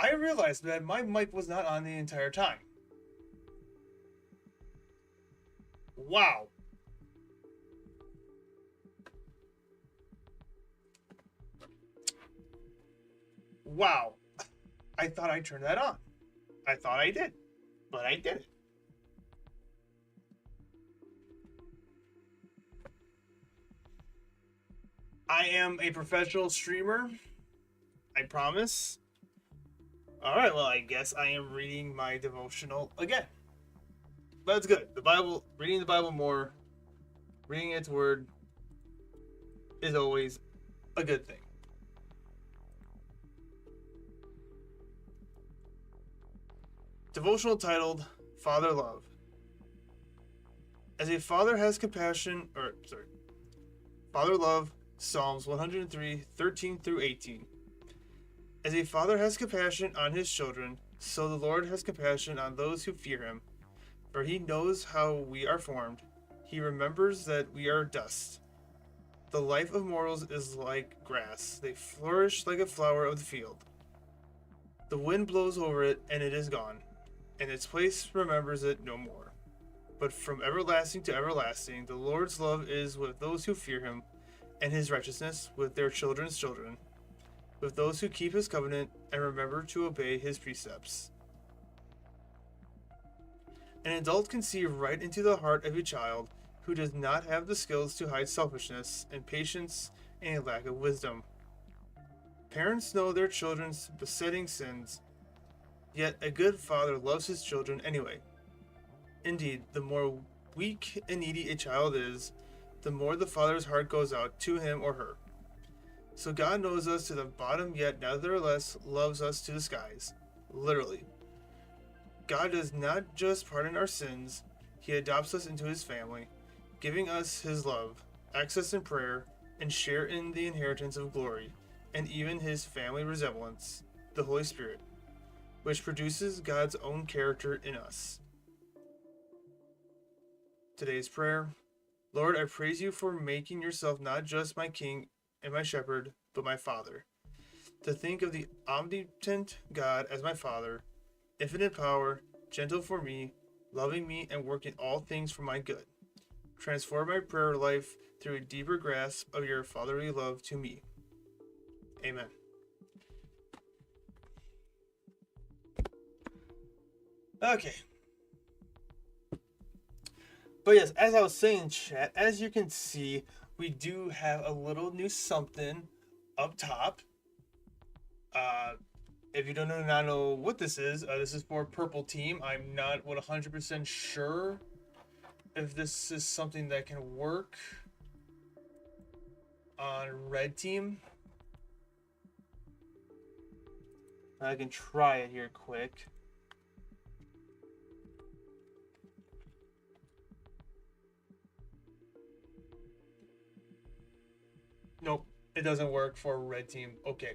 I realized that my mic was not on the entire time. Wow. Wow. I thought I turned that on. I thought I did, but I didn't. I am a professional streamer. I promise. Alright, well, I guess I am reading my devotional again. But it's good. The Bible, reading the Bible more, reading its word is always a good thing. Devotional titled Father Love. As a father has compassion, Father Love, Psalms 103, 13 through 18. As a father has compassion on his children, so the Lord has compassion on those who fear him. For he knows how we are formed. He remembers that we are dust. The life of mortals is like grass. They flourish like a flower of the field. The wind blows over it, and it is gone, and its place remembers it no more. But from everlasting to everlasting, the Lord's love is with those who fear him, and his righteousness with their children's children, with those who keep his covenant and remember to obey his precepts. An adult can see right into the heart of a child who does not have the skills to hide selfishness and patience and a lack of wisdom. Parents know their children's besetting sins, yet a good father loves his children anyway. Indeed, the more weak and needy a child is, the more the father's heart goes out to him or her. So God knows us to the bottom, yet nevertheless loves us to the skies. Literally. God does not just pardon our sins, he adopts us into his family, giving us his love, access in prayer, and share in the inheritance of glory, and even his family resemblance, the Holy Spirit, which produces God's own character in us. Today's prayer. Lord, I praise you for making yourself not just my king and my shepherd, but my father. To think of the omnipotent God as my father, infinite power, gentle for me, loving me, and working all things for my good. Transform my prayer life through a deeper grasp of your fatherly love to me. Amen. Okay. But yes, as I was saying, chat, as you can see, we do have a little new something up top. If you don't know what this is for Purple Team. I'm not 100% sure if this is something that can work on Red Team. I can try it here quick. Nope, it doesn't work for Red Team. Okay.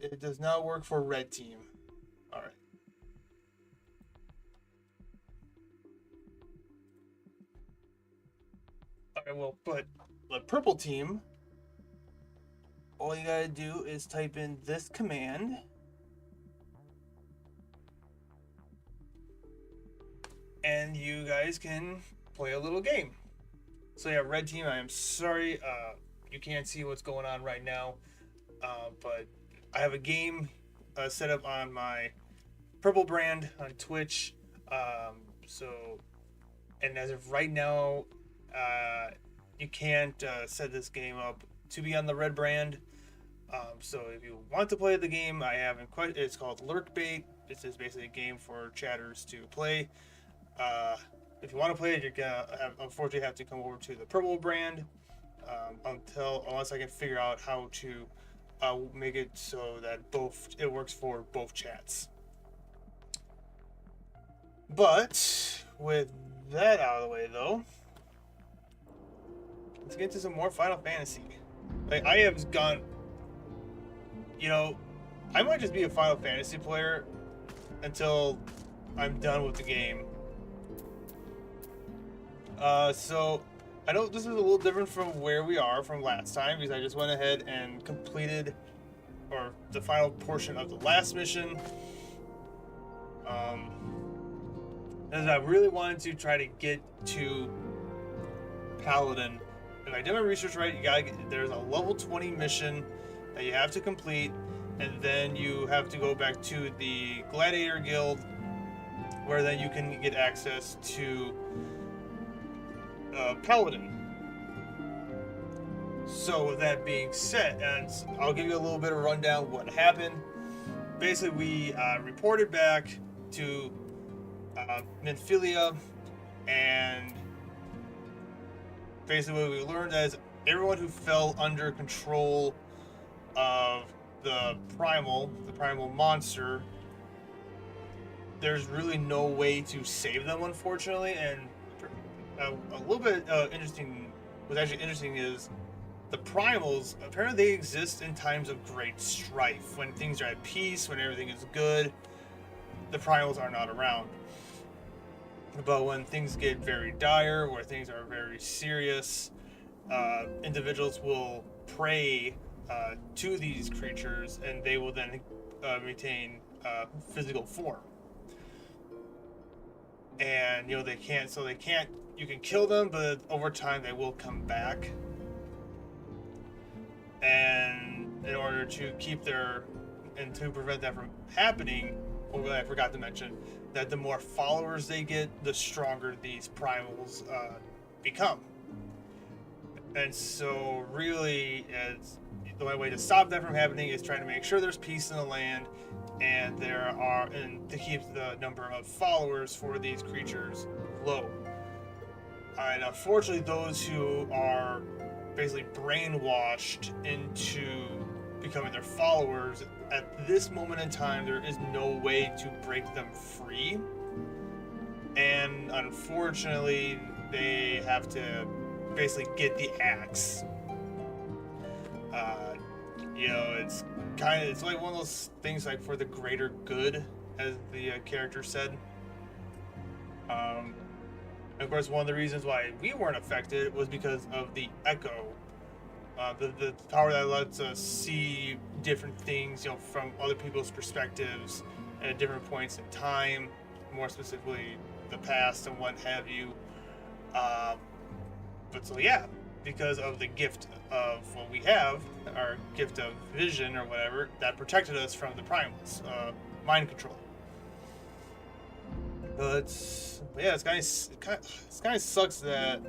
It does not work for Red Team. Alright. Alright, well, but the Purple Team, all you gotta do is type in this command. And you guys can play a little game. So yeah, Red Team, I am sorry you can't see what's going on right now, but I have a game set up on my Purple brand on Twitch. And as of right now, you can't set this game up to be on the Red brand. So if you want to play the game, I have it's called Lurkbait. This is basically a game for chatters to play. If you want to play it, you're gonna unfortunately have to come over to the Purple brand unless I can figure out how to make it so that it works for both chats. But with that out of the way, though, let's get to some more Final Fantasy. Like, I have gone, I might just be a Final Fantasy player until I'm done with the game. So I know this is a little different from where we are from last time, because I just went ahead and completed or the final portion of the last mission. And I really wanted to try to get to Paladin. If I did my research right, there's a level 20 mission that you have to complete, and then you have to go back to the Gladiator Guild, where then you can get access to Paladin. So with that being said, and I'll give you a little bit of a rundown of what happened. Basically, we reported back to Minfilia, and basically what we learned is everyone who fell under control of the primal monster, there's really no way to save them, unfortunately. And a little bit interesting, what's actually interesting is the primals, apparently they exist in times of great strife. When things are at peace, when everything is good, the primals are not around. But when things get very dire, where things are very serious, individuals will pray to these creatures, and they will then retain physical form. And you can't. You can kill them, but over time they will come back. And in order to to prevent that from happening, I forgot to mention that the more followers they get, the stronger these primals become. And so really, the only way to stop that from happening is trying to make sure there's peace in the land, and to keep the number of followers for these creatures low. And unfortunately, those who are basically brainwashed into becoming their followers, at this moment in time, there is no way to break them free. And unfortunately, they have to basically get the axe. It's like one of those things like for the greater good, as the character said. And of course, one of the reasons why we weren't affected was because of the echo. The power that lets us see different things, from other people's perspectives at different points in time, more specifically the past and what have you. Because of the gift of what we have, our gift of vision or whatever, that protected us from the primals, mind control. But yeah, it kind of sucks that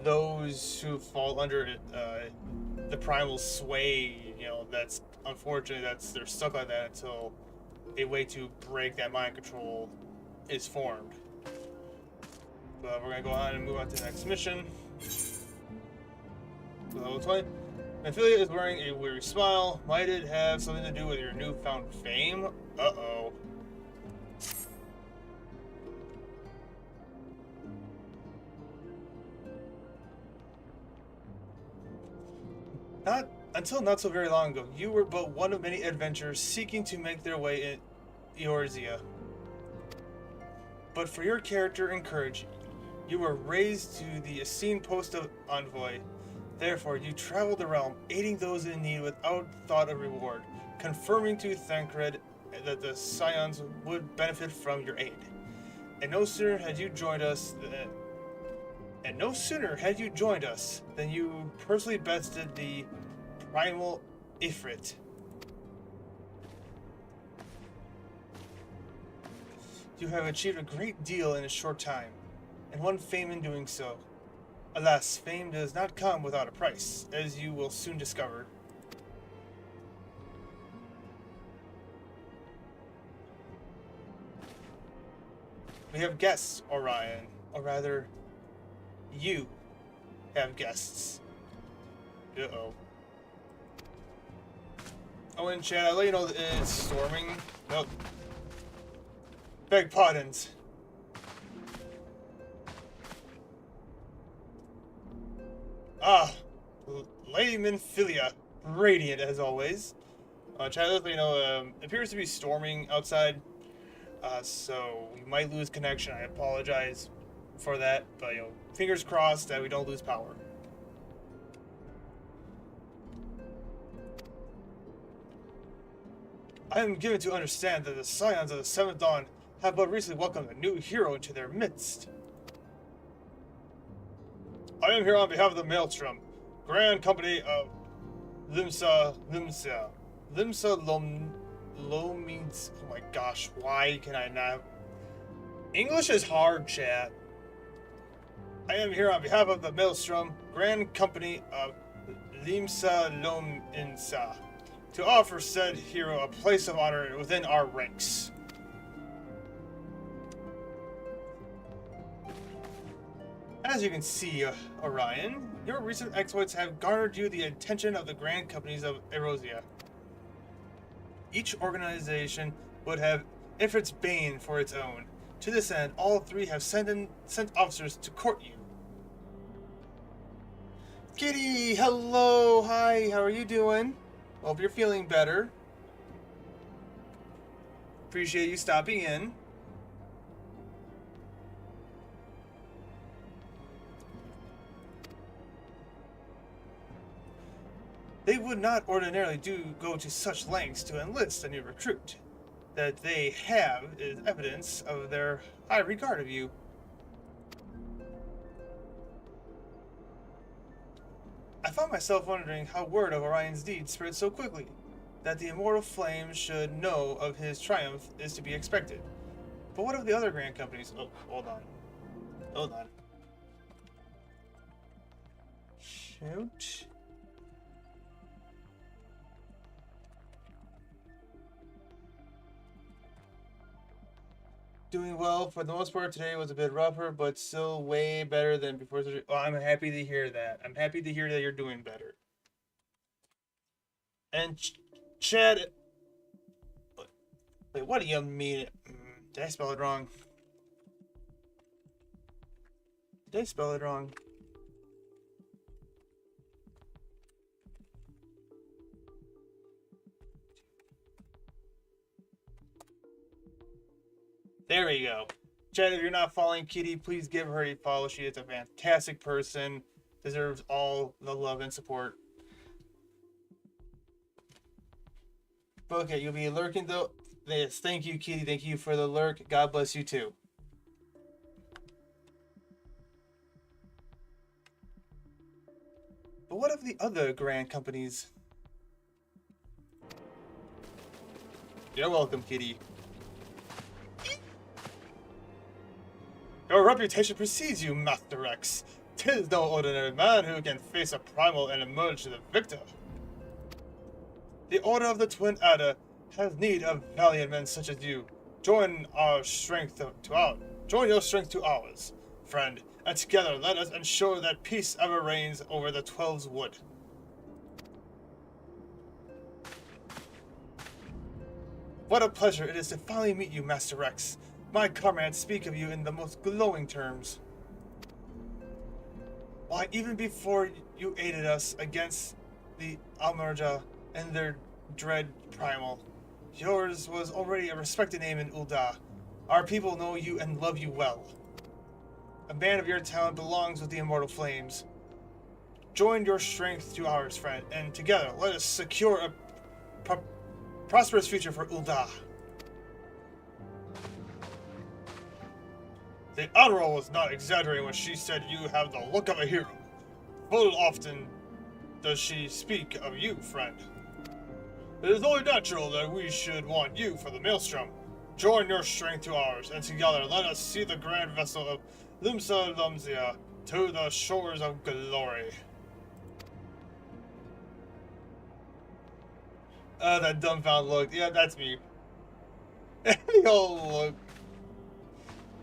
those who fall under the primal sway, that's unfortunately they're stuck like that until a way to break that mind control is formed. But we're gonna go on and move on to the next mission. Level 20. Ophelia is wearing a weary smile. Might it have something to do with your newfound fame? Uh-oh. Until not so very long ago, you were but one of many adventurers seeking to make their way in Eorzea. But for your character and courage, you were raised to the esteemed post of envoy. Therefore, you traveled the realm, aiding those in need without thought of reward, confirming to Thancred that the Scions would benefit from your aid. And no sooner had you joined us than you personally bested the primal Ifrit. You have achieved a great deal in a short time, and won fame in doing so. Alas, fame does not come without a price, as you will soon discover. We have guests, Orion. Or rather, you have guests. Uh-oh. Oh, and chat, I'll let you know that it's storming. Nope. Beg pardons. Lady Minfilia, radiant as always. Chat, let you know, it appears to be storming outside, so we might lose connection. I apologize for that, but fingers crossed that we don't lose power. I am given to understand that the Scions of the Seventh Dawn have but recently welcomed a new hero into their midst. I am here on behalf of the Maelstrom, Grand Company of Limsa Lomids. Oh my gosh, why can I not? English is hard, chat. I am here on behalf of the Maelstrom, Grand Company of Limsa Lominsa, to offer said hero a place of honor within our ranks. As you can see, Orion, your recent exploits have garnered you the attention of the Grand Companies of Erosia. Each organization would have Ifrit's Bane for its own. To this end, all three have sent officers to court you. Kitty, hello, hi, how are you doing? Hope you're feeling better. Appreciate you stopping in. They would not ordinarily go to such lengths to enlist a new recruit. That they have is evidence of their high regard of you. I found myself wondering how word of Orion's deed spread so quickly. That the immortal flame should know of his triumph is to be expected. But what of the other grand companies? Oh, hold on. Hold on. Shoot. Doing well for the most part. Today was a bit rougher, but still way better than before. Oh, I'm happy to hear that. I'm happy to hear that you're doing better. And Chad, wait, what do you mean? Did I spell it wrong? Did I spell it wrong? There we go. Chad, if you're not following Kitty, please give her a follow. She is a fantastic person. Deserves all the love and support. Okay, you'll be lurking though. Yes, thank you, Kitty. Thank you for the lurk. God bless you too. But what of the other grand companies? You're welcome, Kitty. Your reputation precedes you, Master Rex. 'Tis no ordinary man who can face a primal and emerge the victor. The Order of the Twin Adder has need of valiant men such as you. Join your strength to ours, friend, and together let us ensure that peace ever reigns over the Twelve's Wood. What a pleasure it is to finally meet you, Master Rex. My comrades speak of you in the most glowing terms. Why, even before you aided us against the Almerja and their dread primal, yours was already a respected name in Ul'dah. Our people know you and love you well. A man of your talent belongs with the immortal flames. Join your strength to ours, friend, and together let us secure a prosperous future for Ul'dah. The Admiral was not exaggerating when she said you have the look of a hero. Full often does she speak of you, friend. It is only natural that we should want you for the Maelstrom. Join your strength to ours, and together let us see the grand vessel of Limsa Lumsia to the shores of glory. That dumbfounded look. Yeah, that's me. The old look.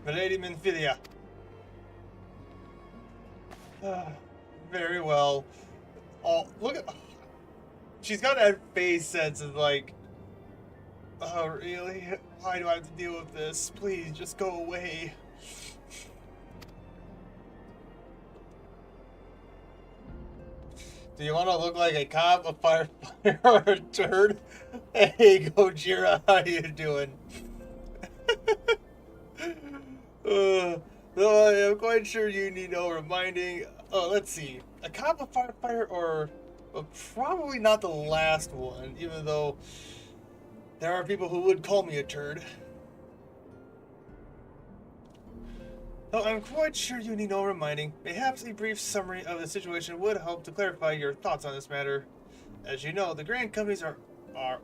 Milady Minfilia. Very well. Oh, look at... She's got that face sense of like... Oh, really? Why do I have to deal with this? Please, just go away. Do you want to look like a cop, a firefighter, or a turd? Hey, Gojira, how you doing? No, I am quite sure you need no reminding. Oh, let's see. A cop, a firefighter, or... Well, probably not the last one, even though... There are people who would call me a turd. Though I'm quite sure you need no reminding, perhaps a brief summary of the situation would help to clarify your thoughts on this matter. As you know, the grand companies are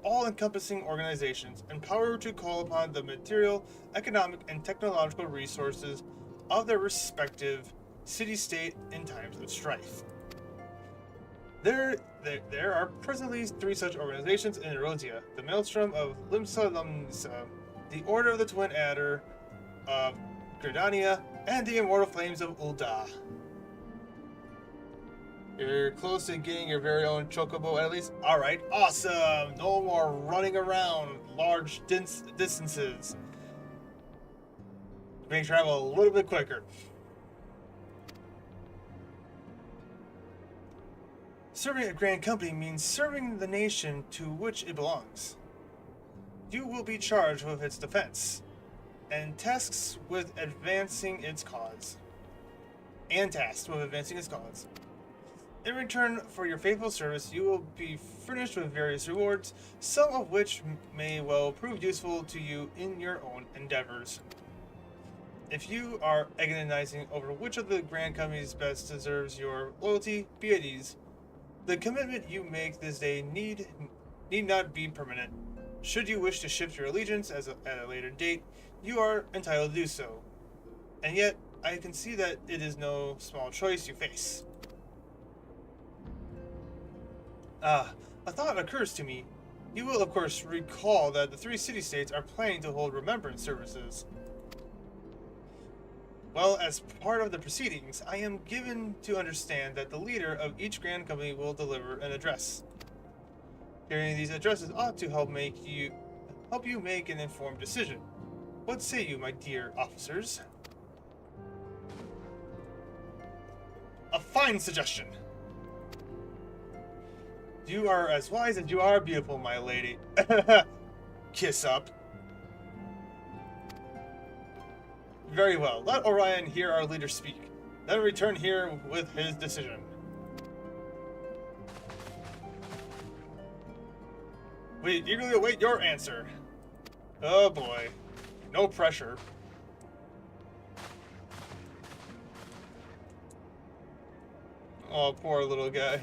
all-encompassing organizations, empowered to call upon the material, economic, and technological resources of their respective city-state in times of strife. There are presently 3 such organizations in Erosia: the Maelstrom of Limsa Lumsa, the Order of the Twin Adder of Gridania, and the Immortal Flames of Ul'dah. You're close to getting your very own chocobo at least? Alright, awesome! No more running around large distances. Make travel a little bit quicker. Serving a grand company means serving the nation to which it belongs. You will be charged with its defense, and tasked with advancing its cause. In return for your faithful service, you will be furnished with various rewards, some of which may well prove useful to you in your own endeavors. If you are agonizing over which of the grand companies best deserves your loyalty, be at ease. The commitment you make this day need not be permanent. Should you wish to shift your allegiance at a later date, you are entitled to do so. And yet, I can see that it is no small choice you face. A thought occurs to me. You will, of course, recall that the 3 city-states are planning to hold remembrance services. Well, as part of the proceedings, I am given to understand that the leader of each grand company will deliver an address. Hearing these addresses ought to help you make an informed decision. What say you, my dear officers? A fine suggestion! You are as wise as you are beautiful, my lady. Kiss up. Very well. Let Orion hear our leader speak. Then return here with his decision. We eagerly await your answer. Oh boy. No pressure. Oh, poor little guy.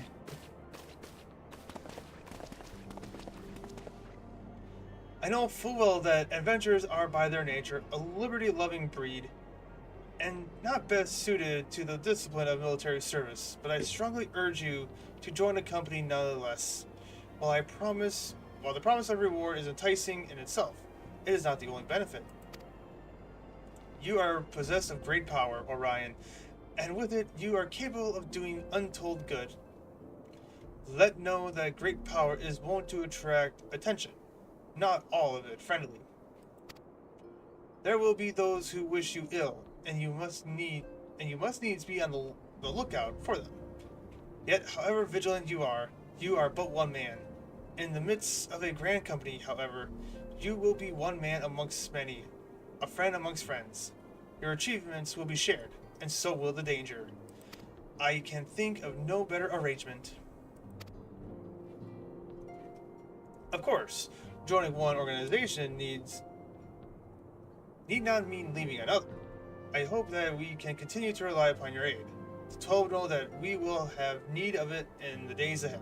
I know full well that adventurers are by their nature a liberty-loving breed, and not best suited to the discipline of military service, but I strongly urge you to join a company nonetheless. While the promise of reward is enticing in itself, it is not the only benefit. You are possessed of great power, Orion, and with it you are capable of doing untold good. Let know that great power is wont to attract attention, not all of it friendly. There will be those who wish you ill, and you must needs be on the lookout for them. Yet, however vigilant you are but one man. In the midst of a grand company, however, you will be one man amongst many, a friend amongst friends. Your achievements will be shared, and so will the danger. I can think of no better arrangement. Of course, joining one organization need not mean leaving another. I hope that we can continue to rely upon your aid. The 12 know that we will have need of it in the days ahead.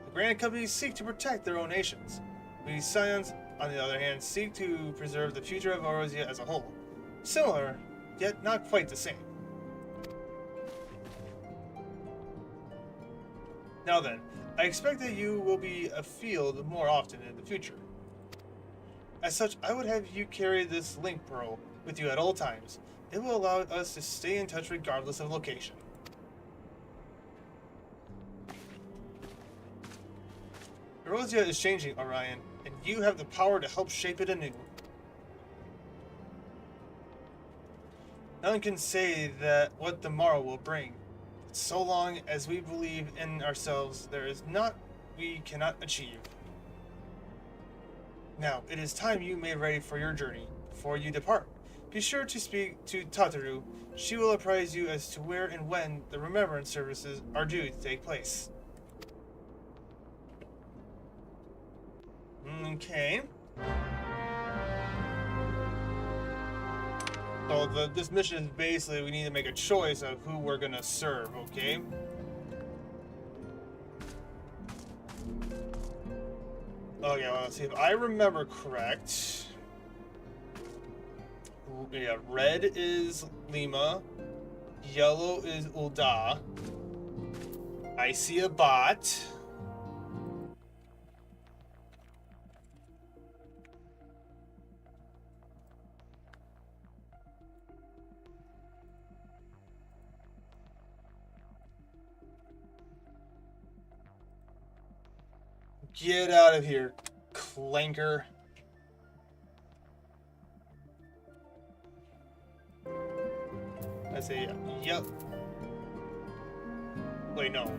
The grand companies seek to protect their own nations. We Scions, on the other hand, seek to preserve the future of Erosia as a whole. Similar, yet not quite the same. Now then, I expect that you will be afield more often in the future. As such, I would have you carry this link pearl with you at all times. It will allow us to stay in touch regardless of location. Erosia is changing, Orion, and you have the power to help shape it anew. None can say that what the morrow will bring. So long as we believe in ourselves, there is naught we cannot achieve. Now, it is time you made ready for your journey. Before you depart, be sure to speak to Tataru. She will apprise you as to where and when the remembrance services are due to take place. Okay. So this mission is basically we need to make a choice of who we're gonna serve, okay? Okay, well, let's see if I remember correct. Yeah, red is Lima, yellow is Ulda. I see a bot. Get out of here, clanker. I say, yep. Wait, no.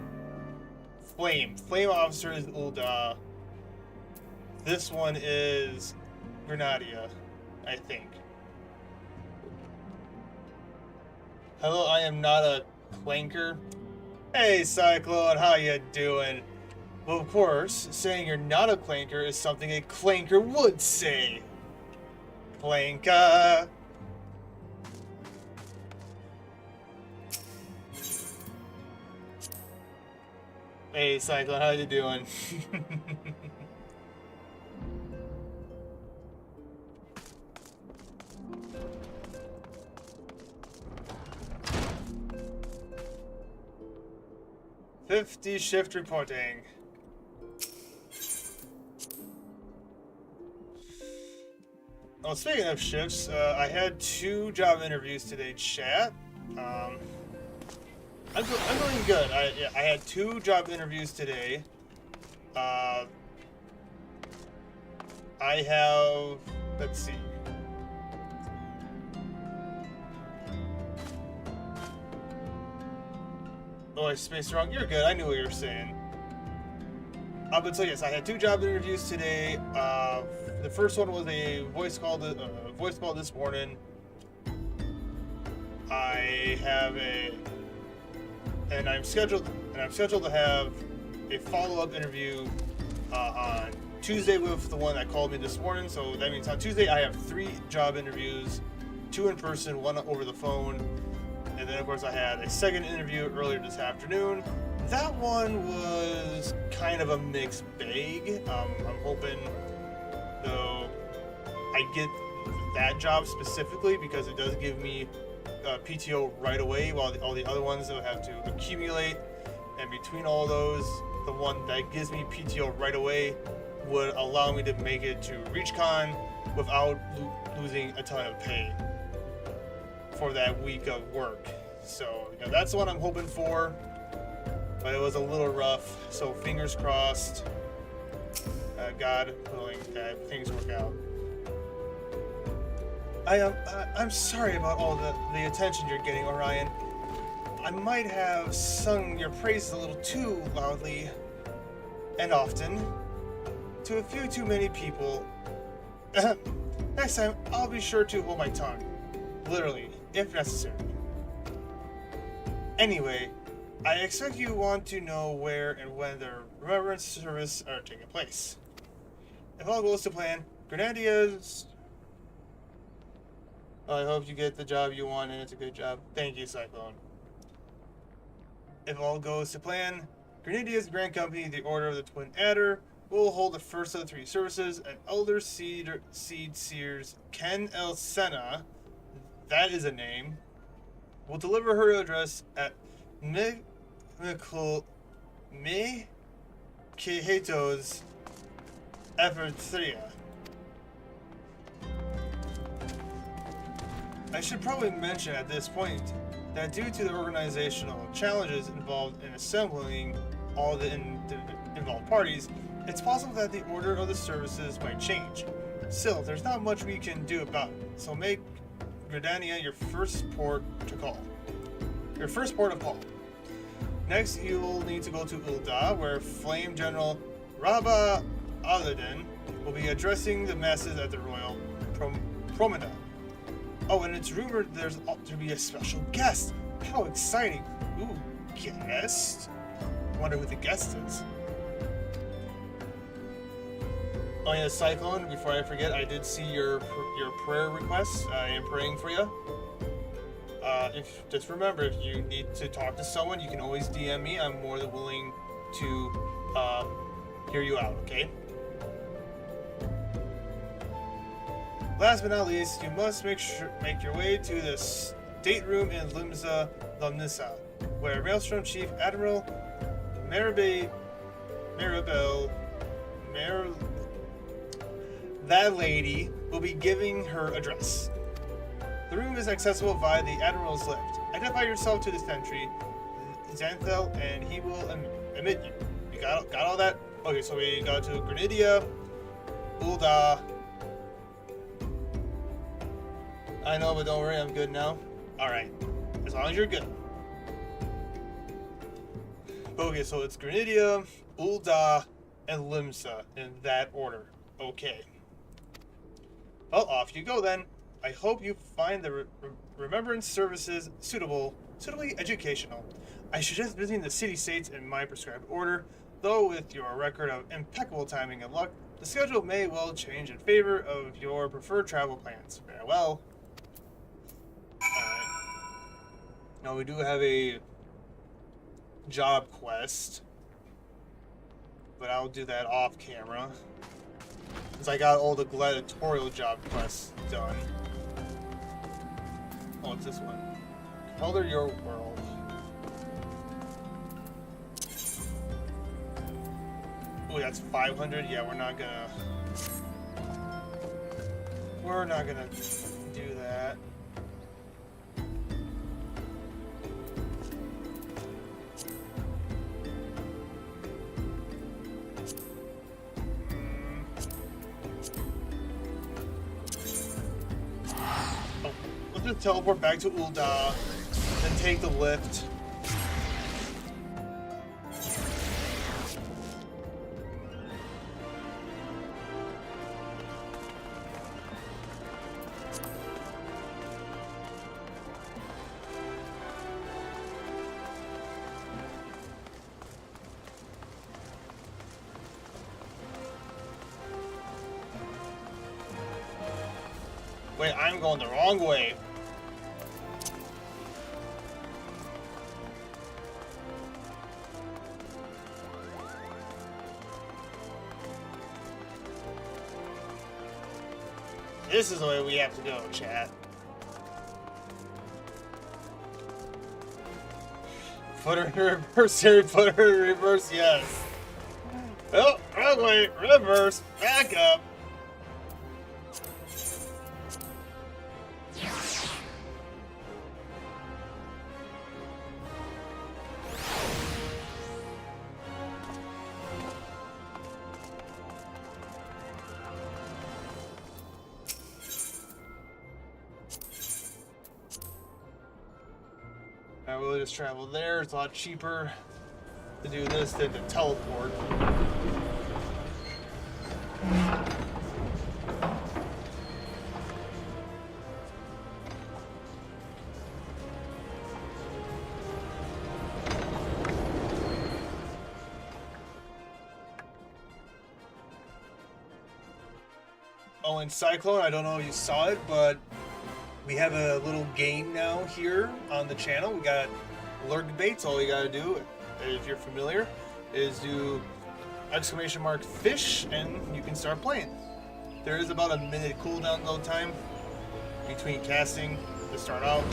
Flame. Flame officer is Ulda. This one is Grenadia, I think. Hello, I am not a clanker. Hey, Cyclone, how you doing? Well, of course, saying you're not a clanker is something a clanker would say. Clanka. Hey, Cyclone, how you doing? "50 shift reporting." Well, speaking of shifts, I had 2 job interviews today, chat. I'm doing good. I had 2 job interviews today. I have, let's see. Oh, I spaced wrong. You're good. I knew what you were saying. But so yes, I had 2 job interviews today. The first one was a voice call this morning. I'm scheduled to have a follow-up interview on Tuesday with the one that called me this morning. So that means on Tuesday I have 3 job interviews, 2 in person, 1 over the phone, and then of course I had a second interview earlier this afternoon. That one was kind of a mixed bag. I'm hoping, though, I get that job specifically because it does give me PTO right away, while all the other ones will have to accumulate. And between all those, the one that gives me PTO right away would allow me to make it to ReachCon without losing a ton of pay for that week of work. So that's the one I'm hoping for. But it was a little rough, so fingers crossed. God willing that things work out. I'm sorry about all the attention you're getting, Orion. I might have sung your praises a little too loudly and often to a few too many people. Next time, I'll be sure to hold my tongue, literally, if necessary. Anyway, I expect you want to know where and when the remembrance service are taking place. If all goes to plan, Grenadiers. I hope you get the job you want, and it's a good job. Thank you, Cyclone. If all goes to plan, Grenadiers Grand Company, the Order of the Twin Adder, will hold the first of the 3 services, and Elder Seed Seers Ken El Senna, that is a name, will deliver her address at Keheto's Ephrathria. I should probably mention at this point that due to the organizational challenges involved in assembling all the involved parties, it's possible that the order of the services might change. Still, there's not much we can do about it, so make Gridania your first port of call. Next, you will need to go to Ulda, where Flame General Rabba Paladin will be addressing the masses at the Royal Promenade. Oh, and it's rumored there's to be a special guest. How exciting! Ooh, guest? Wonder who the guest is. Oh yeah, Cyclone, before I forget, I did see your prayer request. I am praying for you. If just remember, if you need to talk to someone, you can always DM me. I'm more than willing to hear you out, okay? Last but not least, you must make your way to the stateroom in Lumnisa, where Maelstrom Chief Admiral Maribel, that lady will be giving her address. The room is accessible via the Admiral's lift. Identify yourself to the sentry, Xanthel, and he will admit you. You got all that? Okay, so we go to Granidia, Ulda. I know, but don't worry, I'm good now. Alright, as long as you're good. Okay, so it's Granidia, Ulda, and Limsa in that order. Okay. Well, off you go then. I hope you find the remembrance services suitably educational. I suggest visiting the city-states in my prescribed order, though with your record of impeccable timing and luck, the schedule may well change in favor of your preferred travel plans. Farewell. Alright. Now we do have a job quest, but I'll do that off camera, since I got all the gladiatorial job quests done. Oh, it's this one. Color your world. Oh, that's 500. Yeah, we're not gonna do that. Just teleport back to Ulda, then take the lift. Wait, I'm going the wrong way. This is the way we have to go, chat. Put her in reverse, Harry. Put her in reverse, yes. Oh, wrong way. Reverse. Back up. I will just travel there. It's a lot cheaper to do this than to teleport. Oh, and Cyclone, I don't know if you saw it, but we have a little game now here on the channel. We got lurk debates. All you gotta do, if you're familiar, is do !fish and you can start playing. There is about a minute cooldown load time between casting to start out.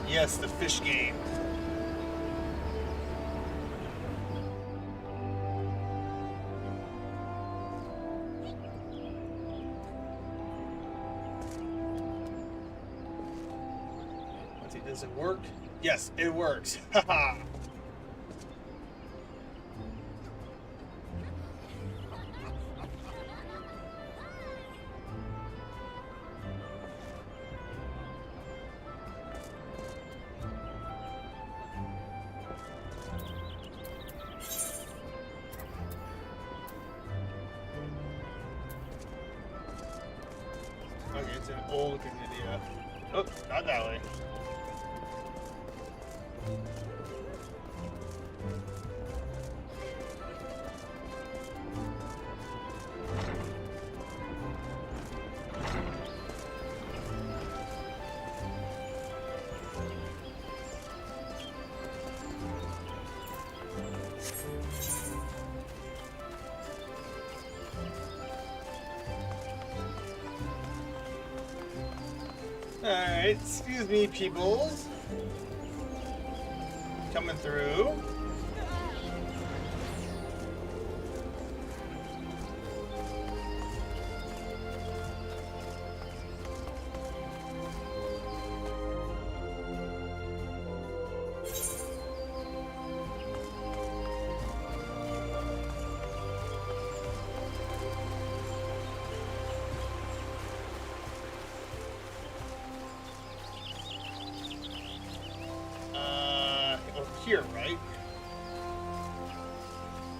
Yes, the fish game. Does it work? Yes, it works. Haha. Okay, it's an old Canidia. Oh, not that way. Alright, excuse me, peoples. Coming through. Here, right?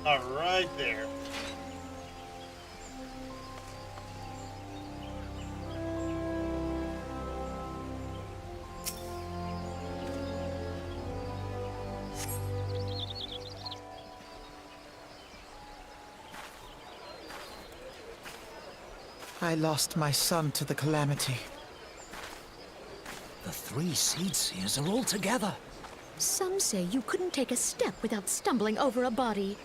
Right there. I lost my son to the calamity. The 3 seed seers are all together. Some say you couldn't take a step without stumbling over a body.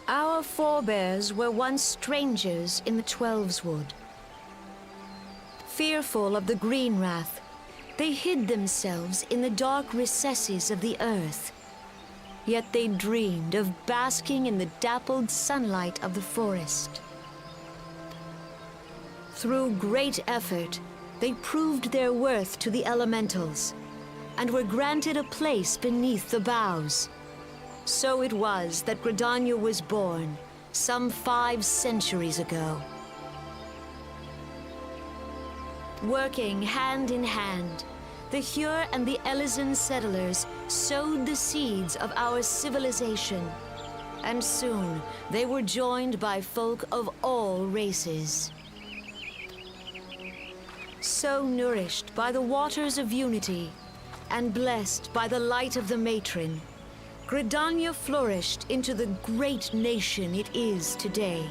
Our forebears were once strangers in the Twelveswood. Fearful of the Green Wrath, they hid themselves in the dark recesses of the earth. Yet they dreamed of basking in the dappled sunlight of the forest. Through great effort, they proved their worth to the elementals, and were granted a place beneath the boughs. So it was that Gridania was born, some 5 centuries ago. Working hand in hand, the Hyur and the Elysian settlers sowed the seeds of our civilization, and soon they were joined by folk of all races. So nourished by the waters of unity, and blessed by the light of the matron, Gridania flourished into the great nation it is today.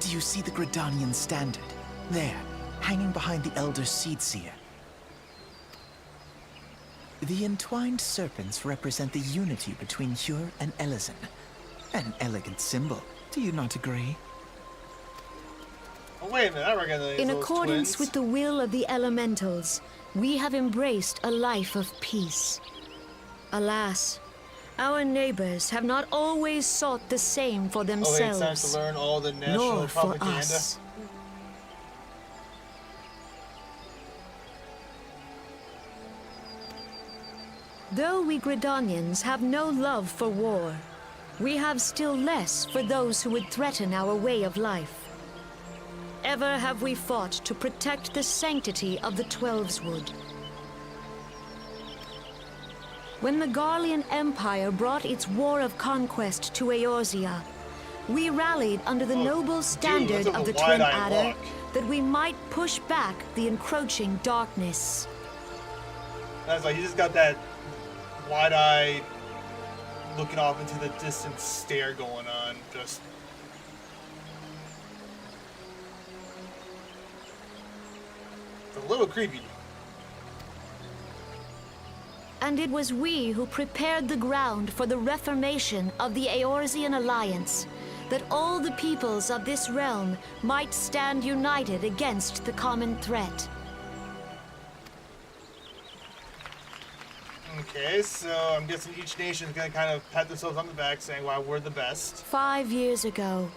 Do you see the Gridanian standard? There, hanging behind the Elder Seedseer. The entwined serpents represent the unity between Hyur and Elysian. An elegant symbol, do you not agree? Oh, wait a minute, I recognize In those accordance twins. with the will of the elementals, we have embraced a life of peace. Alas, our neighbors have not always sought the same for Okay, it's time themselves, to learn all the national nor for propaganda. us. Though we Gridanians have no love for war, we have still less for those who would threaten our way of life. Ever have we fought to protect the sanctity of the Twelveswood. When the Garlean Empire brought its war of conquest to Eorzea, we rallied under the noble standard that's of the a Twin wide-eyed Adder look. that we might push back the encroaching darkness. That's like, he just got that wide-eyed, looking off into the distance stare going on. Just. It's a little creepy. And it was we who prepared the ground for the reformation of the Eorzean Alliance, that all the peoples of this realm might stand united against the common threat. Okay, so I'm guessing each nation is going to kind of pat themselves on the back saying, wow, we're the best. 5 years ago,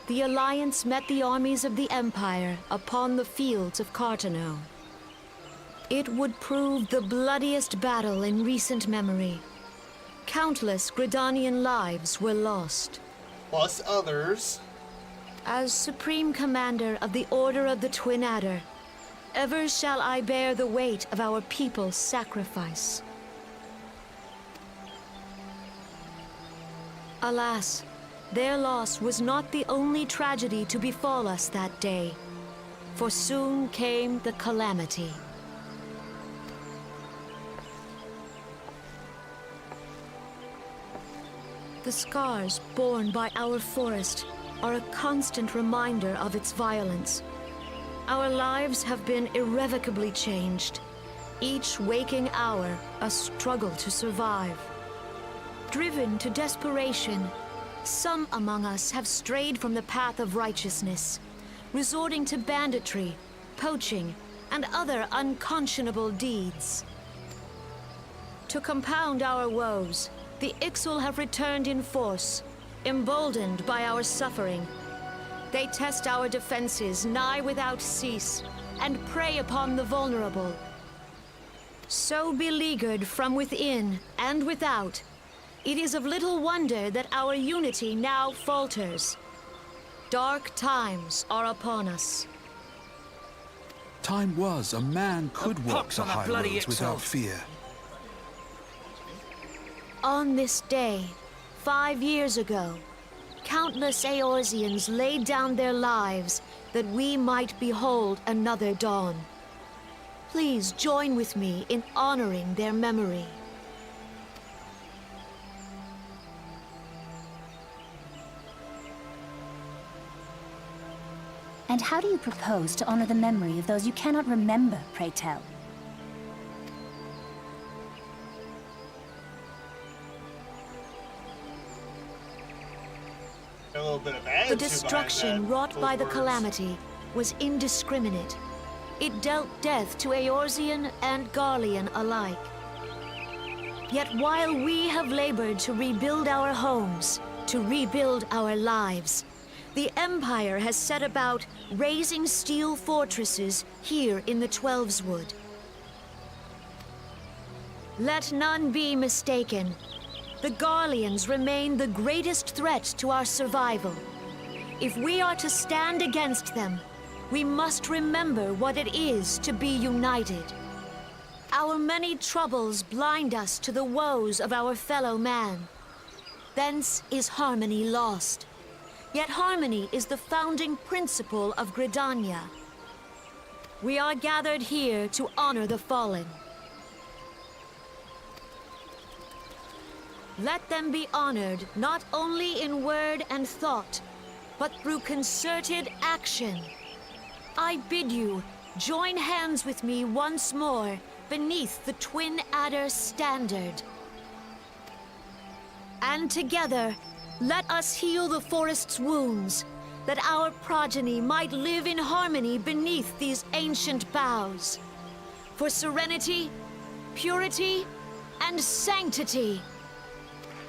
the Alliance met the armies of the Empire upon the fields of Cartano. It would prove the bloodiest battle in recent memory. Countless Gridanian lives were lost. Plus others. As Supreme Commander of the Order of the Twin Adder, ever shall I bear the weight of our people's sacrifice. Alas, their loss was not the only tragedy to befall us that day, for soon came the calamity. The scars borne by our forest are a constant reminder of its violence. Our lives have been irrevocably changed. Each waking hour, a struggle to survive. Driven to desperation, some among us have strayed from the path of righteousness, resorting to banditry, poaching, and other unconscionable deeds. To compound our woes, the Ixal have returned in force, emboldened by our suffering. They test our defenses nigh without cease, and prey upon the vulnerable. So beleaguered from within and without, it is of little wonder that our unity now falters. Dark times are upon us. Time was a man could walk pox the on that high bloody roads Ixal. without fear. On this day, 5 years ago, countless Eorzeans laid down their lives that we might behold another dawn. Please join with me in honoring their memory. And how do you propose to honor the memory of those you cannot remember, pray tell? A little bit of The attitude destruction behind that, wrought those by the words. calamity was indiscriminate. It dealt death to Eorzean and Garlean alike. Yet while we have labored to rebuild our homes, to rebuild our lives, the Empire has set about raising steel fortresses here in the Twelveswood. Let none be mistaken. The Garleans remain the greatest threat to our survival. If we are to stand against them, we must remember what it is to be united. Our many troubles blind us to the woes of our fellow man. Thence is harmony lost. Yet harmony is the founding principle of Gridania. We are gathered here to honor the fallen. Let them be honored not only in word and thought, but through concerted action. I bid you join hands with me once more beneath the Twin Adder standard. And together, let us heal the forest's wounds, that our progeny might live in harmony beneath these ancient boughs. For serenity, purity, and sanctity.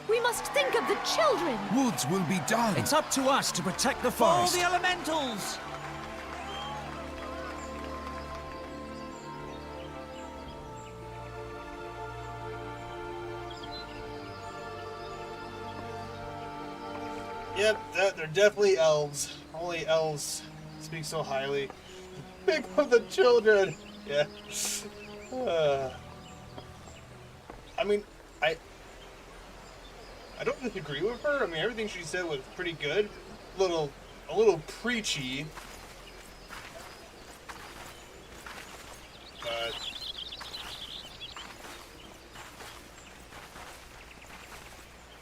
We must think of the children! Woods will be done. It's up to us to protect the All forest. the elementals! Yep, they're definitely elves. Only elves speak so highly. Think of the children! Yeah. I mean, I don't disagree with her. I mean, everything she said was pretty good. A little preachy. But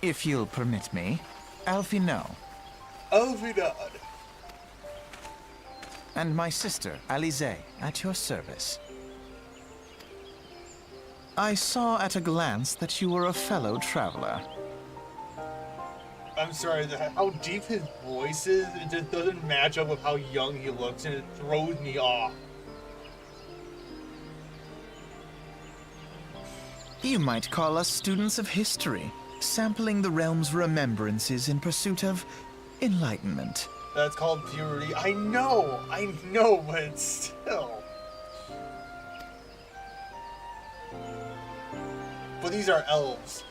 If you'll permit me, Alfie no. Elvidad. And my sister, Alize, at your service. I saw at a glance that you were a fellow traveler. I'm sorry, how deep his voice is, it just doesn't match up with how young he looks, and it throws me off. You might call us students of history, sampling the realm's remembrances in pursuit of enlightenment. That's called purity. I know, but still. But these are elves,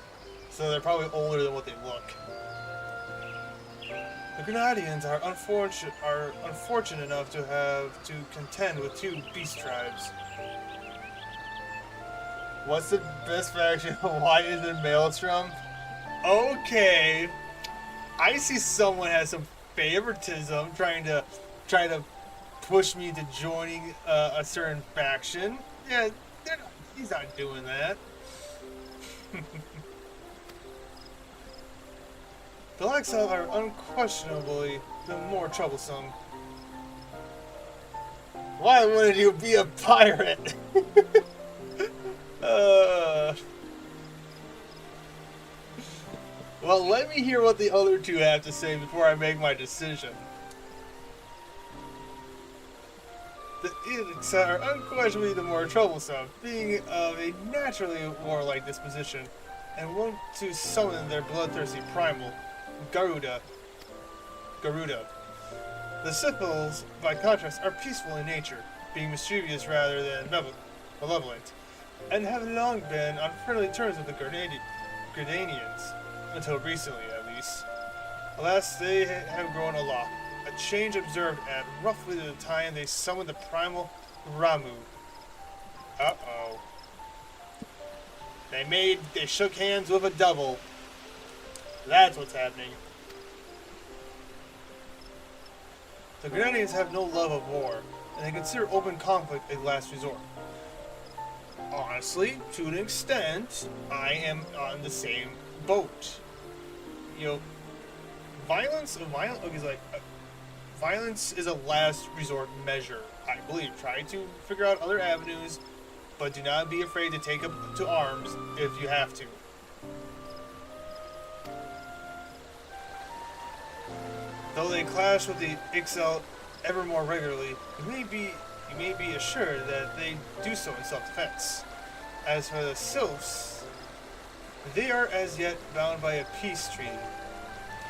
so they're probably older than what they look. The Grenadians are unfortunate enough to have to contend with 2 beast tribes. What's the best faction? Why is it Maelstrom? Okay, I see someone has some favoritism, trying to push me to joining a certain faction. Yeah, he's not doing that. The Lexile are unquestionably the more troublesome. Why wouldn't you be a pirate? Well, let me hear what the other two have to say before I make my decision. The idiots are unquestionably the more troublesome, being of a naturally warlike disposition, and want to summon their bloodthirsty primal, Garuda. The Scyphals, by contrast, are peaceful in nature, being mischievous rather than malevolent, and have long been on friendly terms with the Gardanians, until recently at least. Alas, they have grown aloft, a change observed at roughly the time they summoned the primal Ramu. Uh-oh. They shook hands with a double. That's what's happening. The Grenadians have no love of war, and they consider open conflict a last resort. Honestly, to an extent, I am on the same boat. You know, violence is a last resort measure, I believe. Try to figure out other avenues, but do not be afraid to take up to arms if you have to. Though they clash with the Ixel ever more regularly, you may be assured that they do so in self-defense. As for the Sylphs, they are as yet bound by a peace treaty,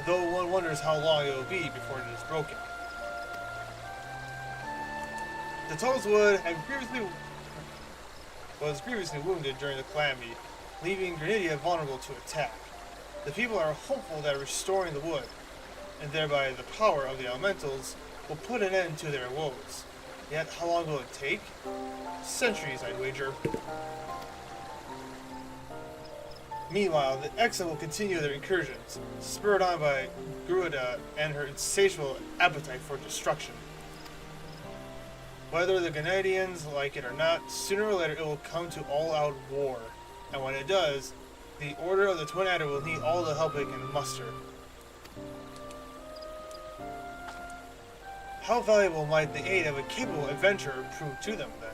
though one wonders how long it will be before it is broken. The Tollswood was previously wounded during the calamity, leaving Granidia vulnerable to attack. The people are hopeful that restoring the wood, and thereby the power of the elementals, will put an end to their woes. Yet, how long will it take? Centuries, I'd wager. Meanwhile, the Exa will continue their incursions, spurred on by Garuda and her insatiable appetite for destruction. Whether the Grenadians like it or not, sooner or later it will come to all-out war, and when it does, the Order of the Twin Adder will need all the help it can muster. How valuable might the aid of a capable adventurer prove to them, then?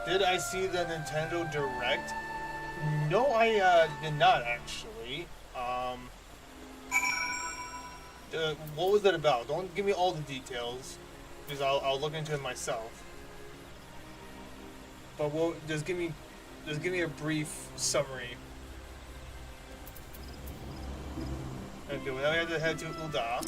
Did I see the Nintendo Direct? No, I did not actually. What was that about? Don't give me all the details, because I'll look into it myself. But just give me a brief summary. Okay, well now we have to head to Ul'dah.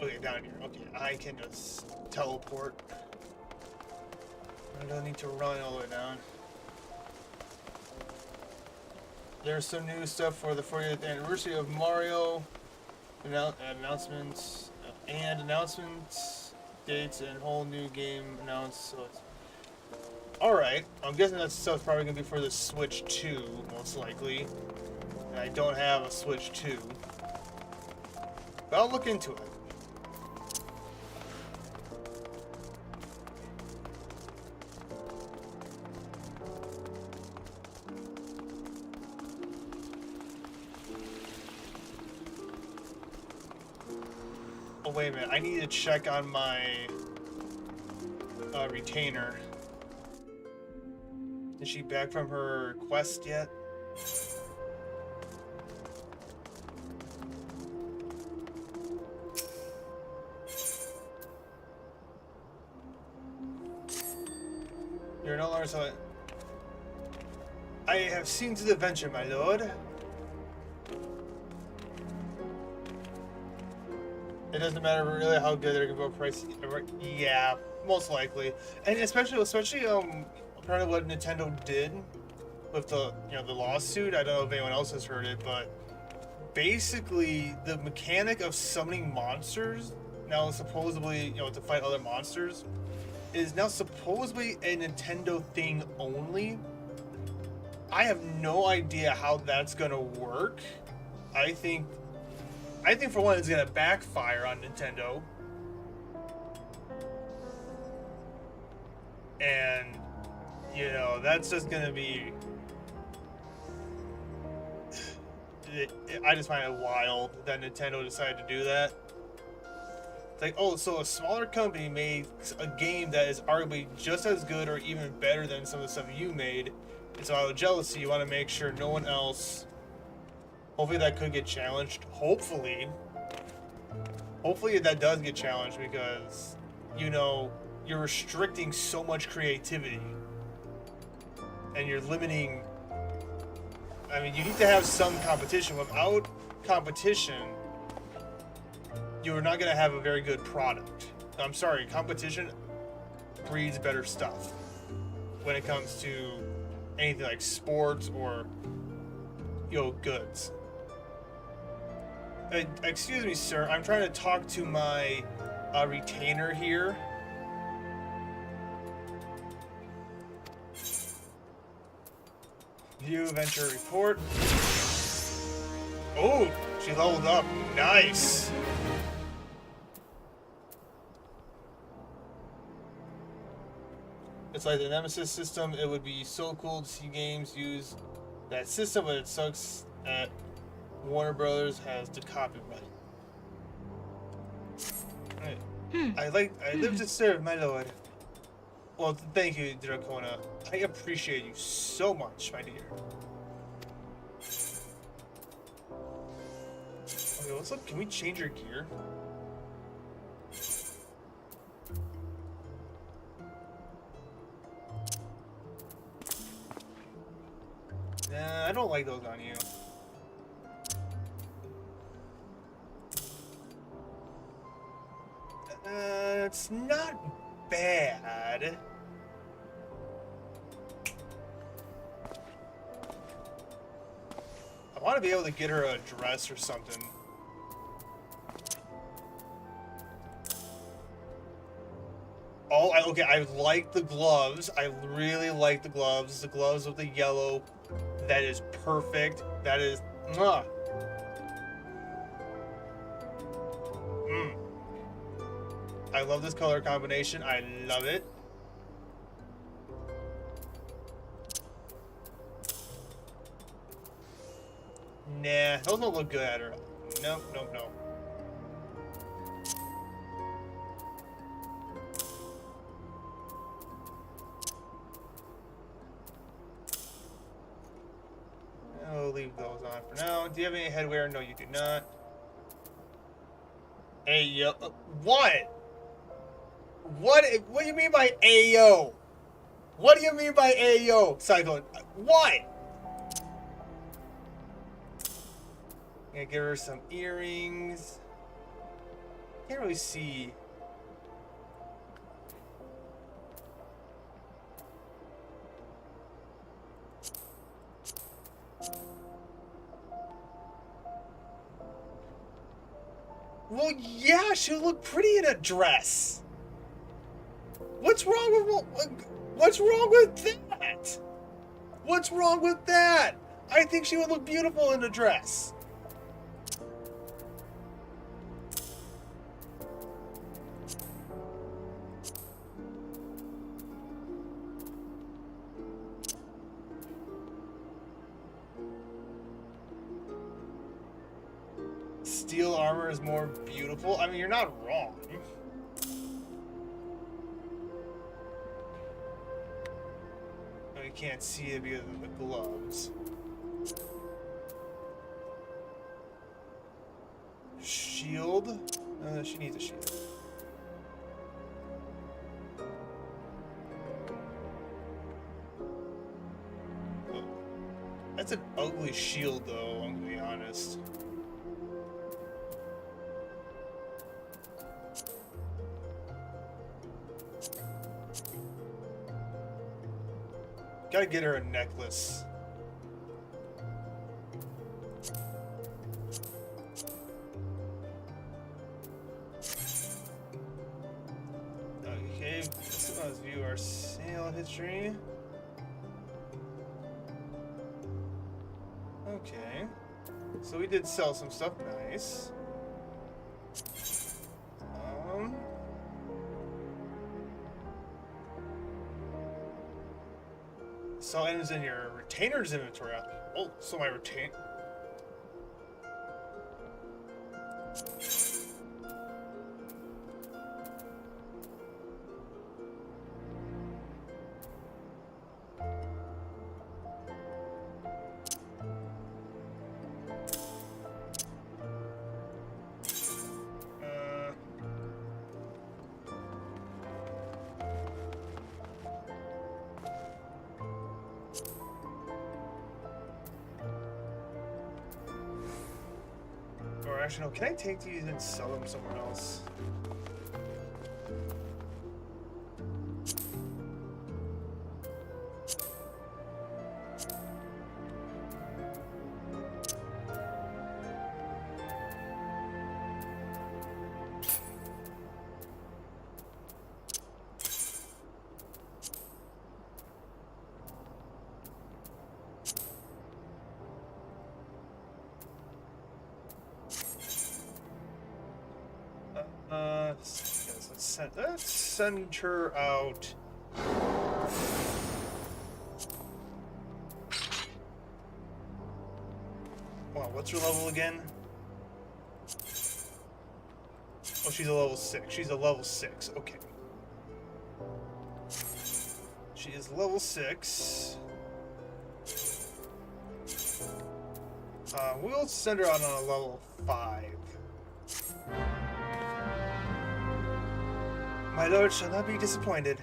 Okay, down here. Okay, I can just teleport. I don't need to run all the way down. There's some new stuff for the 40th anniversary of Mario. Announcements, dates, and whole new game announced. So it's alright. I'm guessing that stuff's probably gonna be for the Switch 2, most likely. And I don't have a Switch 2. But I'll look into it. Oh, wait a minute. I need to check on my retainer. Is she back from her quest yet? You're no longer so. I have seen to the venture, my lord. It doesn't matter really how good they're gonna go price. Yeah, most likely, and especially apparently what Nintendo did with the the lawsuit. I don't know if anyone else has heard it, but basically the mechanic of summoning monsters now supposedly to fight other monsters is now supposedly a Nintendo thing only. I have no idea how that's gonna work. I think for one it's gonna backfire on Nintendo. And that's just gonna be I just find it wild that Nintendo decided to do that. It's like, oh, so a smaller company made a game that is arguably just as good or even better than some of the stuff you made. And so out of jealousy, you want to make sure no one else... Hopefully that could get challenged. Hopefully that does get challenged because, you're restricting so much creativity. And you're limiting... I mean, you need to have some competition. Without competition, you're not going to have a very good product. I'm sorry, competition breeds better stuff when it comes to anything like sports or, goods. Excuse me, sir. I'm trying to talk to my retainer here. View venture report. Oh, she leveled up. Nice. It's like the Nemesis system. It would be so cool to see games use that system, but it sucks that Warner Brothers has the copyright. I live to serve, my lord. Well, thank you, Dracona. I appreciate you so much, my dear. Okay, let's look. Can we change your gear? Nah, I don't like those on you. It's not bad. I want to be able to get her a dress or something. Oh, okay, I like the gloves. I really like the gloves. The gloves with the yellow. That is perfect. That is... Mwah. I love this color combination. I love it. Nah, those don't look good at her. Nope, nope, nope. I'll leave those on for now. Do you have any headwear? No, you do not. Hey, yo. What? What do you mean by Ayo? What do you mean by Ayo, Cyclone? What? Gonna give her some earrings. Can't really see. Well, yeah, she'll look pretty in a dress. What's wrong with that? What's wrong with that? I think she would look beautiful in a dress. Steel armor is more beautiful. I mean, you're not wrong. You can't see it because of the gloves. Shield? She needs a shield. Oh. That's an ugly shield, though, I'm gonna be honest. Gotta get her a necklace. history. Okay. So we did sell some stuff. Nice. Sell items in your retainer's inventory. Oh, so my retain. Or actually, no, can I take these and sell them somewhere else? Let's send her out. Wow, what's her level again? Oh, she's a level 6. She's a level 6. Okay. She is level 6. We'll send her out on a level 5. My lord shall not be disappointed.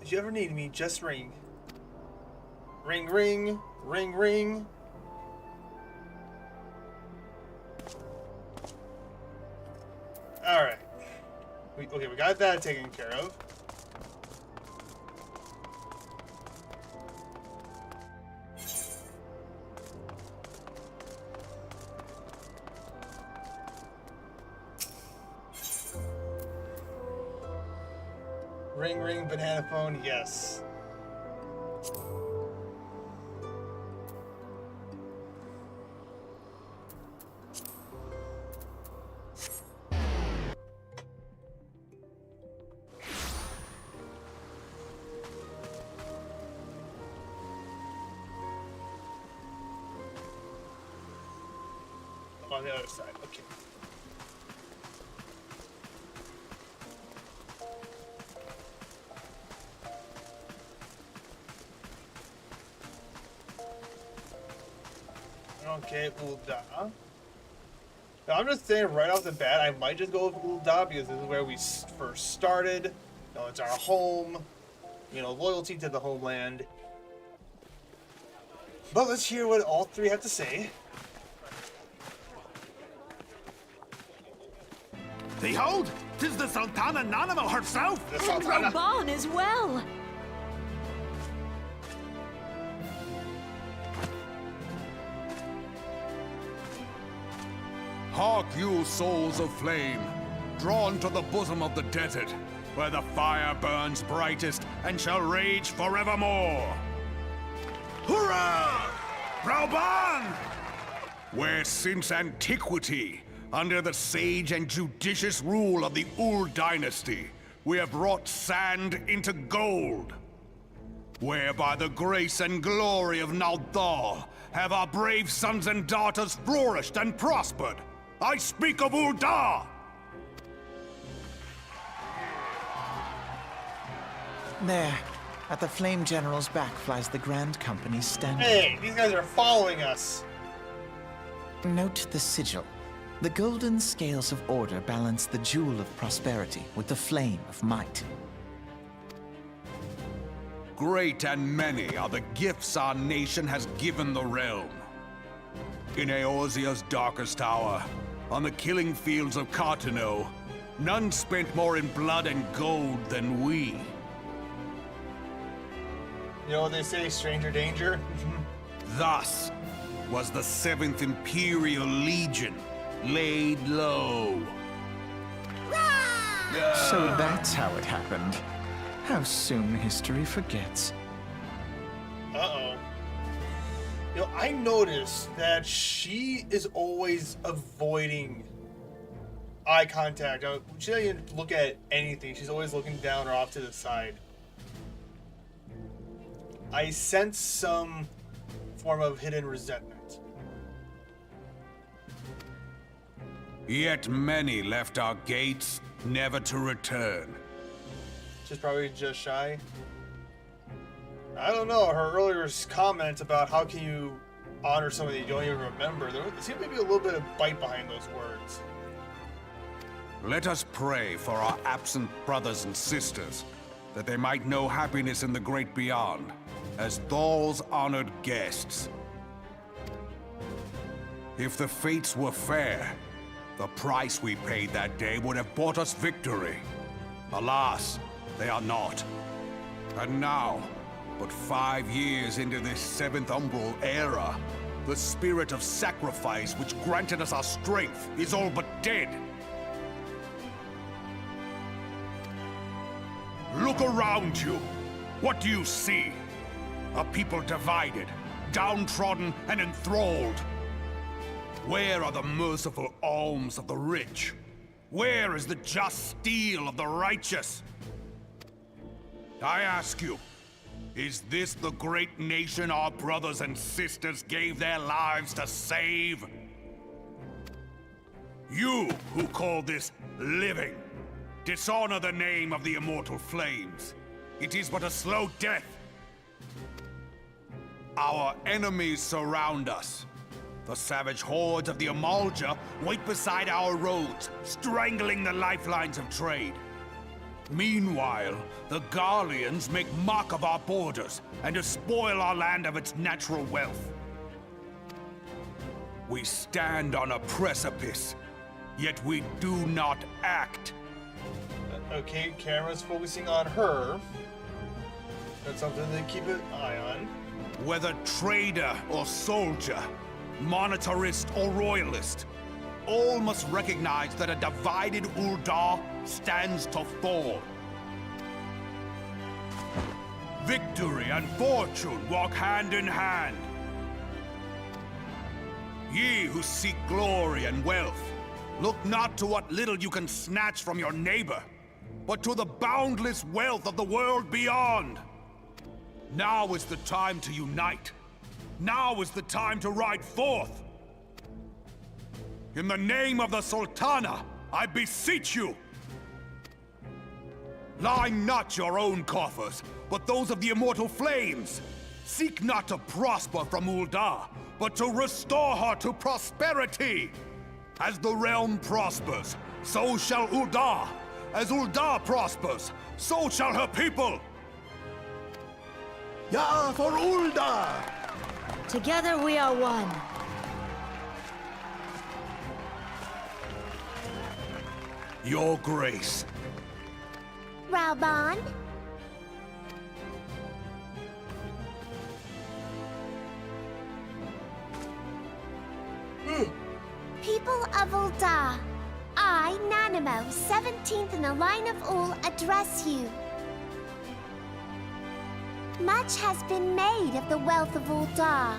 If you ever need me, just ring. Ring, ring, ring, ring. Alright. Okay, we got that taken care of. Ring, ring, banana phone, yes. On the other side, okay. Okay, Ul'dah. Now, I'm just saying right off the bat, I might just go with Ul'dah because this is where we first started. You know, it's our home. You know, loyalty to the homeland. But let's hear what all three have to say. Behold, 'tis the Sultana Nanimo herself! The And Sultana. Raban as well. Hark you, souls of flame, drawn to the bosom of the desert, where the fire burns brightest and shall rage forevermore. Hurrah! Rauban! Where since antiquity, under the sage and judicious rule of the Ul dynasty, we have wrought sand into gold. Where by the grace and glory of Naldal have our brave sons and daughters flourished and prospered. I speak of Ul'dah! There, at the Flame General's back flies the Grand Company's standard. Hey, these guys are following us. Note the sigil. The golden scales of order balance the jewel of prosperity with the flame of might. Great and many are the gifts our nation has given the realm. In Eorzea's darkest hour, on the killing fields of Cartano, none spent more in blood and gold than we. You know what they say, stranger danger? Thus was the 7th Imperial Legion laid low. So that's how it happened. How soon history forgets. Uh-oh. You know, I noticed that she is always avoiding eye contact. She doesn't even look at anything. She's always looking down or off to the side. I sense some form of hidden resentment. Yet many left our gates, never to return. She's probably just shy. I don't know. Her earlier comment about how can you honor somebody you don't even remember, there seemed to be a little bit of bite behind those words. Let us pray for our absent brothers and sisters, that they might know happiness in the great beyond, as Thal's honored guests. If the fates were fair, the price we paid that day would have bought us victory. Alas, they are not. And now, but 5 years into this 7th Umbral era, the spirit of sacrifice which granted us our strength is all but dead. Look around you. What do you see? A people divided, downtrodden, and enthralled. Where are the merciful alms of the rich? Where is the just steel of the righteous? I ask you, is this the great nation our brothers and sisters gave their lives to save? You who call this living, dishonor the name of the immortal flames. It is but a slow death. Our enemies surround us. The savage hordes of the Amalja wait beside our roads, strangling the lifelines of trade. Meanwhile, the Garleans make mock of our borders and despoil our land of its natural wealth. We stand on a precipice, yet we do not act. Okay, camera's focusing on her. That's something to keep an eye on. Whether trader or soldier, monetarist or royalist, all must recognize that a divided Ul'dah stands to fall. Victory and fortune walk hand in hand. Ye who seek glory and wealth, look not to what little you can snatch from your neighbor, but to the boundless wealth of the world beyond. Now is the time to unite. Now is the time to ride forth. In the name of the Sultana, I beseech you. Line not your own coffers, but those of the immortal flames. Seek not to prosper from Ul'dah, but to restore her to prosperity. As the realm prospers, so shall Ul'dah. As Ul'dah prospers, so shall her people. Ya for Ul'dah! Together we are one. Your Grace. Raoban? People of Ul'dah, I, Nanamo, 17th in the line of Ul, address you. Much has been made of the wealth of Ul'dah.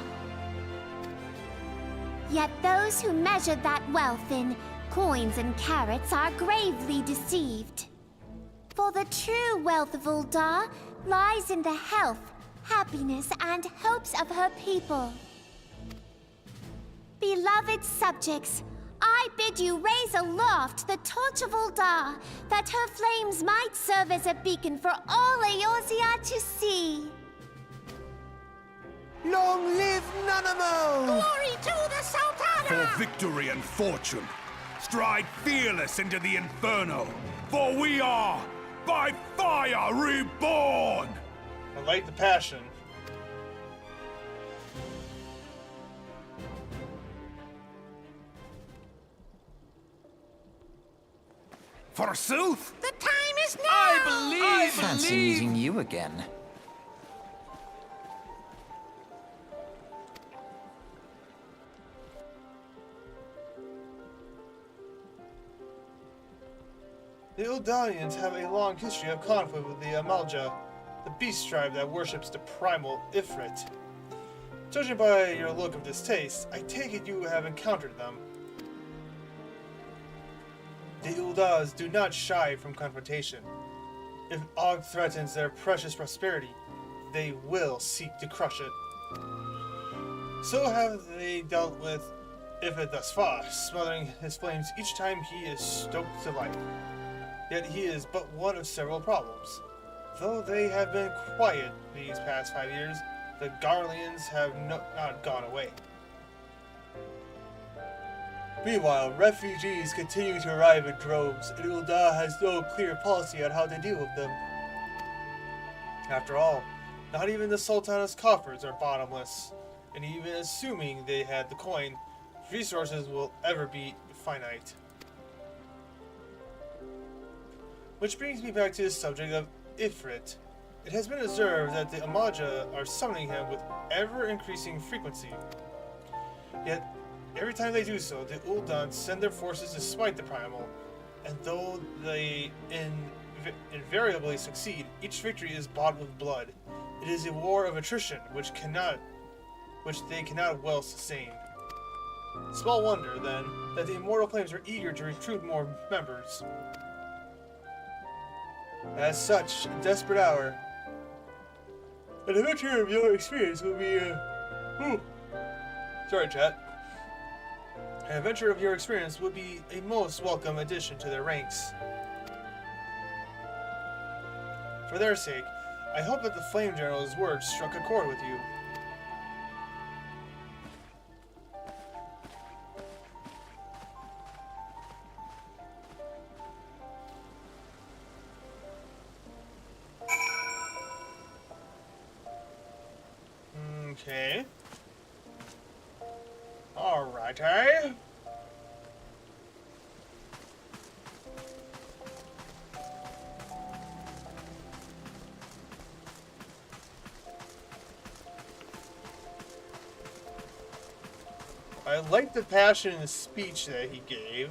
Yet those who measure that wealth in coins and carats are gravely deceived. For the true wealth of Ul'dah lies in the health, happiness, and hopes of her people. Beloved subjects, I bid you raise aloft the torch of Ul'dah, that her flames might serve as a beacon for all Eorzea to see. Long live Nanamo! Glory to the Sultana! For victory and fortune, stride fearless into the Inferno, for we are, by fire, reborn! I like the passion. Forsooth? The time is now! Fancy meeting you again. The Uldanians have a long history of conflict with the Amalja, the beast tribe that worships the primal Ifrit. Judging by your look of distaste, I take it you have encountered them. The Uldas do not shy from confrontation. If Og threatens their precious prosperity, they will seek to crush it. So have they dealt with Ifrit thus far, smothering his flames each time he is stoked to life. Yet he is but one of several problems. Though they have been quiet these past 5 years, the Garleans have not gone away. Meanwhile, refugees continue to arrive in droves, and Ulda has no clear policy on how to deal with them. After all, not even the Sultana's coffers are bottomless, and even assuming they had the coin, resources will ever be finite. Which brings me back to the subject of Ifrit. It has been observed that the Amaja are summoning him with ever-increasing frequency. Yet, every time they do so, the Uldan send their forces to smite the primal, and though they invariably succeed, each victory is bought with blood. It is a war of attrition which they cannot well sustain. Small wonder, then, that the Immortal Flames are eager to recruit more members. As such, a desperate hour. An adventure of your experience will be Sorry, chat. An adventure of your experience would be a most welcome addition to their ranks. For their sake, I hope that the Flame General's words struck a chord with you. Okay. Alrighty. I like the passion in the speech that he gave.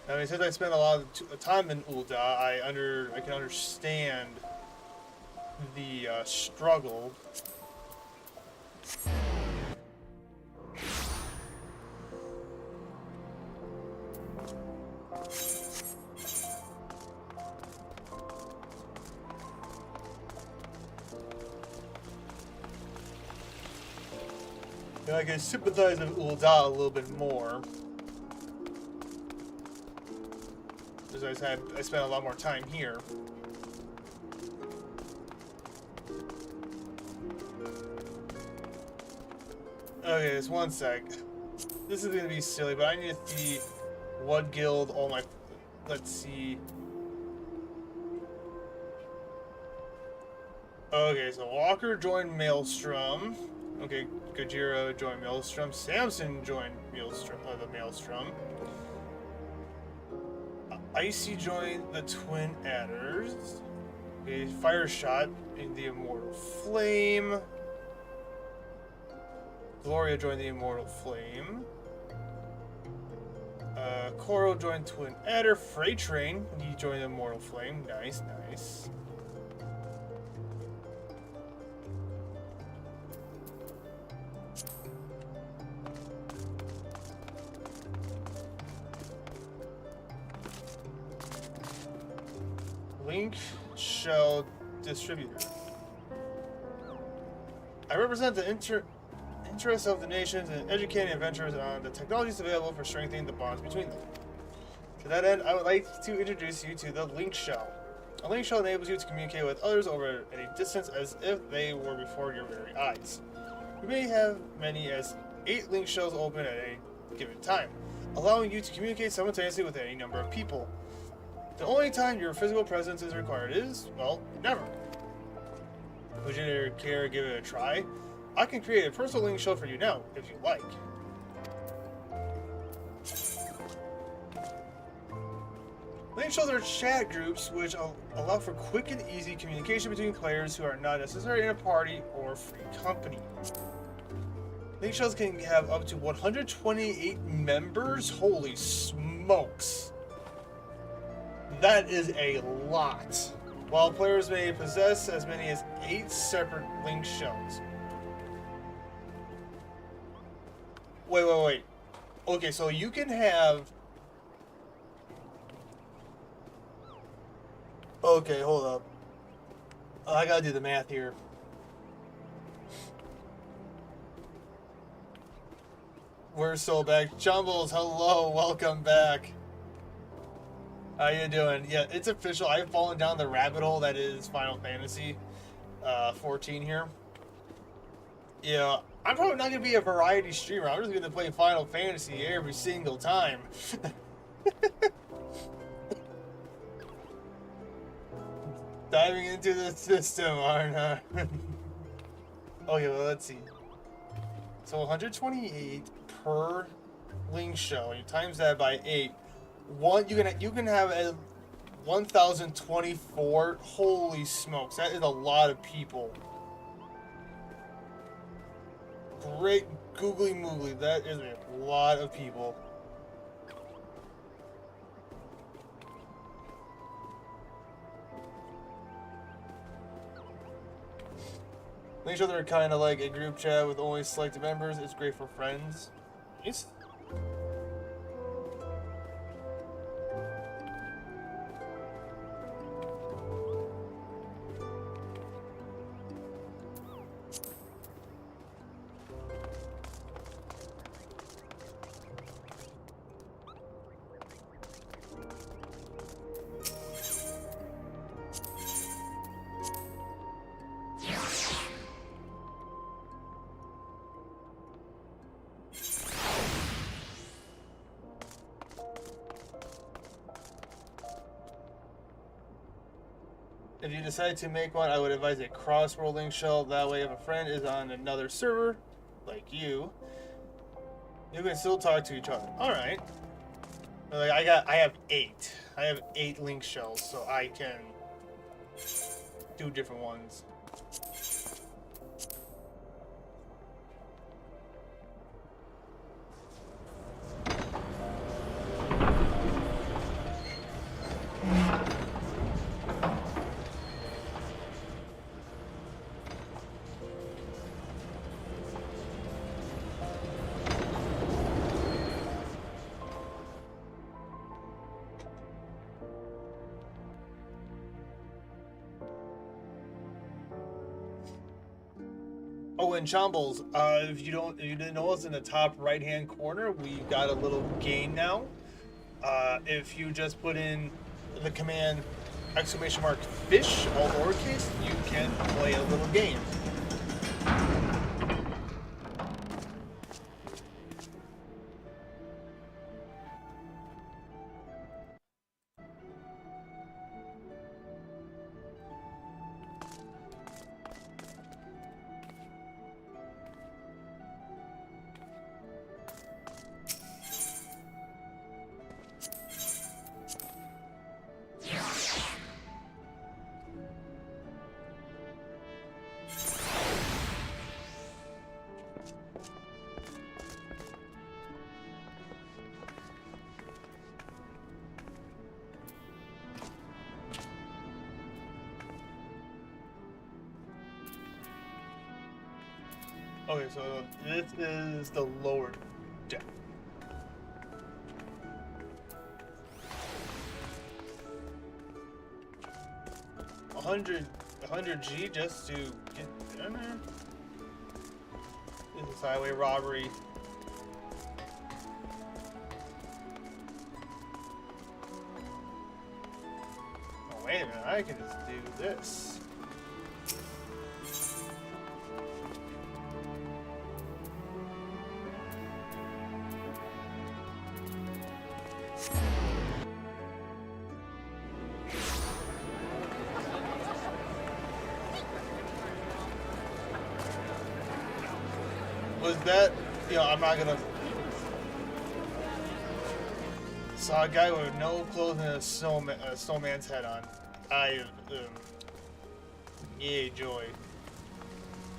I mean, since I spent a lot of time in Ulda, I can understand the struggle. And I can sympathize with Ulda a little bit more. As I said, I spent a lot more time here. Okay, just one sec. This is gonna be silly, but I need to see what guild all my... Let's see. Okay, so Walker joined Maelstrom. Okay, Gajira joined Maelstrom. Samson joined the Maelstrom. Icy joined the Twin Adders. Okay, Fireshot in the Immortal Flame. Gloria joined the Immortal Flame. Koro joined Twin Adder. Freight Train, he joined the Immortal Flame. Nice, nice. Link Shell Distributor. I represent the interests of the nations in educating adventurers on the technologies available for strengthening the bonds between them. To that end, I would like to introduce you to the Link Shell. A Link Shell enables you to communicate with others over any distance as if they were before your very eyes. You may have many as 8 Link Shells open at any given time, allowing you to communicate simultaneously with any number of people. The only time your physical presence is required is, well, never. Would you care to give it a try? I can create a personal Link Shell for you now, if you like. Link Shells are chat groups which allow for quick and easy communication between players who are not necessarily in a party or free company. Link Shells can have up to 128 members? Holy smokes! That is a lot. While players may possess as many as 8 separate link shells. Wait. Okay, so you can have... Okay, hold up. I gotta do the math here. We're so back. Jumbles, hello, welcome back. How you doing? Yeah, it's official. I've fallen down the rabbit hole that is Final Fantasy 14 here. Yeah, I'm probably not going to be a variety streamer. I'm just going to play Final Fantasy every single time. Diving into the system, aren't I? Okay, well, let's see. So 128 per link shell. You times that by 8. You can have a 1,024. Holy smokes, that is a lot of people. Great googly moogly, that is a lot of people. Make sure they're kind of like a group chat with only selected members. It's great for friends. Nice. If you decide to make one, I would advise a cross-rolling shell. That way, if a friend is on another server, like you can still talk to each other. All right. Like I have 8. I have 8 link shells, so I can do different ones. Oh, and Chombles, if you didn't notice, in the top right-hand corner, we've got a little game now. If you just put in the command !fish, all lowercase, you can play a little game. Okay, so this is the lower deck. 100G just to get down there. This is highway robbery. Oh, wait a minute, I can just do this. Was that, I'm not gonna. Saw a guy with no clothes and a snowman's head on. Yay, joy.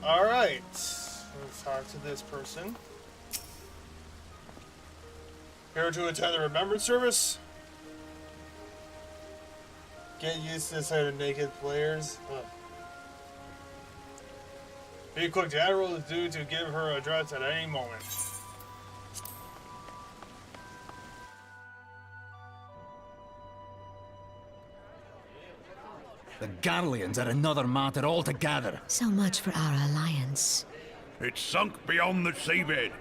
Alright, let's talk to this person. Here to attend the Remembrance service. Get used to the sight of naked players. Be quick, the Admiral is due to give her a address at any moment. The Garleans are another matter altogether. So much for our alliance. It's sunk beyond the seabed.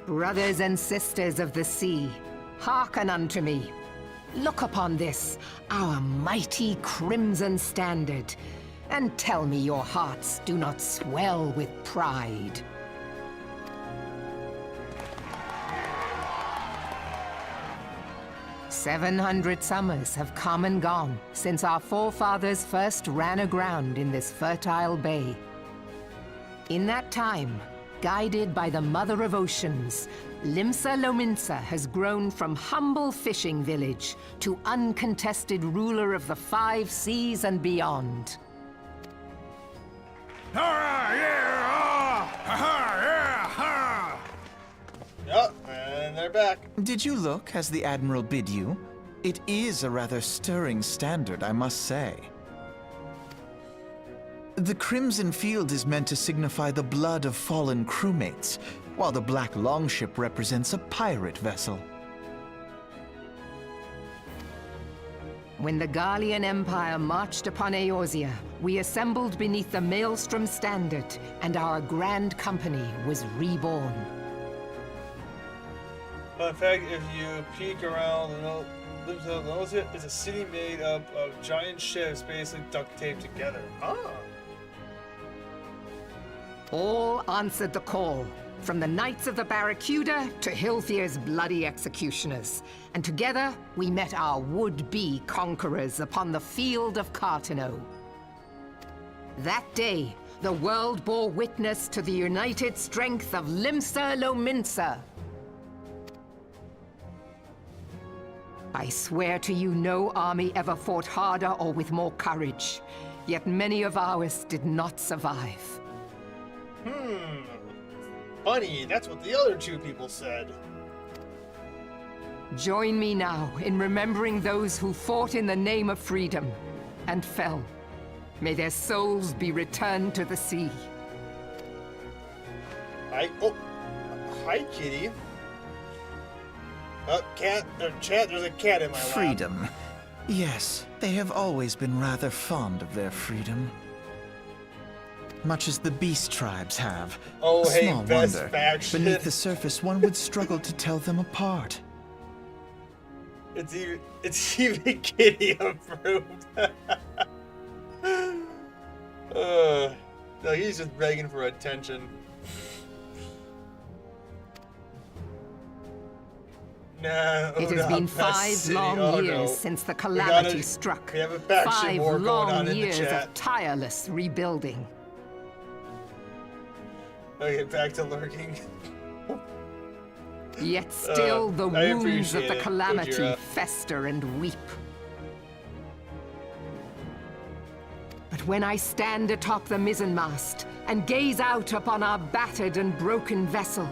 Brothers and sisters of the sea, hearken unto me. Look upon this, our mighty crimson standard, and tell me your hearts do not swell with pride. "700 summers have come and gone since our forefathers first ran aground in this fertile bay. In that time, guided by the Mother of Oceans, Limsa Lominsa has grown from humble fishing village to uncontested ruler of the 5 seas and beyond. Yup, and they're back. Did you look as the Admiral bid you? It is a rather stirring standard, I must say. The crimson field is meant to signify the blood of fallen crewmates, while the black longship represents a pirate vessel. When the Garlean Empire marched upon Eorzea, we assembled beneath the Maelstrom standard, and our grand company was reborn. But in fact, if you peek around, it's a city made up of giant ships basically duct taped together. Ah. All answered the call, from the Knights of the Barracuda to Hilthier's bloody executioners. And together, we met our would-be conquerors upon the field of Carteneau. That day, the world bore witness to the united strength of Limsa Lominsa. I swear to you, no army ever fought harder or with more courage. Yet many of ours did not survive. Funny, that's what the other 2 people said. Join me now in remembering those who fought in the name of freedom and fell. May their souls be returned to the sea. Hi, kitty. Cat, chat, there's a cat in my lap. Freedom. Yes, they have always been rather fond of their freedom. Much as the beast tribes have. Oh, hey, Small best wonder, faction. beneath the surface one would struggle to tell them apart. It's even kitty approved. No, he's just begging for attention. No, It has been 5 long years since the calamity struck. We have a faction 5 war going on long in the years chat. of tireless rebuilding. Okay, back to lurking. Yet still the I wounds of appreciate the it, calamity Gojira. fester and weep. But when I stand atop the mizzenmast and gaze out upon our battered and broken vessel,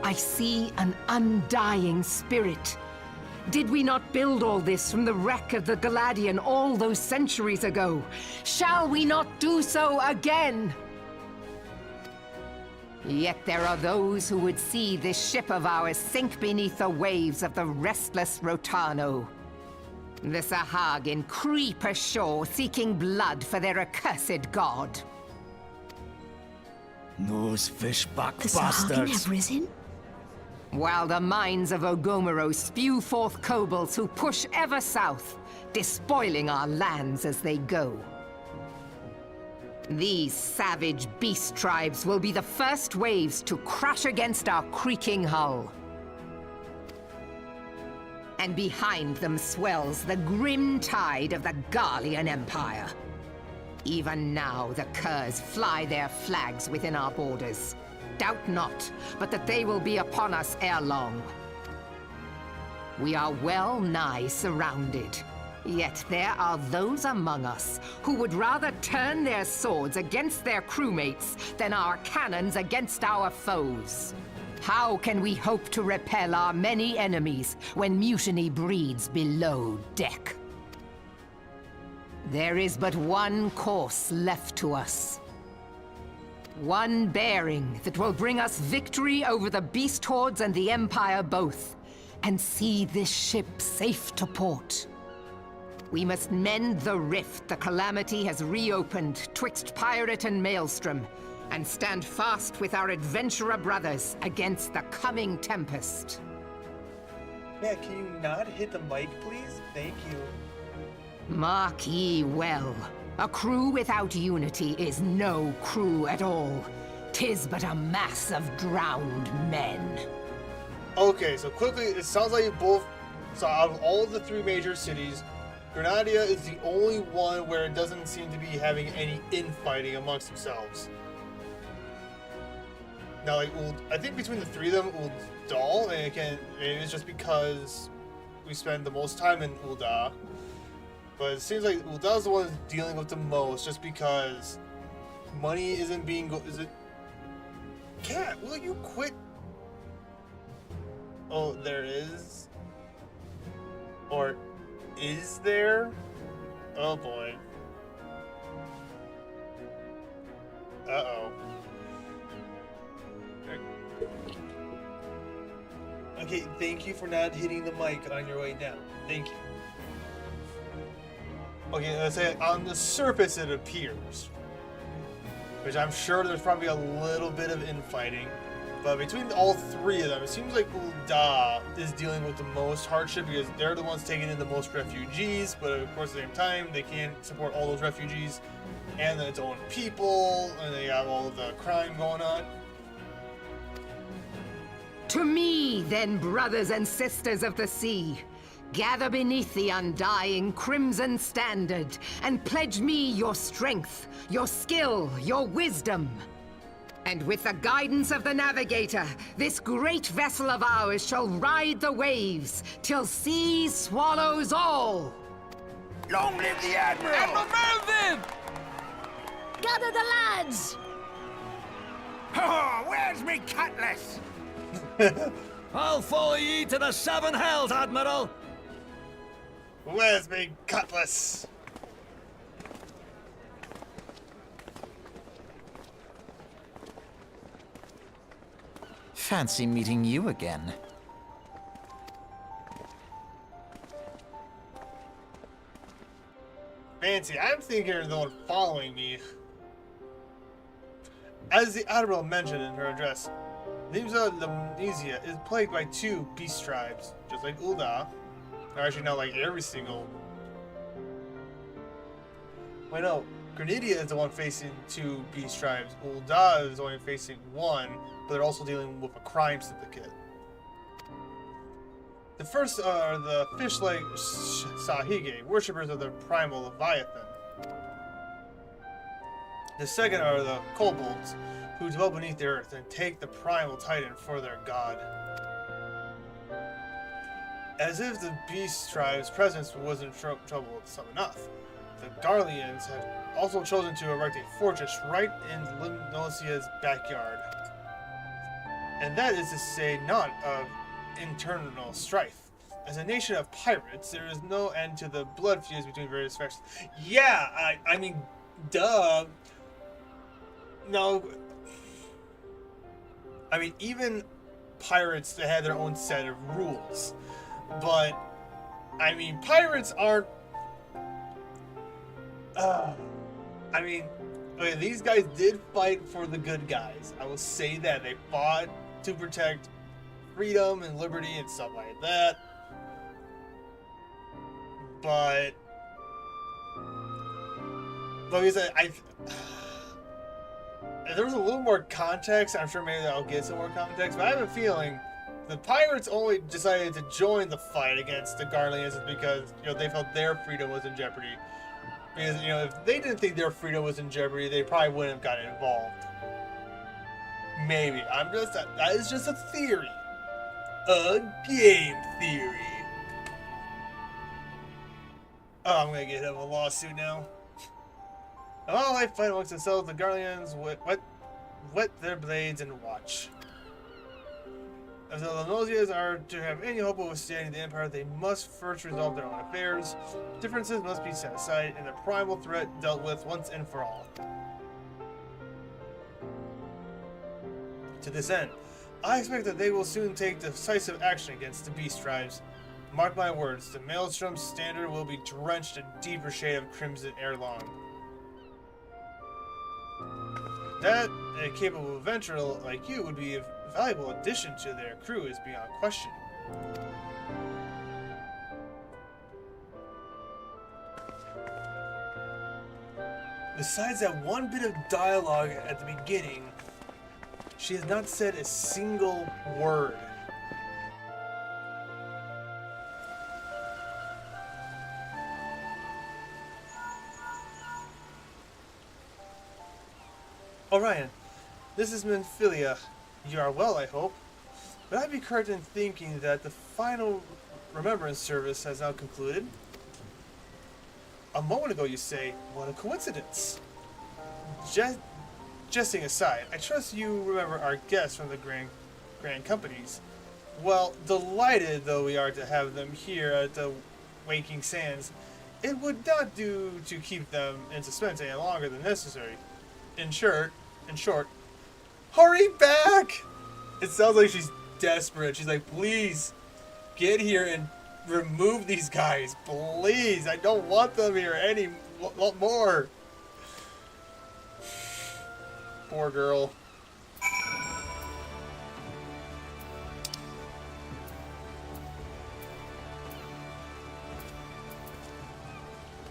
I see an undying spirit. Did we not build all this from the wreck of the Galadian all those centuries ago? Shall we not do so again? Yet there are those who would see this ship of ours sink beneath the waves of the restless Rotano. The Sahagin creep ashore seeking blood for their accursed god. Those fishback The Sahagin bastards. have risen? While the mines of Ogomero spew forth kobolds who push ever south, despoiling our lands as they go. These savage beast tribes will be the first waves to crash against our creaking hull. And behind them swells the grim tide of the Garlean Empire. Even now, the curs fly their flags within our borders. Doubt not, but that they will be upon us ere long. We are well nigh surrounded. Yet there are those among us who would rather turn their swords against their crewmates than our cannons against our foes. How can we hope to repel our many enemies when mutiny breeds below deck? There is but one course left to us. One bearing that will bring us victory over the beast hordes and the Empire both, and see this ship safe to port. We must mend the rift the Calamity has reopened twixt Pirate and Maelstrom, and stand fast with our adventurer brothers against the coming tempest. Yeah, can you not hit the mic, please? Thank you. Mark ye well, a crew without unity is no crew at all. 'Tis but a mass of drowned men. Okay, so quickly, it sounds like you both. So out of all the 3 major cities, Grenada is the only one where it doesn't seem to be having any infighting amongst themselves. Now, like, I think between the 3 of them, Uldal, and again, maybe it's just because we spend the most time in Ulda, but it seems like Uldal's the one who's dealing with the most, just because money isn't being is it? Cat, will you quit? Oh, there is? Or is there? Oh boy. Uh-oh. Okay, thank you for not hitting the mic on your way down. Thank you. Okay, let's say on the surface it appears, which I'm sure there's probably a little bit of infighting, but between all 3 of them, it seems like Ulda is dealing with the most hardship because they're the ones taking in the most refugees, but of course at the same time, they can't support all those refugees and its own people, and they have all of the crime going on. To me, then, brothers and sisters of the sea, gather beneath the undying crimson standard and pledge me your strength, your skill, your wisdom. And with the guidance of the navigator, this great vessel of ours shall ride the waves till sea swallows all. Long live the Admiral! Admiral Melvin! Gather the lads! Oh, where's me cutlass? I'll follow ye to the 7 hells, Admiral! Where's me cutlass? Fancy meeting you again. Fancy, I'm thinking you're the one following me. As the Admiral mentioned in her address, Lemnesia is plagued by 2 beast tribes, just like Ulda. Or actually not like every single. Wait, no. Grenadia is the one facing 2 beast tribes. Ulda is only facing 1, but they're also dealing with a crime syndicate. The first are the fish-like Sahige, worshippers of the primal Leviathan. The second are the kobolds, who dwell beneath the earth and take the primal titan for their god. As if the beast tribe's presence wasn't trouble enough, the Garleans have also chosen to erect a fortress right in Limnosia's backyard. And that is to say not of internal strife. As a nation of pirates, there is no end to the blood feuds between various factions. Yeah, I mean, duh. No. I mean, even pirates, they have their own set of rules. But, I mean, pirates aren't... I mean, okay, these guys did fight for the good guys. I will say that. They fought to protect freedom and liberty and stuff like that. But... like I said, if there was a little more context, I'm sure maybe I'll get some more context, but I have a feeling the pirates only decided to join the fight against the Garleans because, you know, they felt their freedom was in jeopardy. Because, you know, if they didn't think their freedom was in jeopardy, they probably wouldn't have gotten involved. Maybe. That is just a theory. A game theory. Oh, I'm gonna get him a lawsuit now. Oh, I fight amongst themselves. The Guardians wet their blades and watch. If the Lanosias are to have any hope of withstanding the Empire, they must first resolve their own affairs. Differences must be set aside, and the primal threat dealt with once and for all. To this end, I expect that they will soon take decisive action against the beast tribes. Mark my words, the Maelstrom standard will be drenched in deeper shade of crimson ere long. That a capable adventurer like you would be a valuable addition to their crew is beyond question. Besides that one bit of dialogue at the beginning, she has not said a single word. Orion, this is Minfilia. You are well, I hope. Would I be correct in thinking that the final remembrance service has now concluded? A moment ago you say, what a coincidence. Jesting aside, I trust you remember our guests from the Grand Companies. Well, delighted though we are to have them here at the Waking Sands, it would not do to keep them in suspense any longer than necessary. In short, hurry back! It sounds like she's desperate. She's like, please, get here and remove these guys. Please, I don't want them here any more. Poor girl.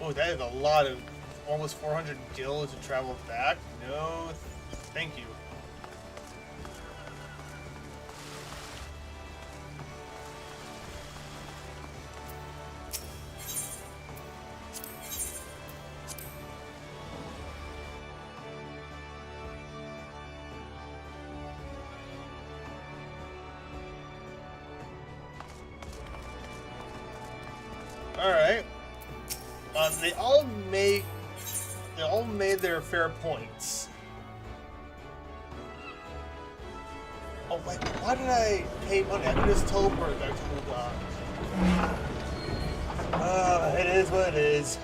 Oh, that is a lot of almost 400 gil to travel back. No, thank you. All right. They all made their fair points. Oh wait, why did I pay money? I could just teleport back to Ul'dah. It is what it is.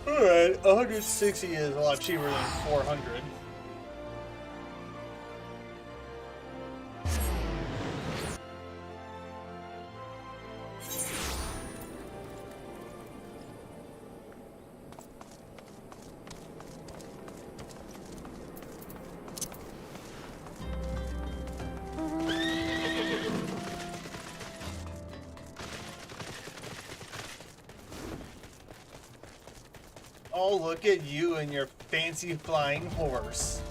Alright, 160 is a lot cheaper than 400. Oh, look at you and your fancy flying horse.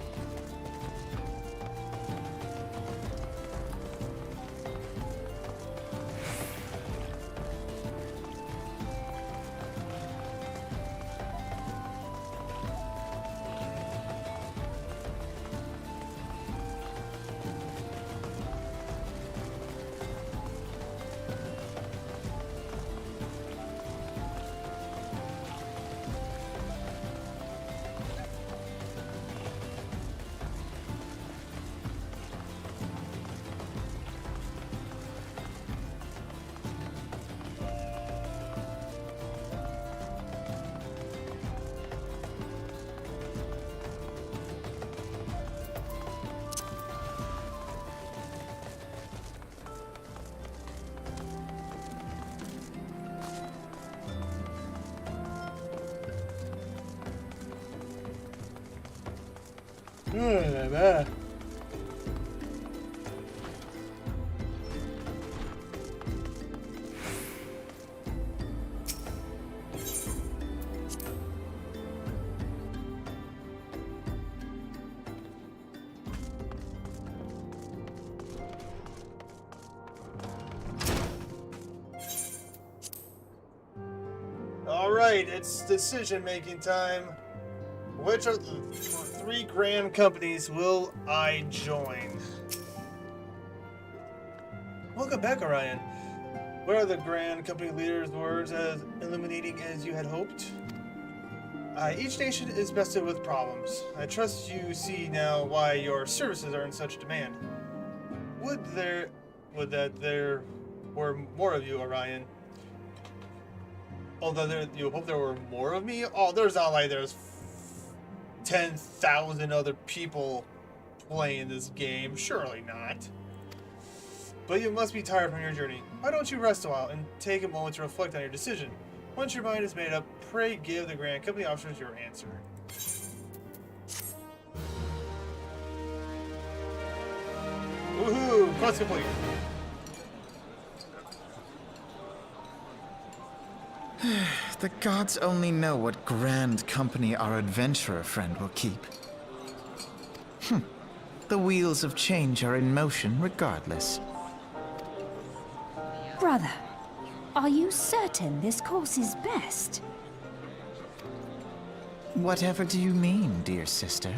Alright, it's decision-making time. Which of the 3 grand companies will I join? Welcome back, Orion. What are the grand company leaders' words as illuminating as you had hoped? Each nation is bested with problems. I trust you see now why your services are in such demand. Would that there were more of you, Orion. Although you hope there were more of me? Oh, there's not like there's 10,000 other people playing this game. Surely not. But you must be tired from your journey. Why don't you rest a while and take a moment to reflect on your decision? Once your mind is made up, pray give the Grand Company officers your answer. Woohoo! Quest complete. The gods only know what grand company our adventurer friend will keep. The wheels of change are in motion regardless. Brother, are you certain this course is best? Whatever do you mean, dear sister?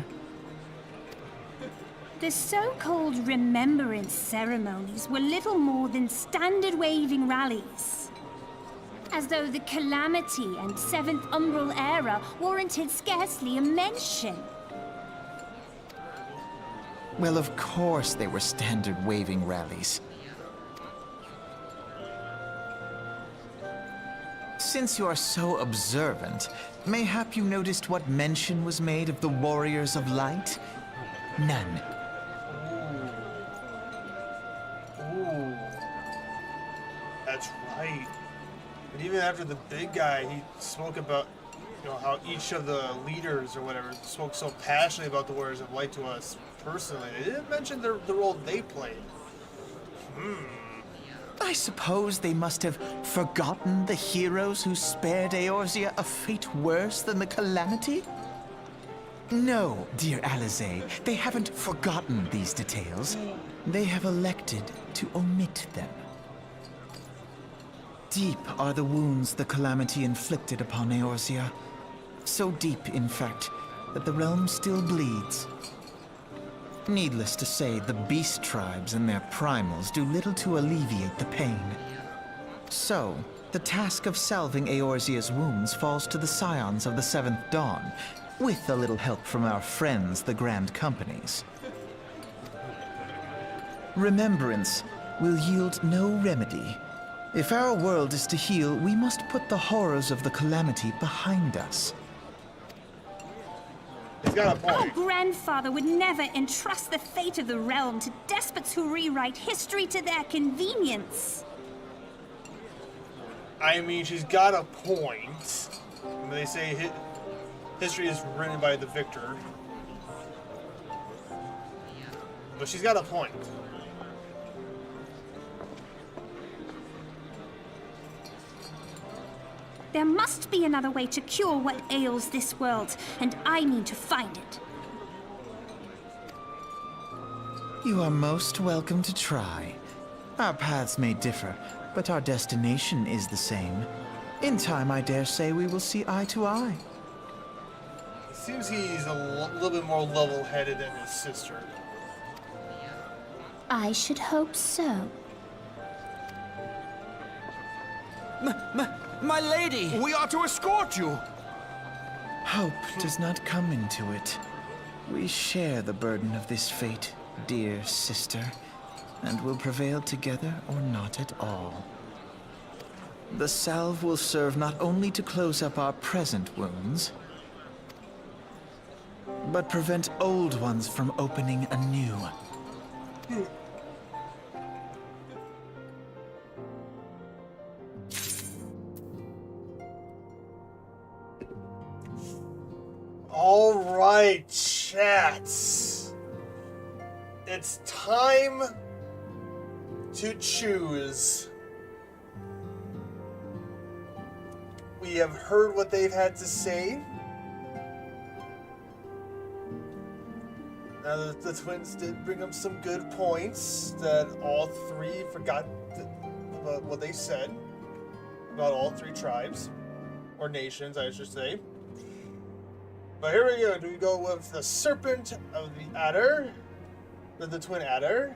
The so-called remembrance ceremonies were little more than standard waving rallies. As though the Calamity and Seventh Umbral Era warranted scarcely a mention. Well, of course they were standard waving rallies. Since you are so observant, mayhap you noticed what mention was made of the Warriors of Light? None. Ooh. That's right. But even after the big guy, he spoke about, how each of the leaders or whatever spoke so passionately about the Warriors of Light to us personally. They didn't mention the role they played. I suppose they must have forgotten the heroes who spared Eorzea a fate worse than the Calamity? No, dear Alize, they haven't forgotten these details. They have elected to omit them. Deep are the wounds the Calamity inflicted upon Eorzea. So deep, in fact, that the realm still bleeds. Needless to say, the beast tribes and their primals do little to alleviate the pain. So, the task of salving Eorzea's wounds falls to the scions of the Seventh Dawn, with a little help from our friends, the Grand Companies. Remembrance will yield no remedy. If our world is to heal, we must put the horrors of the Calamity behind us. He's got a point. Our grandfather would never entrust the fate of the realm to despots who rewrite history to their convenience. I mean, she's got a point. When they say history is written by the victor. But she's got a point. There must be another way to cure what ails this world, and I mean to find it. You are most welcome to try. Our paths may differ, but our destination is the same. In time, I dare say, we will see eye to eye. It seems he's a little bit more level-headed than his sister. I should hope so. My lady! We are to escort you! Hope does not come into it. We share the burden of this fate, dear sister, and will prevail together or not at all. The salve will serve not only to close up our present wounds, but prevent old ones from opening anew. All right, chats. It's time to choose. We have heard what they've had to say. Now, the twins did bring up some good points that all three forgot about what they said about all three tribes. or nations, I should say. But here we go. Do we go with the Serpent of the Adder, the Twin Adder,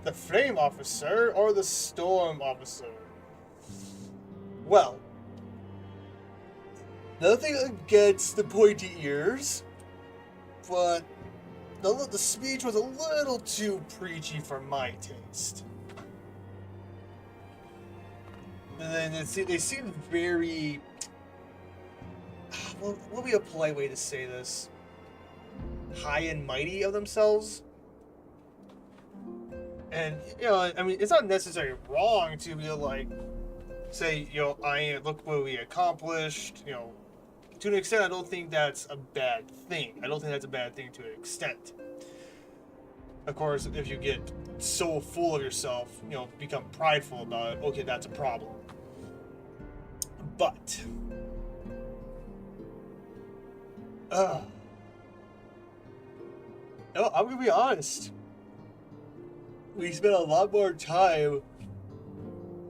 the Flame Officer, or the Storm Officer? Well, nothing against the pointy ears, but the speech was a little too preachy for my taste. And then they seemed very... What would be a polite way to say this? High and mighty of themselves? And, you know, I mean, it's not necessarily wrong to be like, say, you know, look what we accomplished, you know. To an extent, I don't think that's a bad thing. I don't think that's a bad thing to an extent. Of course, if you get so full of yourself, you know, become prideful about it, okay, that's a problem. But... no, I'm gonna be honest. We spent a lot more time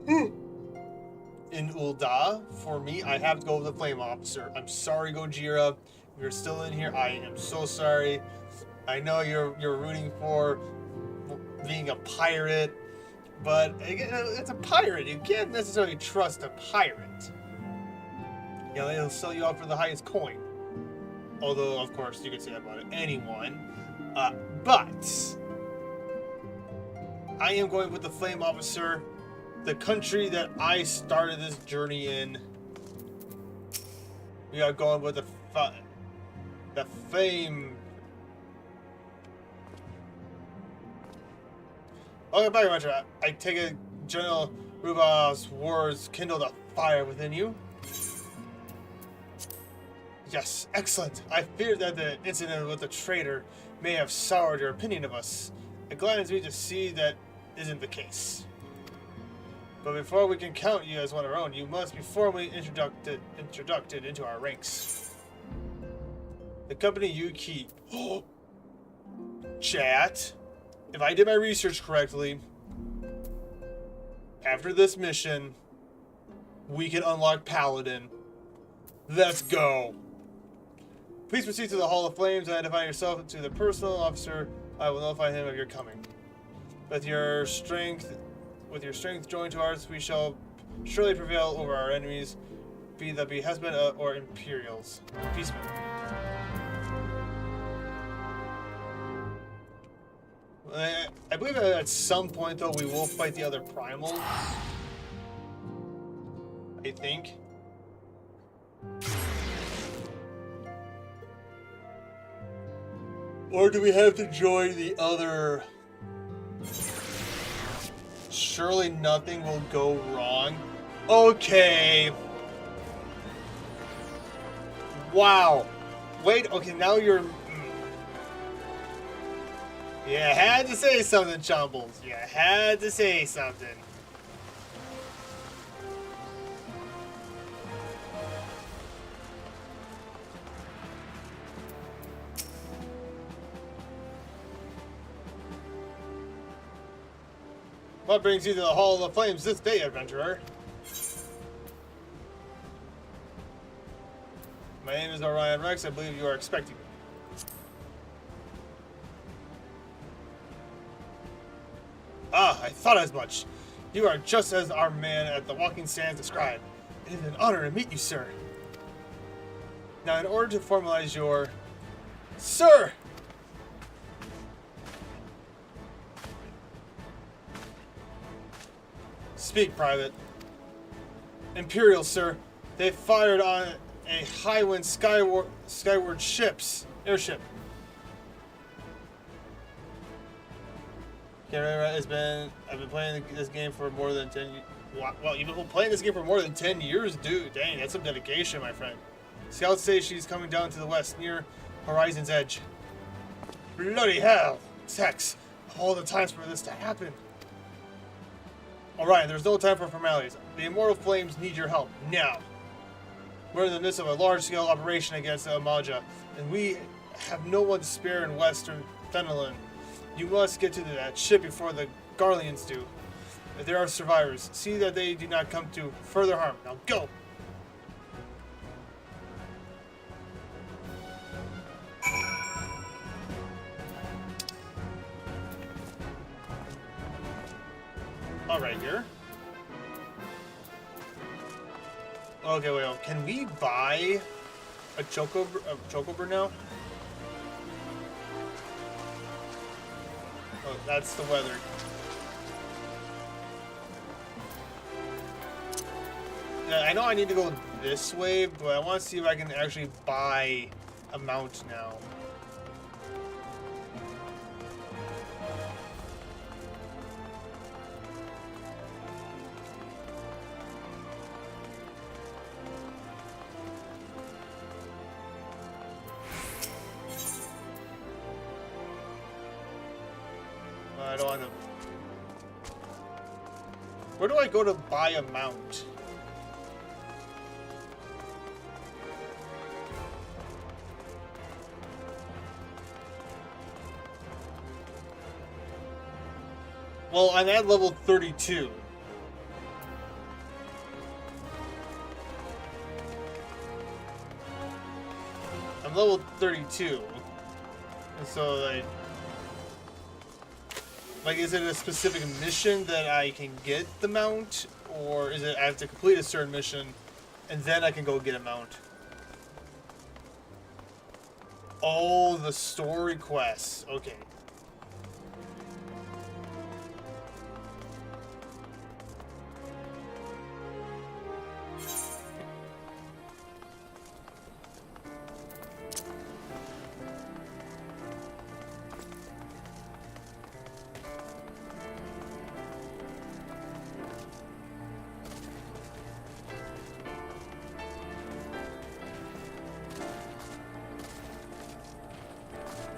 in Ul'dah. For me, I have to go with the Flame Officer. I'm sorry, Gojira. If you're still in here, I am so sorry. I know you're rooting for being a pirate, but again, it's a pirate. You can't necessarily trust a pirate. You know, they'll sell you out for the highest coin. Although, of course, you could say that about anyone. But I am going with the Flame Officer, the country that I started this journey in. We are going with the Fame. Okay, very much. I take it General Ruba's words kindled a fire within you. Yes, excellent. I feared that the incident with the traitor may have soured your opinion of us. It gladdens me to see that isn't the case. But before we can count you as one of our own, you must be formally introduced into our ranks. The company you keep. Chat. If I did my research correctly, after this mission, we can unlock Paladin. Let's go. Please proceed to the Hall of Flames, identify yourself to the personal officer. I will notify him of your coming. With your strength joined to ours, we shall surely prevail over our enemies, be the Behestmen or Imperials. Peacemen. I believe that at some point, though, we will fight the other Primal. I think. Or do we have to join the other? Surely nothing will go wrong. Okay. Wow. Wait, okay, now you're... You had to say something, Chombles. You had to say something. What brings you to the Hall of the Flames this day, adventurer? My name is Orion Rex. I believe you are expecting me. Ah, I thought as much. You are just as our man at the Walking Sands described. It is an honor to meet you, sir. Now, in order to formalize your... Sir! Speak, Private. Imperial, sir. They fired on a high-wind skyward airship. Can't remember. I've been playing this game for more than 10 years. Well, you've been playing this game for more than 10 years, dude. Dang, that's some dedication, my friend. Scouts say she's coming down to the west, near Horizon's edge. Bloody hell! Tex, all the times for this to happen. Alright, there's no time for formalities. The Immortal Flames need your help, now. We're in the midst of a large-scale operation against the Amaja, and we have no one to spare in western Fenelon. You must get to that ship before the Garleans do. If there are survivors, see that they do not come to further harm. Now go! right here. Okay, wait. Can we buy a chocobo now? Oh, that's the weather. Yeah, I know I need to go this way, but I want to see if I can actually buy a mount now. I don't want to... Where do I go to buy a mount? Well, I'm at level 32. I'm level 32. And so, like, is it a specific mission that I can get the mount? Or is it I have to complete a certain mission and then I can go get a mount? Oh, the story quests. Okay.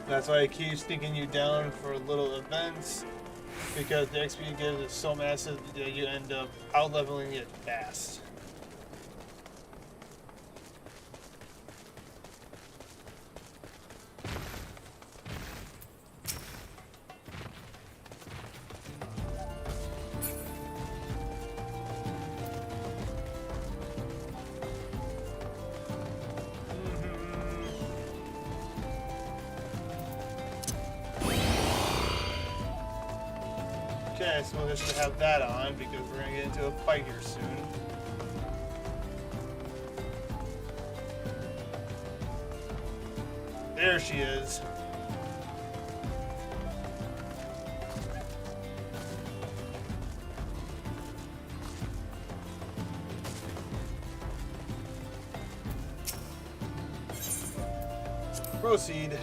That's why I keep sneaking you down for little events, because the XP you give is so massive that you end up out-leveling it fast. Okay, I suppose I should have that on because we're gonna get into a fight here soon. There she is. Proceed.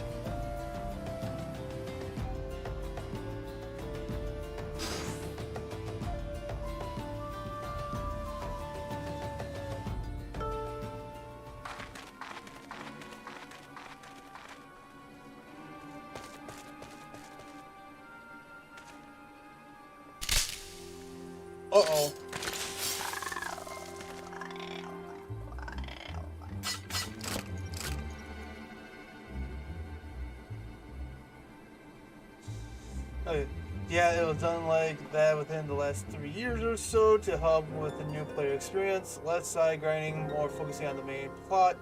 Uh-oh. Okay. Yeah, it was done like that within the last 3 years or so to help with the new player experience. Less side grinding, more focusing on the main plot.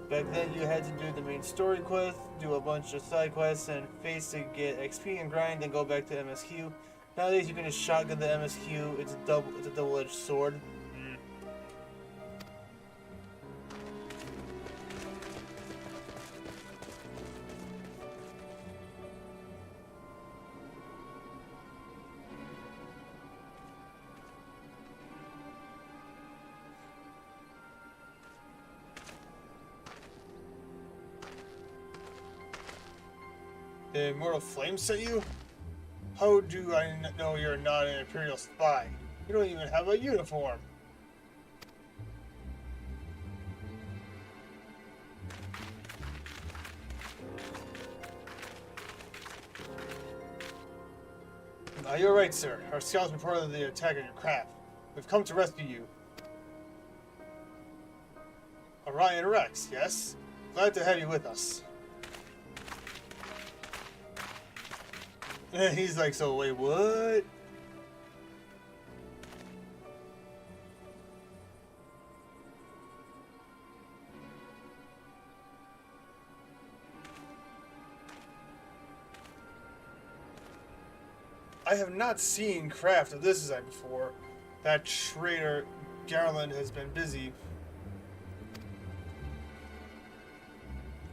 Back then you had to do the main story quest, do a bunch of side quests and face to get XP and grind, then go back to MSQ. Nowadays you can just shotgun the MSQ. It's a double-edged sword. The Immortal Flame sent you? How do I know you're not an Imperial spy? You don't even have a uniform. You're right, sir. Our scouts reported the attack on your craft. We've come to rescue you. Orion Rex, yes? Glad to have you with us. And he's like, so wait, what? I have not seen craft of this design before. That traitor Garland has been busy.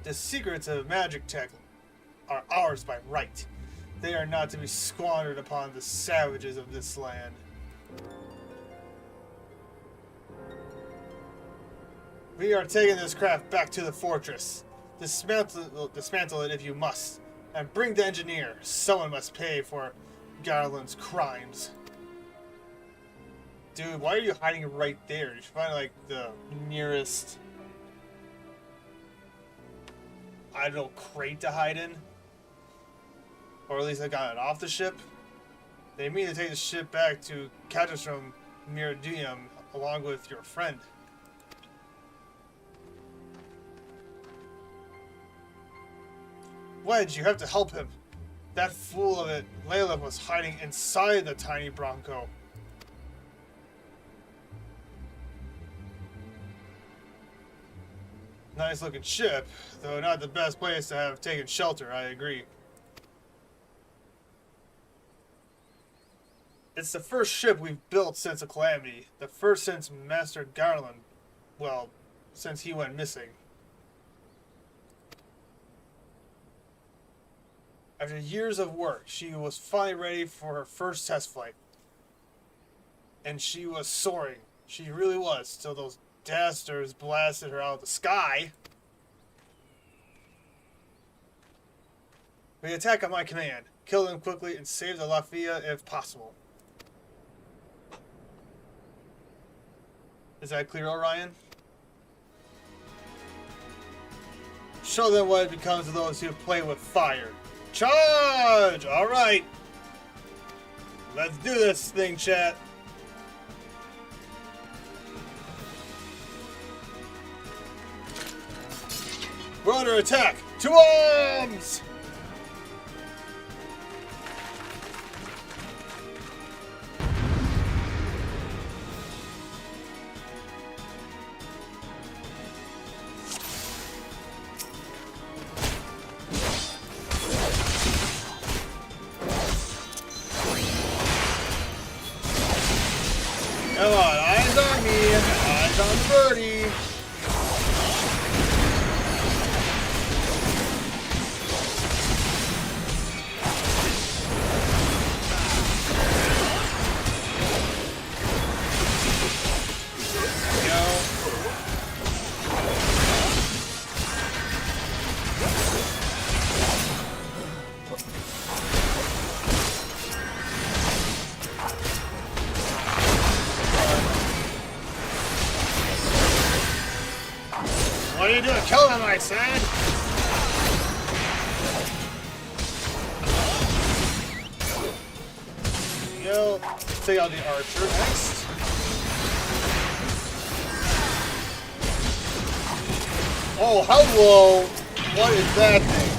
The secrets of magic tech are ours by right. They are not to be squandered upon the savages of this land. We are taking this craft back to the fortress. Dismantle it if you must. And bring the engineer. Someone must pay for Garland's crimes. Dude, why are you hiding right there? You should find like the nearest, I don't know, crate to hide in. Or at least I got it off the ship. They mean to take the ship back to Catastrum Meridium along with your friend. Wedge, you have to help him. That fool of it, Layla, was hiding inside the tiny Bronco. Nice looking ship, though not the best place to have taken shelter, I agree. It's the first ship we've built since the Calamity. The first since Master Garland. Well, since he went missing. After years of work, she was finally ready for her first test flight. And she was soaring. She really was, till those dastards blasted her out of the sky. We attack on my command. Kill them quickly and save the Lafayette if possible. Is that clear, Orion? Show them what it becomes of those who play with fire. Charge! Alright. Let's do this thing, chat. We're under attack! To arms! Come on, eyes on me, eyes on the birdie. What are you doing? Kill him, I said! Yo, take out the archer next. Oh, hello! What is that thing?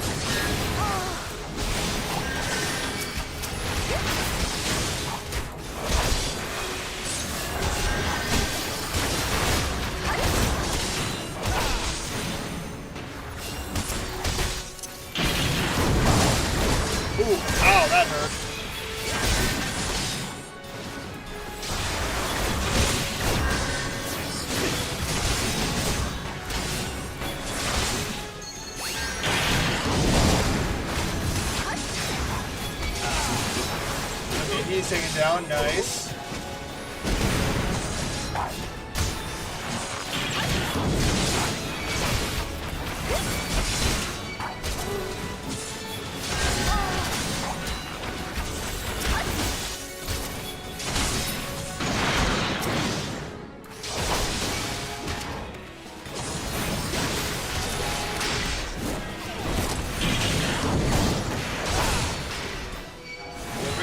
Ooh, ow, that hurt. Okay, he's taken down, nice.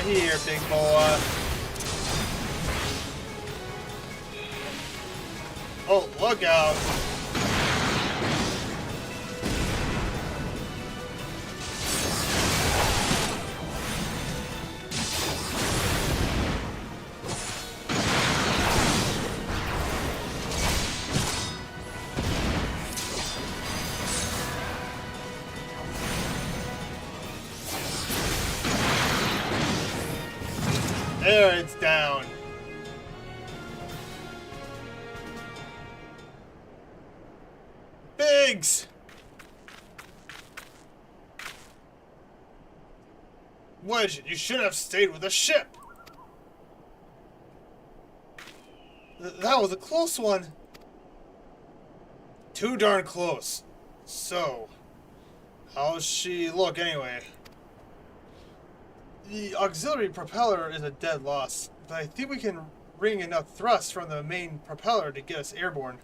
Here, big boy. Oh, look out. There, it's down. Biggs! Wedge, you should have stayed with the ship. That was a close one. Too darn close. So, how's she look anyway? The auxiliary propeller is a dead loss, but I think we can wring enough thrust from the main propeller to get us airborne.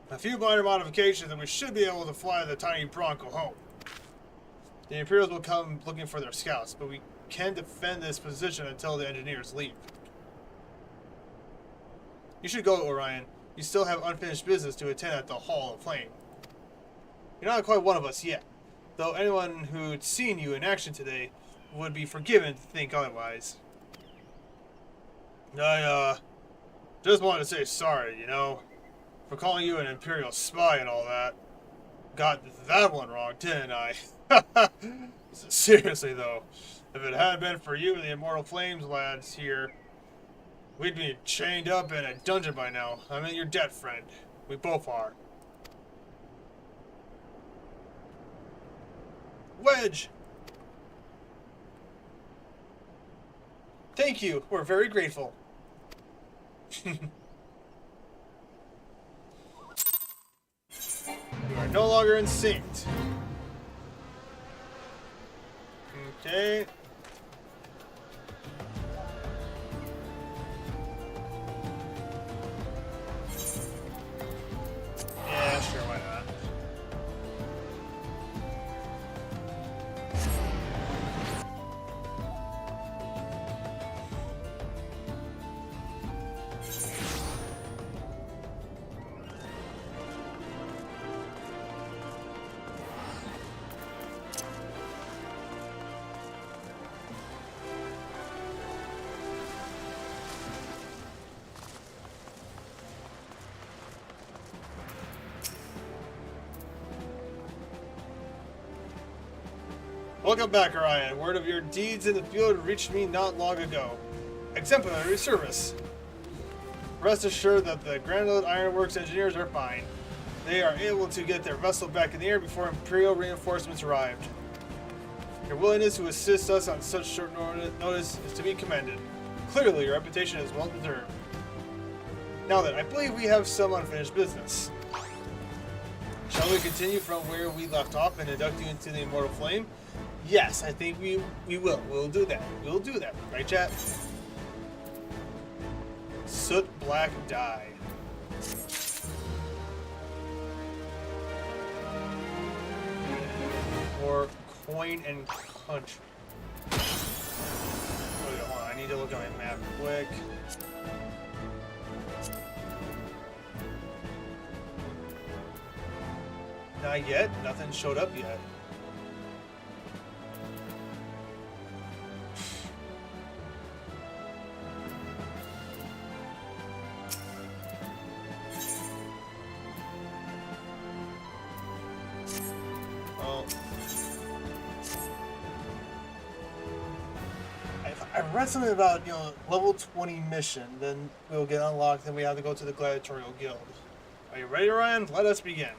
A few minor modifications and we should be able to fly the tiny Bronco home. The Imperials will come looking for their scouts, but we can defend this position until the engineers leave. You should go, Orion. You still have unfinished business to attend at the Hall of Flame. You're not quite one of us yet, though anyone who'd seen you in action today would be forgiven to think otherwise. I, just wanted to say sorry, you know, for calling you an Imperial spy and all that. Got that one wrong, didn't I? Seriously, though, if it hadn't been for you and the Immortal Flames lads here, we'd be chained up in a dungeon by now. I mean, you're dead, friend. We both are. Wedge! Thank you. We're very grateful. We are no longer in sync. Okay. Yeah, sure, why not? Welcome back, Orion. Word of your deeds in the field reached me not long ago. Exemplary service. Rest assured that the Granite Ironworks engineers are fine. They are able to get their vessel back in the air before Imperial reinforcements arrived. Your willingness to assist us on such short notice is to be commended. Clearly, your reputation is well deserved. Now then, I believe we have some unfinished business. Shall we continue from where we left off and induct you into the Immortal Flame? Yes, I think we will. We'll do that. We'll do that. Right, chat? Soot black dye. Or coin and country. Okay, hold on. I need to look at my map quick. Not yet. Nothing showed up yet. I read something about, level 20 mission, then we'll get unlocked, then we have to go to the Gladiatorial Guild. Are you ready, Ryan? Let us begin.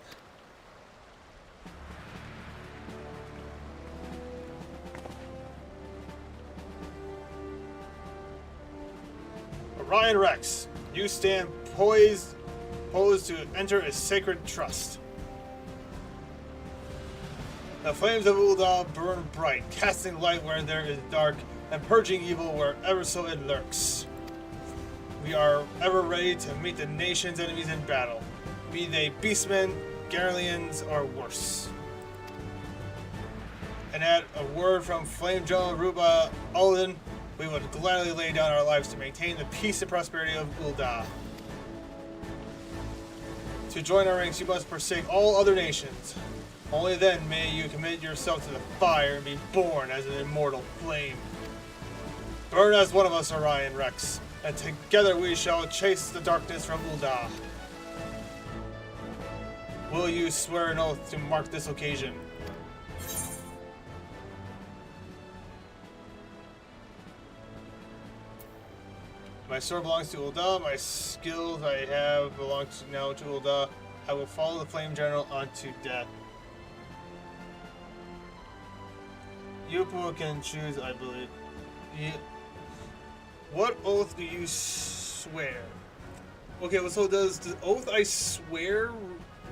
Orion Rex, you stand posed to enter a sacred trust. The flames of Ul'dah burn bright, casting light where there is dark, and purging evil wherever so it lurks. We are ever ready to meet the nation's enemies in battle, be they beastmen, Garleans, or worse. And at a word from Flame General Ruba Paladin, we would gladly lay down our lives to maintain the peace and prosperity of Ul'dah. To join our ranks, you must forsake all other nations. Only then may you commit yourself to the fire and be born as an immortal flame. Burn as one of us, Orion Rex, and together we shall chase the darkness from Ul'dah. Will you swear an oath to mark this occasion? My sword belongs to Ul'dah. My skills I have belong now to Ul'dah. I will follow the Flame General unto death. Yupo can choose, I believe. What oath do you swear? Okay, well, so does the oath I swear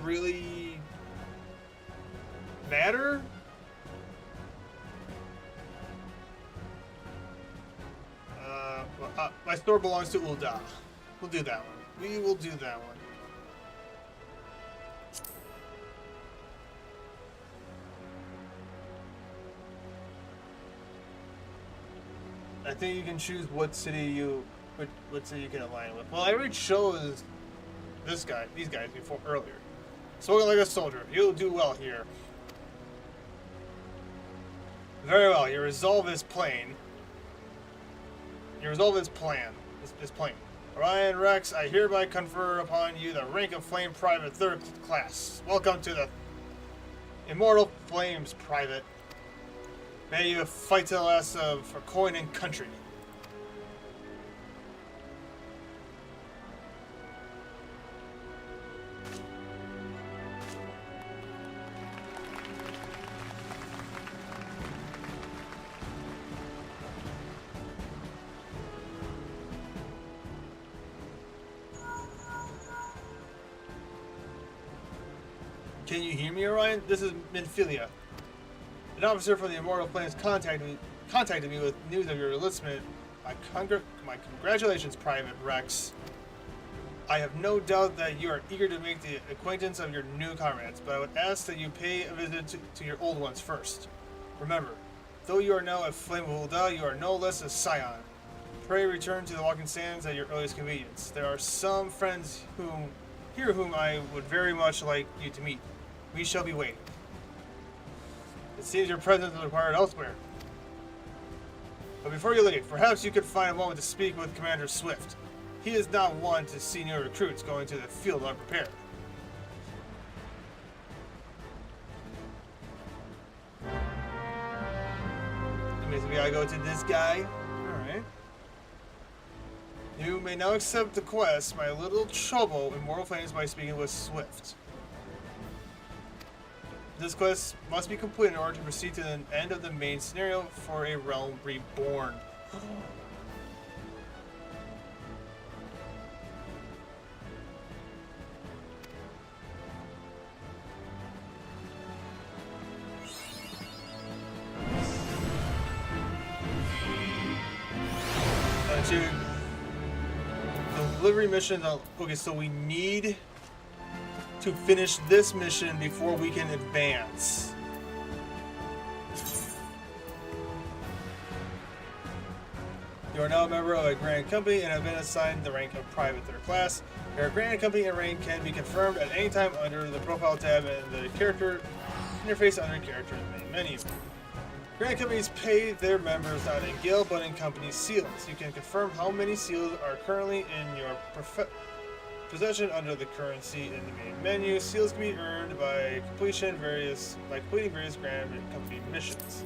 really matter? My store belongs to Ul'dah. We'll do that one. We will do that one. I think you can choose what city you can align with. Well, I already chose these guys before earlier. Spoken like a soldier. You'll do well here. Very well. Your resolve is plain. Your resolve is plain. Orion Rex, I hereby confer upon you the rank of Flame Private 3rd class. Welcome to the Immortal Flames Private. May you fight to the last for coin and country. Can you hear me, Orion? This is Minfilia. An officer from the Immortal Flames contacted me with news of your enlistment. My congratulations, Private Rex. I have no doubt that you are eager to make the acquaintance of your new comrades, but I would ask that you pay a visit to your old ones first. Remember, though you are now a Flame of Ul'dah, you are no less a scion. Pray return to the Walking Sands at your earliest convenience. There are some friends whom I would very much like you to meet. We shall be waiting. It seems your presence is required elsewhere. But before you leave, perhaps you could find a moment to speak with Commander Swift. He is not one to see new recruits going to the field unprepared. That means we gotta go to this guy. Alright. You may now accept the quest, My Little Trouble in Mortal Flames, by speaking with Swift. This quest must be completed in order to proceed to the end of the main scenario for a realm reborn. Delivery missions. Okay, so we need to finish this mission before we can advance. You are now a member of a Grand Company and have been assigned the rank of Private 3rd class. Your Grand Company and rank can be confirmed at any time under the Profile tab and the Character interface under Character in the main menu. Grand Companies pay their members not in guild but in company seals. You can confirm how many seals are currently in your possession under the currency in the main menu. Seals can be earned by completing various Grand Company missions.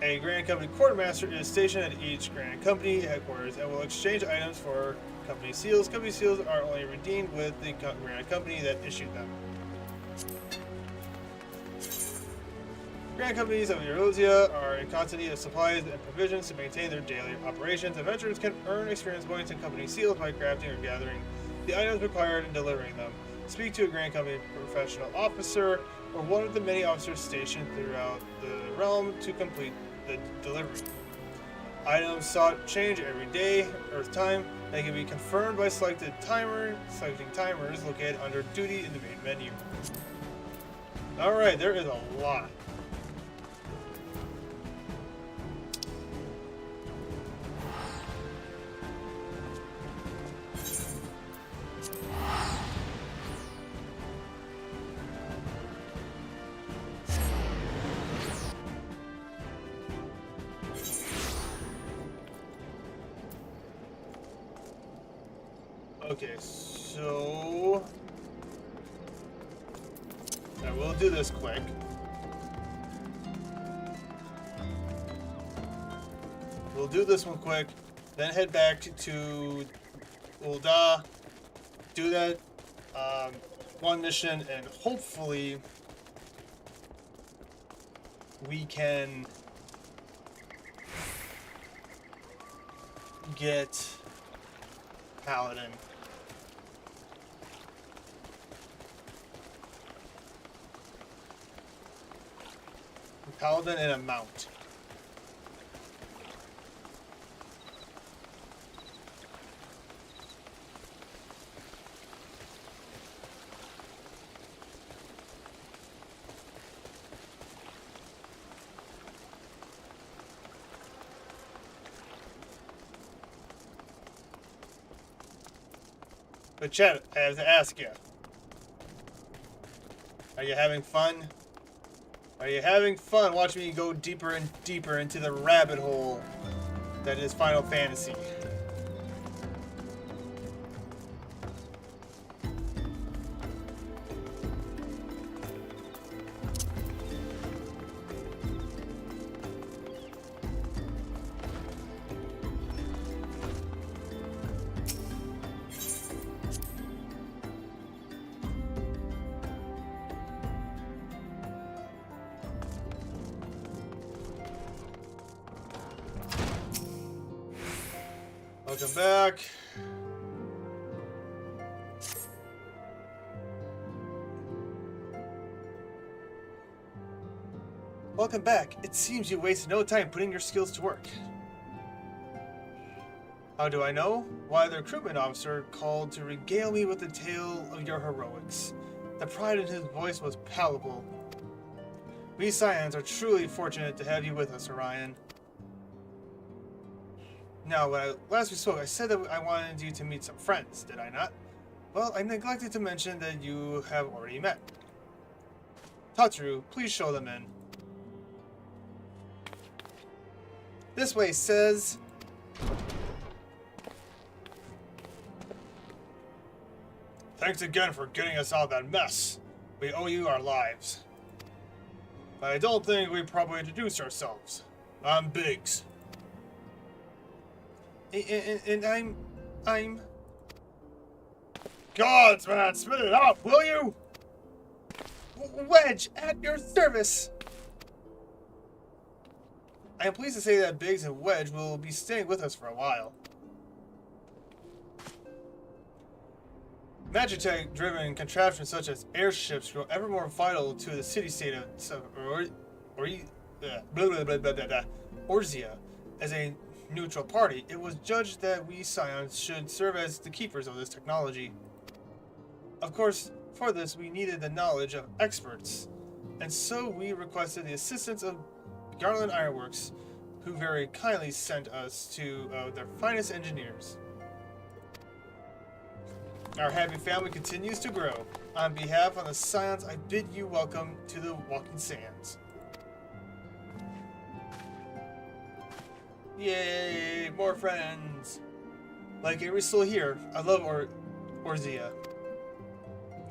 A Grand Company Quartermaster is stationed at each Grand Company headquarters and will exchange items for company seals. Company seals are only redeemed with the Grand Company that issued them. Grand Companies of Eurasia are in constant need of supplies and provisions to maintain their daily operations. Adventurers can earn experience points and company seals by crafting or gathering the items required and delivering them. Speak to a Grand Company professional officer or one of the many officers stationed throughout the realm to complete the delivery. Items sought change every day, Earth time. They can be confirmed by selecting timers located under duty in the main menu. Alright, there is a lot. Okay, so I will do this quick. We'll do this one quick. Then head back to Ul'dah, do that one mission, and hopefully we can get Paladin. Paladin and a mount. But Chad, I have to ask you. Are you having fun? Are you having fun watching me go deeper and deeper into the rabbit hole that is Final Fantasy? Welcome back. Welcome back. It seems you wasted no time putting your skills to work. How do I know? Why, the recruitment officer called to regale me with the tale of your heroics. The pride in his voice was palpable. We Scions are truly fortunate to have you with us, Orion. Now, when last we spoke, I said that I wanted you to meet some friends, did I not? Well, I neglected to mention that you have already met. Tatru, please show them in. This way, says. Thanks again for getting us out of that mess. We owe you our lives. But I don't think we probably introduced ourselves. I'm Biggs. And I'm... Gods, man, spit it out, will you? Wedge, at your service. I am pleased to say that Biggs and Wedge will be staying with us for a while. Magitech-driven contraptions such as airships grow ever more vital to the city-state of Orzia. As a neutral party, it was judged that we Scions should serve as the keepers of this technology. Of course, for this we needed the knowledge of experts, and so we requested the assistance of Garland Ironworks, who very kindly sent us to their finest engineers. Our happy family continues to grow. On behalf of the Scions, I bid you welcome to the Walking Sands. Yay, more friends! Like every soul here, I love Orzia.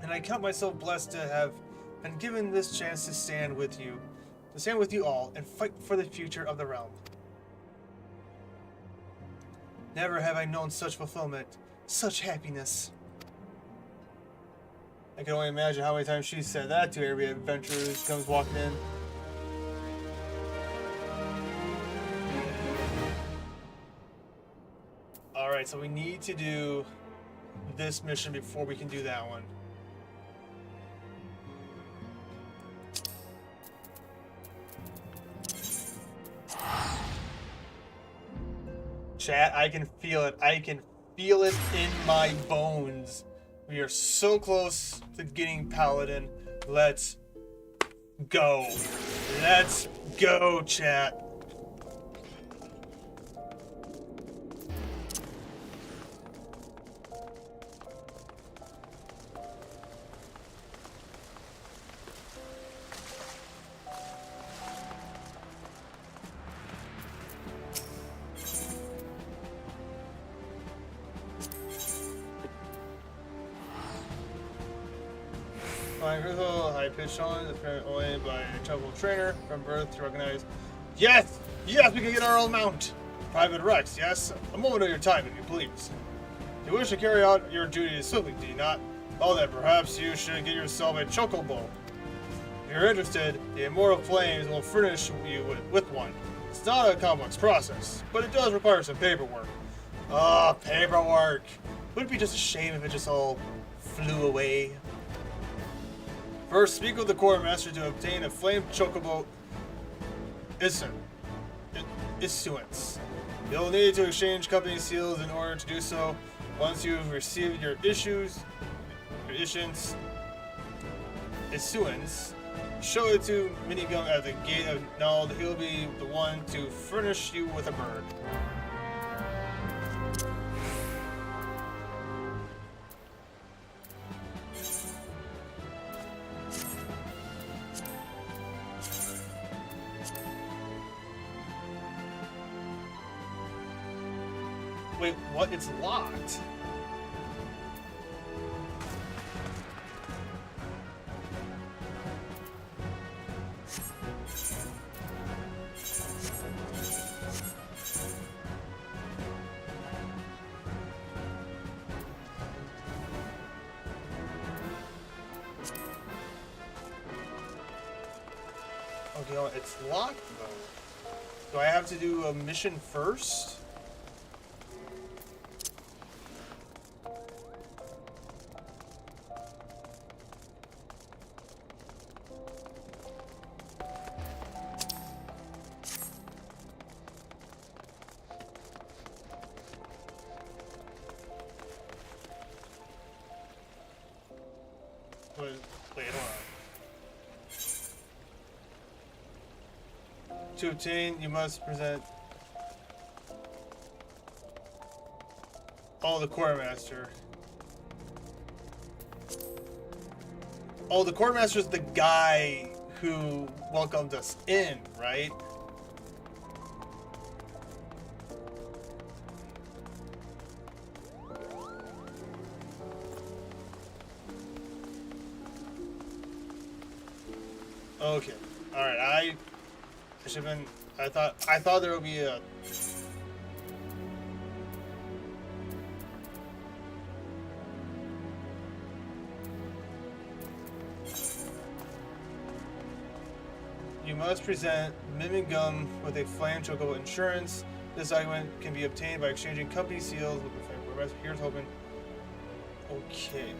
And I count myself blessed to have been given this chance to stand with you all, and fight for the future of the realm. Never have I known such fulfillment, such happiness. I can only imagine how many times she said that to every adventurer who comes walking in. Alright, so we need to do this mission before we can do that one. Chat, I can feel it. I can feel it in my bones. We are so close to getting Paladin. Let's go. Let's go, chat. Flying crystal, high pitch on, is apparently only by a trouble trainer from birth to recognize. Yes! Yes, we can get our own mount! Private Rex, yes? A moment of your time, if you please. You wish to carry out your duties swiftly, do you not? Well then, perhaps you should get yourself a chocobo. If you're interested, the Immortal Flames will furnish you with one. It's not a complex process, but it does require some paperwork. Ah, paperwork! Would it be just a shame if it just all flew away? First, speak with the quartermaster to obtain a flame chocobo issuance. You'll need to exchange company seals in order to do so. Once you've received your issuance, show it to Minigum at the gate of Nald. He'll be the one to furnish you with a bird. Wait, what? It's locked. Okay, well, it's locked though. Do I have to do a mission first? Wait, hold on. To obtain, you must present the quartermaster. Oh, the quartermaster's the guy who welcomed us in, right? Okay. All right. I should have been. I thought there would be a. You must present Mimigum with a flame chocobo insurance. This document can be obtained by exchanging company seals with the flame. Here's hoping. Okay.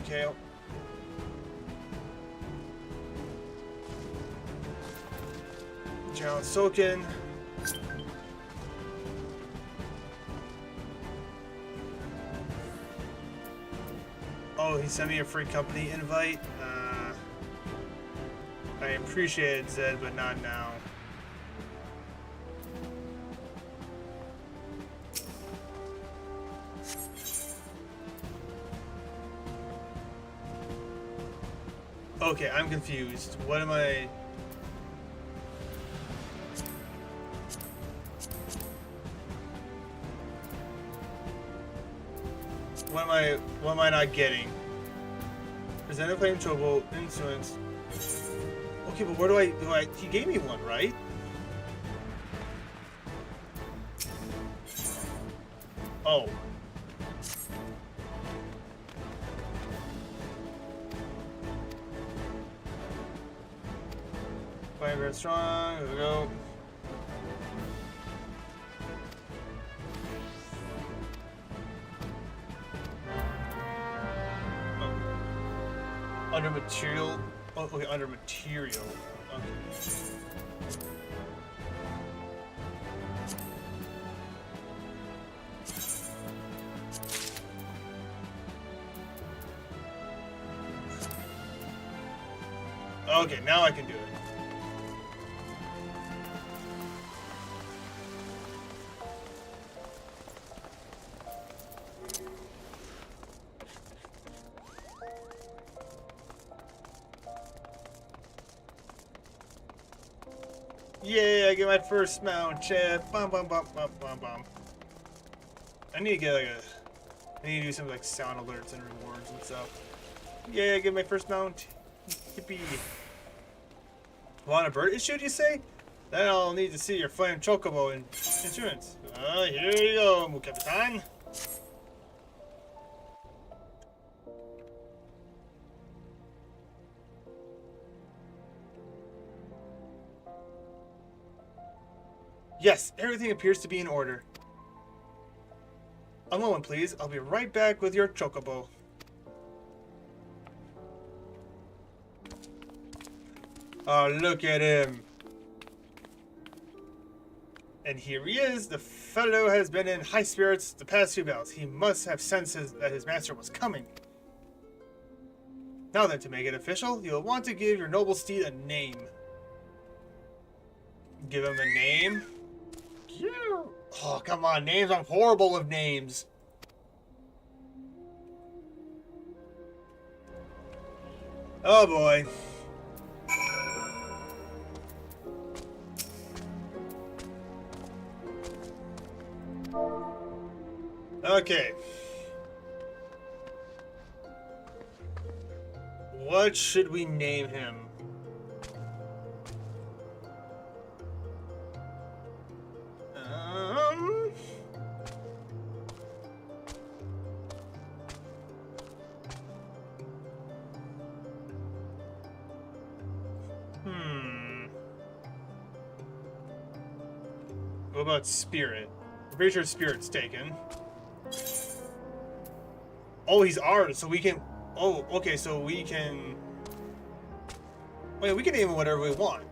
Okay. John Sokin. Oh, he sent me a free company invite. I appreciate it, Zed, but not now. Okay, I'm confused. What am I... What am I not getting? Present a flame chocobo influence. Okay, but where do I he gave me one, right? Oh. Flame very strong, here we go. Under material. Oh, okay, under material. Okay. Okay, now I can do it. Yeah, I get my first mount, chat. Bum bum bum bum bum bum. I need to get like I need to do some like sound alerts and rewards and stuff. Yeah, I get my first mount. Yippee. Want a bird issue, do you say? Then I'll need to see your flame chocobo and instruments. Here you go, mon capitaine. Yes, everything appears to be in order. A moment, please. I'll be right back with your chocobo. Oh, look at him. And here he is. The fellow has been in high spirits the past few bouts. He must have senses that his master was coming. Now then, to make it official, you'll want to give your noble steed a name. Give him a name? Oh, come on. Names. I'm horrible with names. Oh, boy. Okay. What should we name him? What about Spirit? I'm pretty sure Spirit's taken. Oh, he's ours, so we can... Oh, okay, so we can... Oh, yeah, we can name him whatever we want.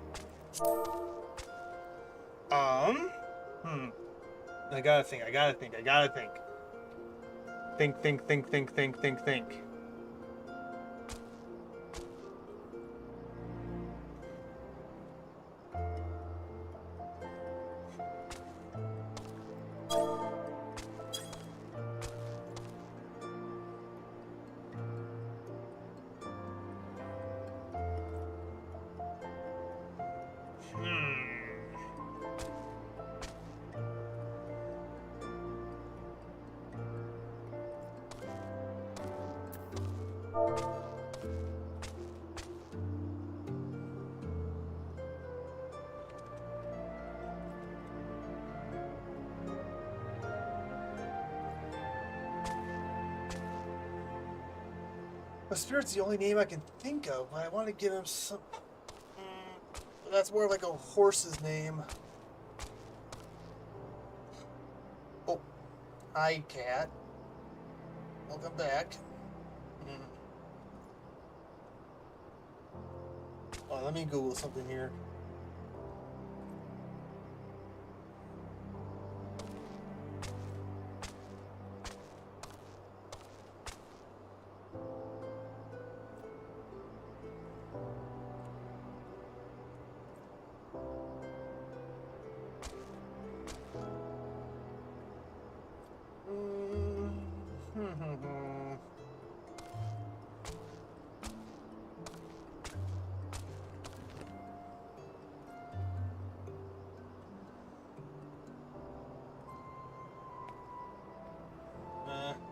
I gotta think. Think. But Spirit's the only name I can think of, but I want to give him some... that's more like a horse's name. Oh. Hi, cat. Welcome back. Oh, let me Google something here.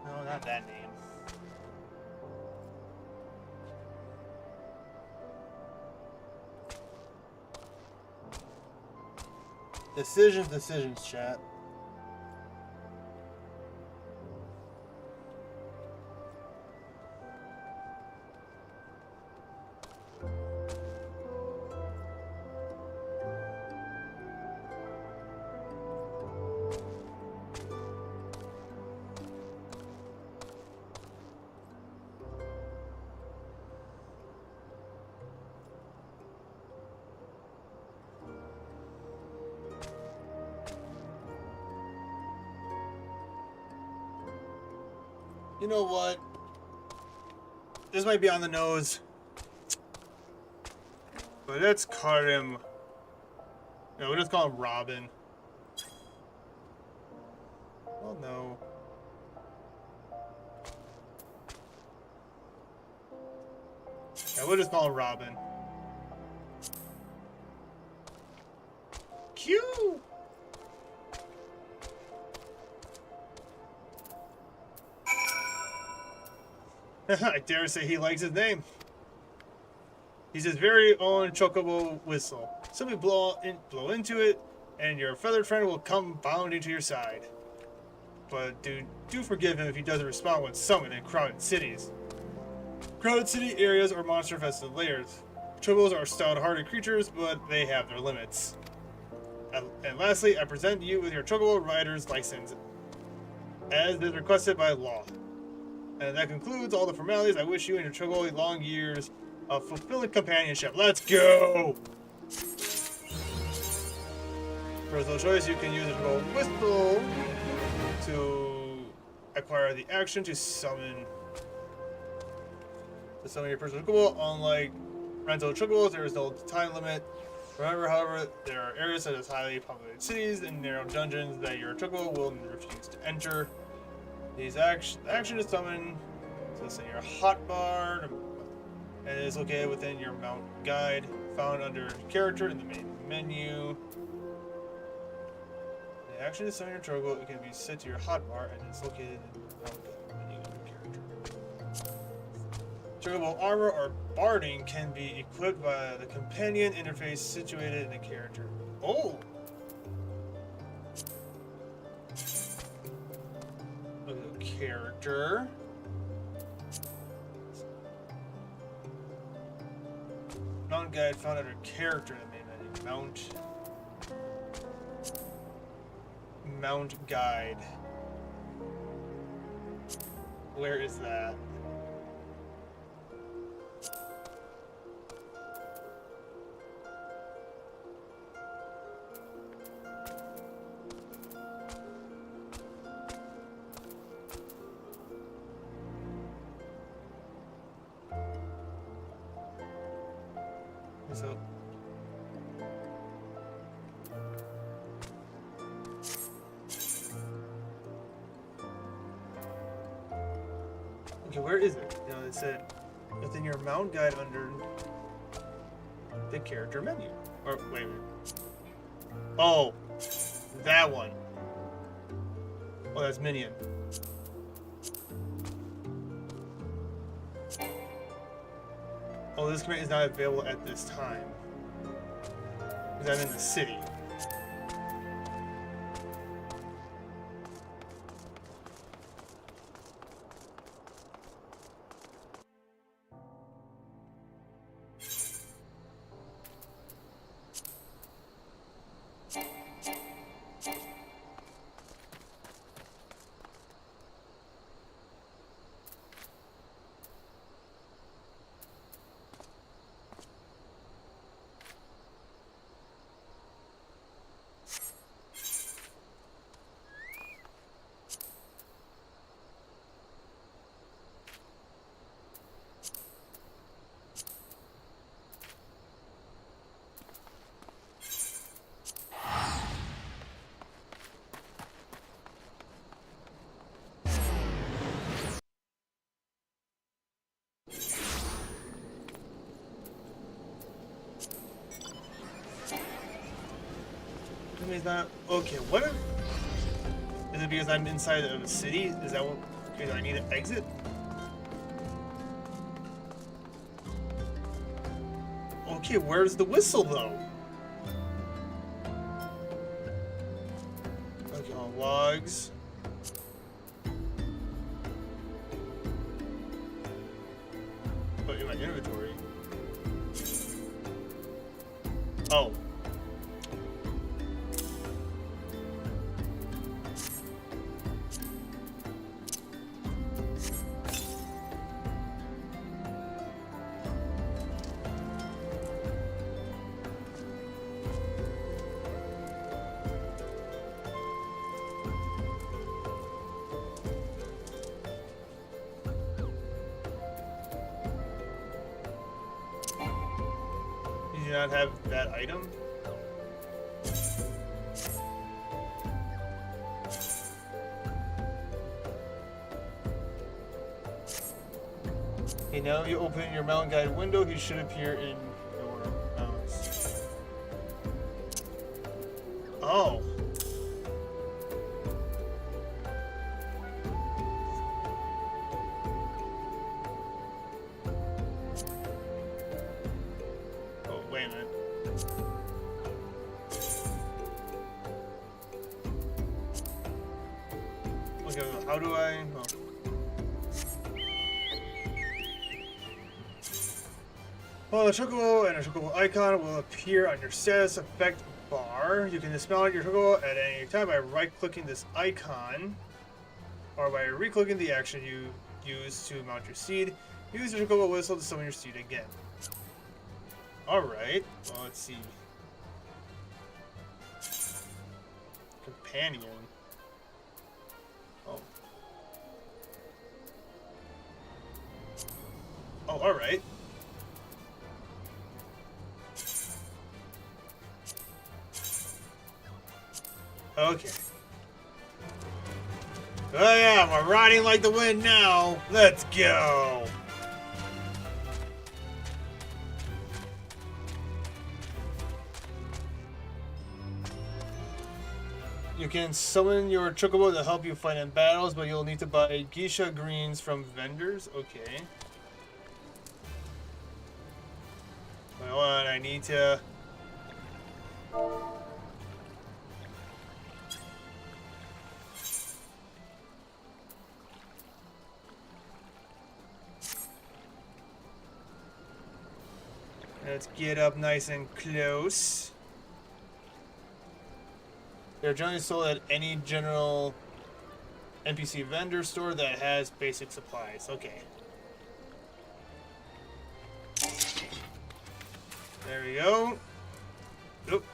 No, not that name. Decisions, chat. You know what? This might be on the nose. But let's call him... No, we'll just call him Robin. Oh no. Yeah, we'll just call him Robin. Phew! I dare say he likes his name. He's his very own chocobo whistle. Simply blow into it, and your feathered friend will come bounding to your side. But do forgive him if he doesn't respond when summoned in crowded cities. Crowded city areas or monster-infested layers. Chocobos are stout-hearted creatures, but they have their limits. And lastly, I present you with your Chocobo Rider's license, as is requested by law. And that concludes all the formalities. I wish you and your Chocobo long years of fulfilling companionship. Let's go! Personal choice, you can use the Chocobo Whistle to acquire the action to summon your personal Chocobo. Unlike rental Chocobos, there is no time limit. Remember, however, there are areas such as highly populated cities and narrow dungeons that your Chocobo will refuse to enter. These action is summoned in your hotbar, and it is located within your mount guide, found under character in the main menu. The action is summon your Chocobo. It can be set to your hotbar, and it's located in the mount guide menu under character. Chocobo armor or barding can be equipped by the companion interface situated in the character. Oh! Look at the character. Mount guide found under character in the main menu. Mount guide. Where is that? So okay, where is it? You know, it said within your mount guide under the character menu. Or wait a minute. Oh, that one. Oh, that's minion. Oh, this command is not available at this time. Because I'm in the city. Is not okay. What is it? Because I'm inside of a city? Is that what? Because I need to exit? Okay, where's the whistle though? Okay, on logs. Oh, in my inventory. Oh. Do not have that item? Okay, now you open your mount guide window, he should appear in your mounts. Oh. Oh, wait a minute. Okay, how do I... Oh. Well, a chocobo and a chocobo icon will appear on your status effect bar. You can dismount your chocobo at any time by right-clicking this icon, or by re-clicking the action you use to mount your steed. Use your chocobo whistle to summon your steed again. Alright, well, let's see. Companion. Oh. Oh, alright. Okay. Oh yeah, we're riding like the wind now. Let's go. You can summon your chocobo to help you fight in battles, but you'll need to buy geisha greens from vendors. Okay. Wait, hold on, I need to... Let's get up nice and close. They're generally sold at any general NPC vendor store that has basic supplies. Okay. There we go. Oop.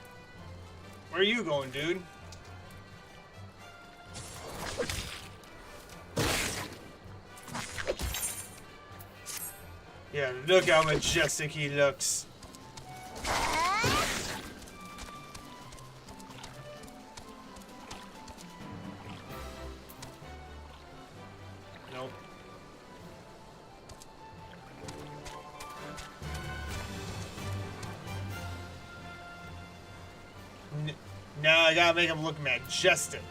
Where are you going, dude? Yeah, look how majestic he looks. Nope. Now I gotta make him look majestic.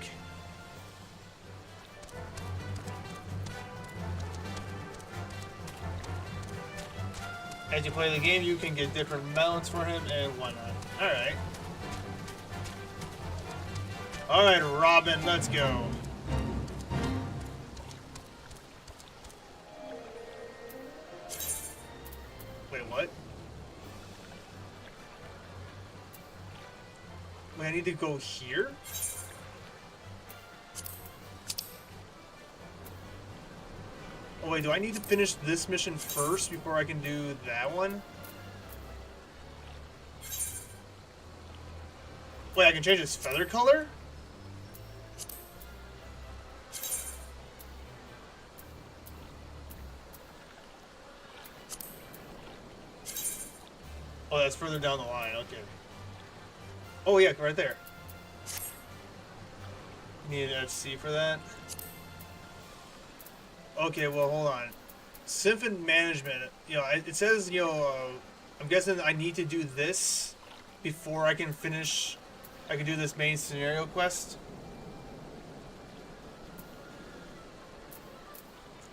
As you play the game, you can get different mounts for him and whatnot. Alright. Alright, Robin, let's go. Wait, what? Wait, I need to go here? Oh wait, do I need to finish this mission first before I can do that one? Wait, I can change his feather color? Oh, that's further down the line, okay. Oh yeah, right there. Need an FC for that? Okay, well, hold on. Symphon management, you know, it says, you know, I'm guessing I need to do this before I can finish, I can do this main scenario quest.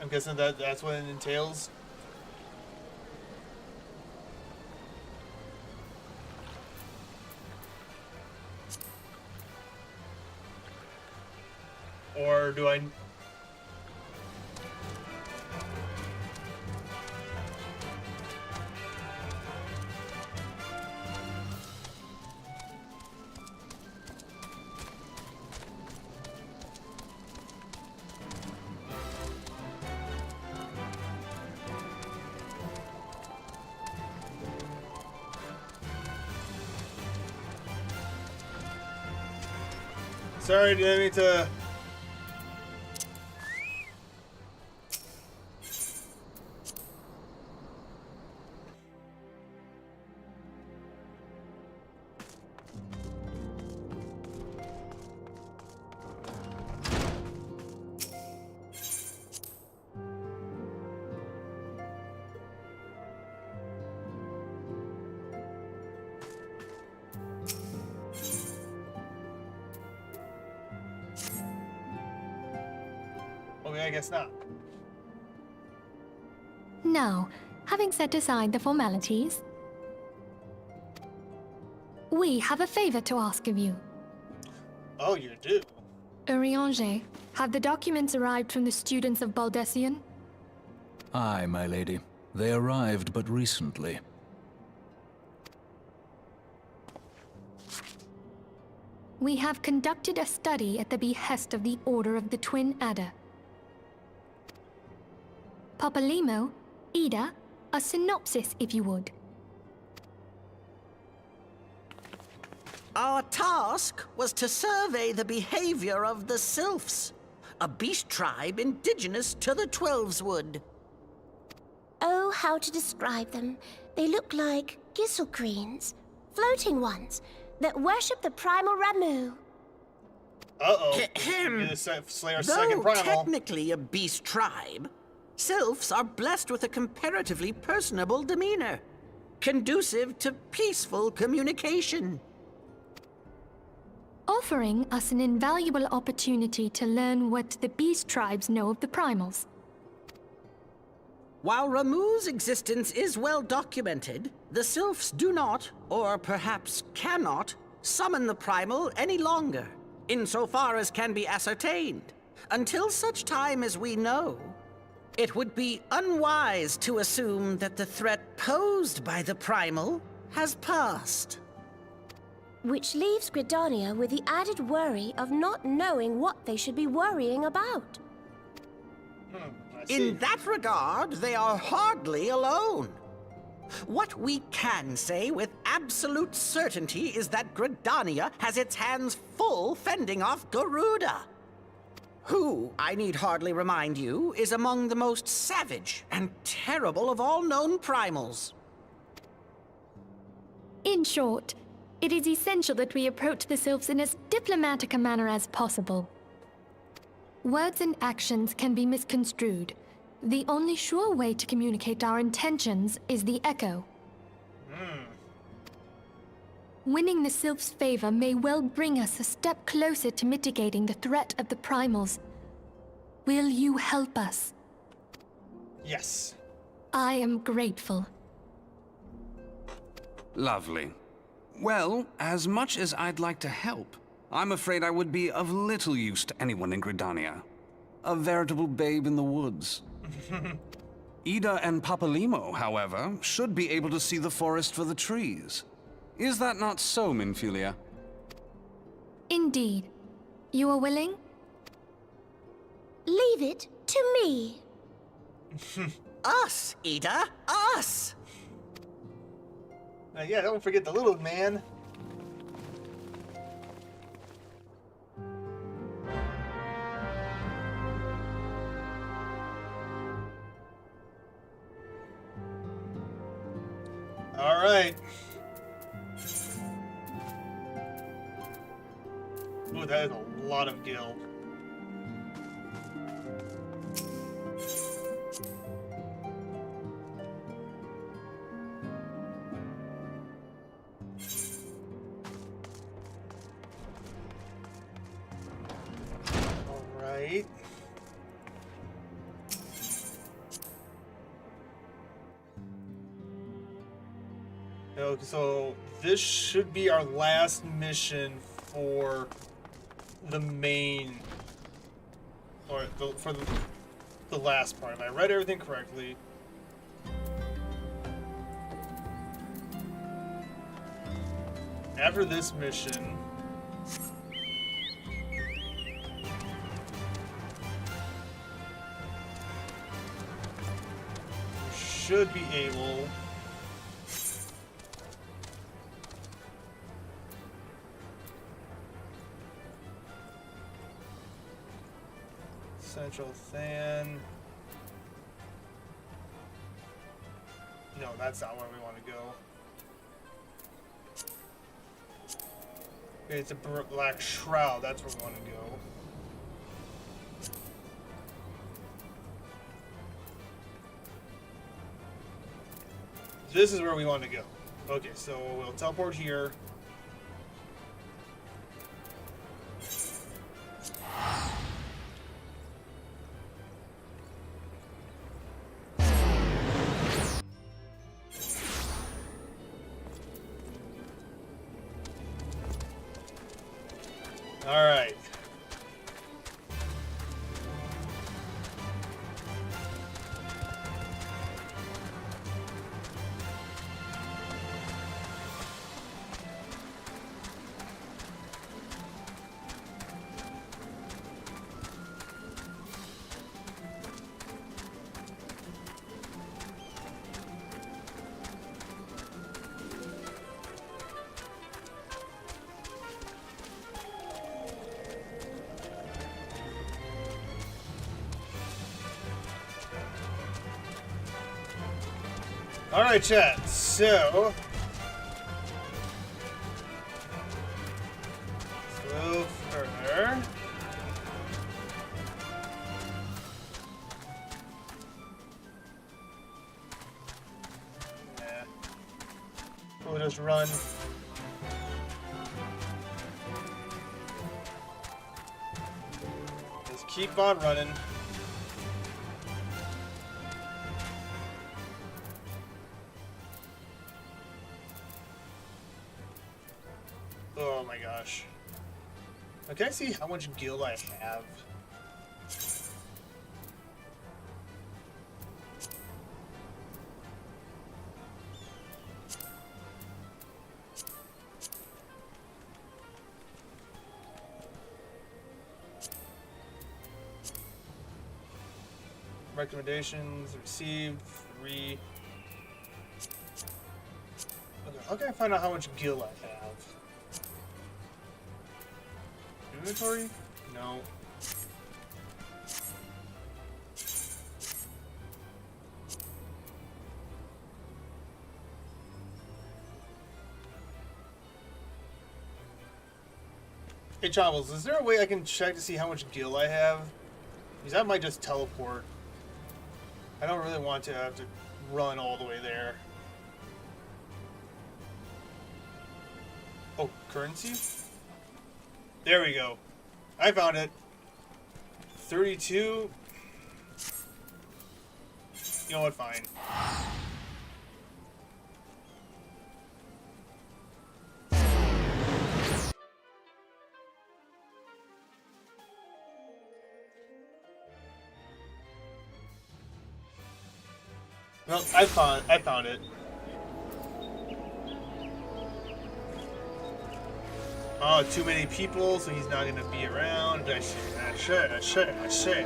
I'm guessing that's what it entails. Or do I... Sorry, didn't mean to... I guess not. Now, having set aside the formalities, we have a favor to ask of you. Oh, you do? Urianger, have the documents arrived from the students of Baldessian? Aye, my lady. They arrived but recently. We have conducted a study at the behest of the Order of the Twin Adder. Papalimo, Ida, a synopsis if you would. Our task was to survey the behavior of the Sylphs, a beast tribe indigenous to the Twelveswood. Oh, how to describe them. They look like gisselcreens, floating ones, that worship the primal Ramu. Uh-oh. You're the Slayer's second Though primal. technically a beast tribe, Sylphs are blessed with a comparatively personable demeanor, conducive to peaceful communication. Offering us an invaluable opportunity to learn what the beast tribes know of the primals. While Ramu's existence is well documented, the Sylphs do not, or perhaps cannot, summon the primal any longer, insofar as can be ascertained, until such time as we know. It would be unwise to assume that the threat posed by the primal has passed. Which leaves Gridania with the added worry of not knowing what they should be worrying about. In that regard, they are hardly alone. What we can say with absolute certainty is that Gridania has its hands full fending off Garuda, who, I need hardly remind you, is among the most savage and terrible of all known primals. In short, it is essential that we approach the Sylphs in as diplomatic a manner as possible. Words and actions can be misconstrued. The only sure way to communicate our intentions is the echo. Winning the Sylphs' favor may well bring us a step closer to mitigating the threat of the primals. Will you help us? Yes. I am grateful. Lovely. Well, as much as I'd like to help, I'm afraid I would be of little use to anyone in Gridania. A veritable babe in the woods. Ida and Papalimo, however, should be able to see the forest for the trees. Is that not so, Minfilia? Indeed. You are willing? Leave it to me. Us, Ida, us! Yeah, don't forget the little man. All right. Ooh, that is a lot of gil. All right. Okay, so this should be our last mission for the main, or for the last part. If I read everything correctly. After this mission, we should be able Central Than. No, that's not where we want to go. Okay, it's a Black Shroud. That's where we want to go. This is where we want to go. Okay, so we'll teleport here. Alright. Alright, chat, so let's go further. Yeah. We'll just run. Just keep on running. Oh my gosh. Now, can I see how much gil I have? Recommendations received 3. Okay, how can I find out how much gil I have? Inventory? No. Hey, Chobbles, is there a way I can check to see how much gil I have? Because that might just teleport. I don't really want to have to run all the way there. Oh, currency? There we go. I found it. 32. You know what? Fine. Well, I found it. Oh, too many people, so he's not gonna be around. I see.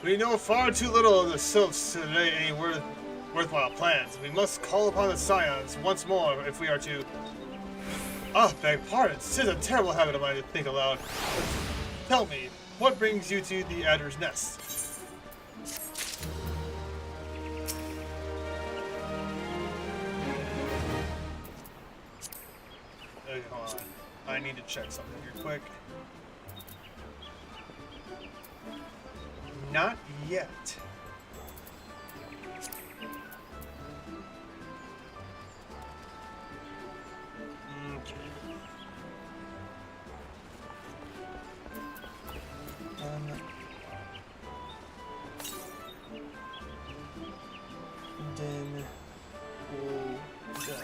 We know far too little of the sylphs to lay any worthwhile plans. We must call upon the scions once more if we are to... Ah, beg pardon. It's a terrible habit of mine to think aloud. Tell me, what brings you to the Adder's Nest? Okay, hold on. I need to check something here quick. Not yet. Okay. Then we'll go.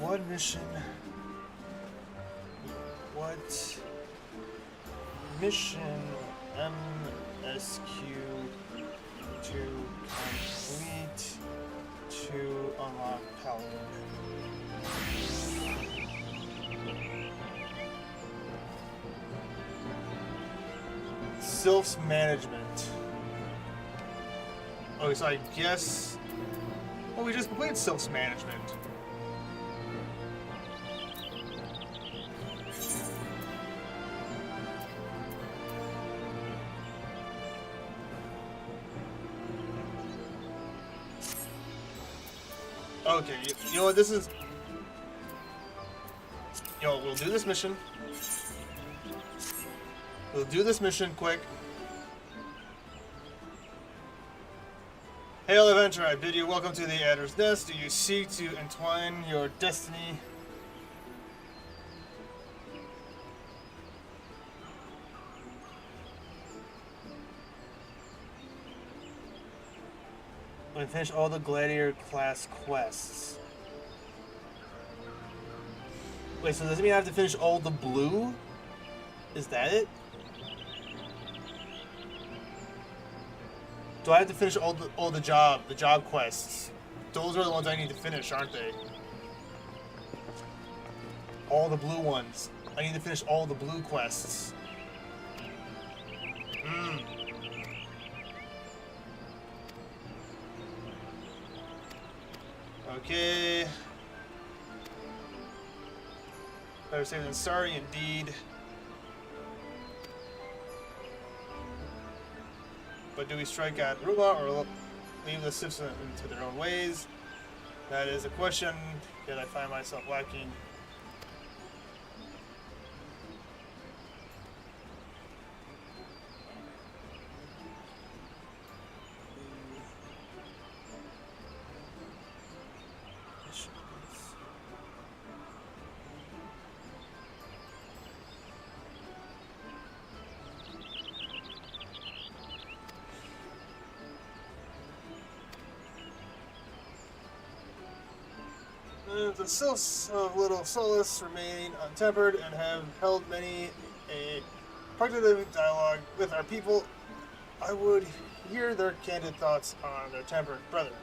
What mission? What mission MSQ to complete to unlock Paladin? Sylph's management. Okay, so I guess. Oh, we just completed Sylph's management. Okay, you know what? This is. Yo, we'll do this mission. We'll do this mission quick. Hail, adventurer! I bid you welcome to the Adder's Nest. Do you seek to entwine your destiny? When finish all the gladiator class quests. Wait, so does it mean I have to finish all the blue? Is that it? Do I have to finish all the job quests? Those are the ones I need to finish, aren't they? All the blue ones. I need to finish all the blue quests. Okay. Better safe than sorry, indeed. But do we strike at Ruma or leave the citizens to their own ways? That is a question that I find myself lacking. The sylphs of Little Solace remain untempered and have held many a productive dialogue with our people. I would hear their candid thoughts on their tempered brethren.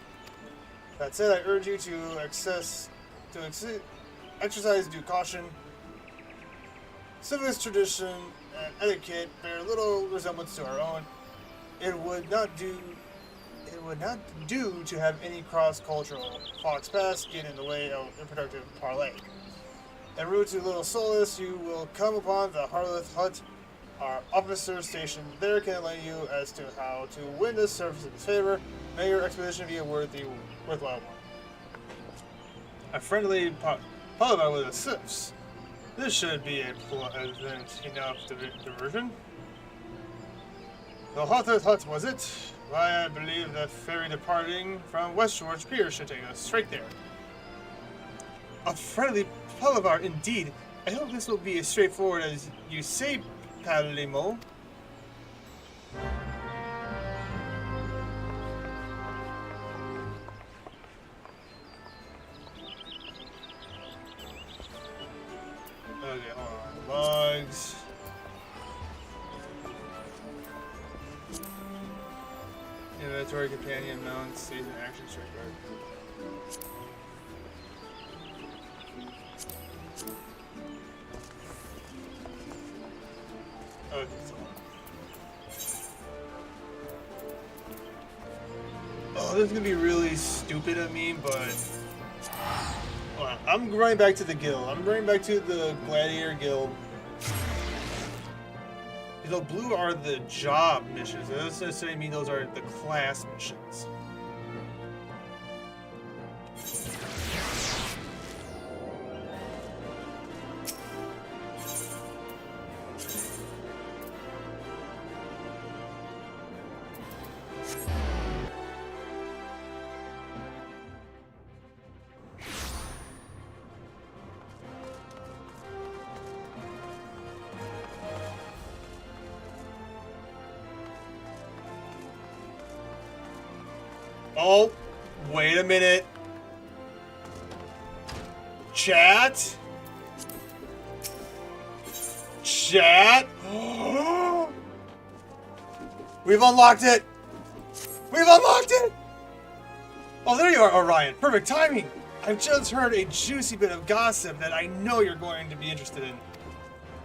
That said, I urge you to exercise due caution. Civilized tradition and etiquette bear little resemblance to our own. It would not do to have any cross-cultural fox pass get in the way of productive parley. En route to Little Solace, you will come upon the Harleth Hut. Our officer stationed there can enlighten you as to how to win this service's favor. May your expedition be a worthwhile one. A friendly Paladin with a sylphs. This should be a pleasant enough diversion. The Harleth Hut, was it? Why, I believe the ferry departing from West George Pier should take us straight there. A friendly Palavar, indeed. I hope this will be as straightforward as you say, Paladin. Okay, hold on. Logs. Inventory, companion, mount, season, action, strike guard. Okay, oh, this is gonna be really stupid of me, but hold on. I'm running back to the guild. I'm running back to the gladiator guild. The blue are the job missions. That doesn't necessarily mean those are the class missions. Oh, wait a minute. Chat? Chat? We've unlocked it! We've unlocked it! Oh, there you are, Orion. Perfect timing. I've just heard a juicy bit of gossip that I know you're going to be interested in.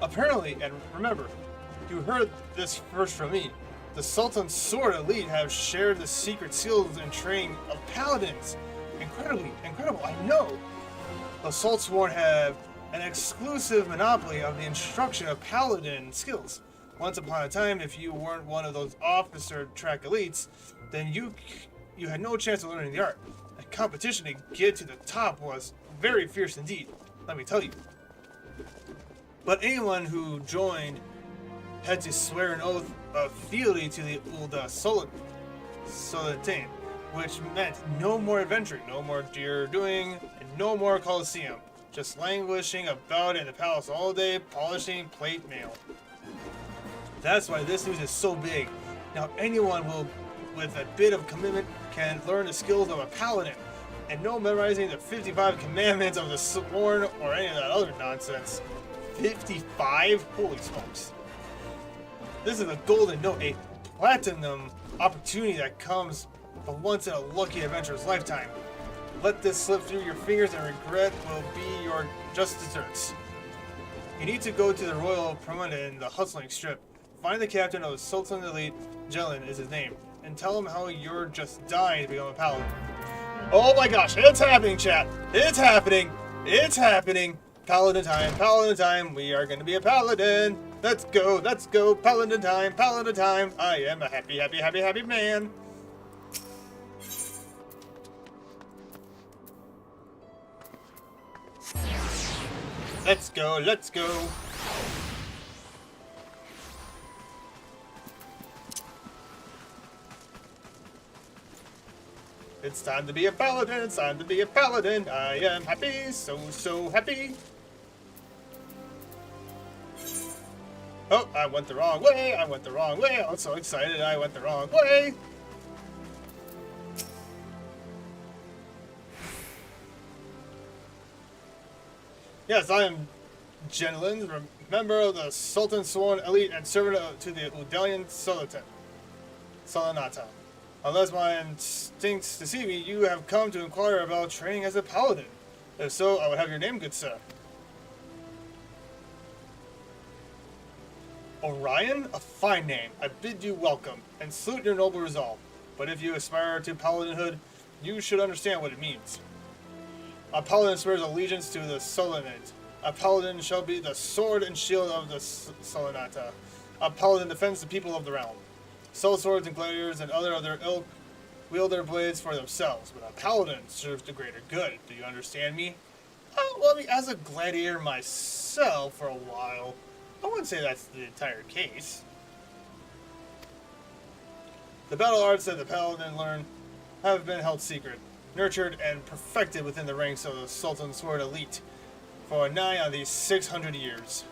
Apparently, and remember, you heard this first from me, the Sultan's sword elite have shared the secret skills and training of paladins. Incredible, I know. The Saltsworn have an exclusive monopoly of the instruction of paladin skills. Once upon a time, if you weren't one of those officer track elites, then you had no chance of learning the art. I competition to get to the top was very fierce indeed, let me tell you. But anyone who joined had to swear an oath of fealty to the Ulda Solitain, which meant no more adventuring, no more deer doing, and no more Colosseum. Just languishing about in the palace all day, polishing plate mail. That's why this news is so big. Now anyone with a bit of commitment can learn the skills of a paladin, and no memorizing the 55 commandments of the sworn or any of that other nonsense. 55? Holy smokes. This is a golden, no, a platinum opportunity that comes a once in a lucky adventurer's lifetime. Let this slip through your fingers and regret will be your just desserts. You need to go to the Royal Promenade in the Hustling Strip. Find the captain of the Sultan Elite, Jelen is his name, and tell him how you're just dying to become a paladin. Oh my gosh, it's happening, chat! It's happening! It's happening! Paladin time, we are gonna be a paladin! Let's go, paladin time! I am a happy, happy, happy, happy man! Let's go, let's go! It's time to be a paladin, it's time to be a paladin! I am happy, so happy! Oh, I went the wrong way, I'm so excited, I went the wrong way! Yes, I am Jenlin, member of the Sultan Sworn Elite and servant to the Udalian Solanata. Unless my instincts deceive me, you have come to inquire about training as a paladin. If so, I would have your name, good sir. Orion? A fine name. I bid you welcome, and salute your noble resolve. But if you aspire to paladinhood, you should understand what it means. A paladin swears allegiance to the Solanate. A paladin shall be the sword and shield of the Solanata. A paladin defends the people of the realm. Soul swords and gladiators and other of their ilk wield their blades for themselves, but a paladin serves the greater good. Do you understand me? Well, I mean, as a gladiator myself for a while, I wouldn't say that's the entire case. The battle arts that the paladin learn have been held secret, nurtured and perfected within the ranks of the Sultan Sword Elite for nigh on these 600 years.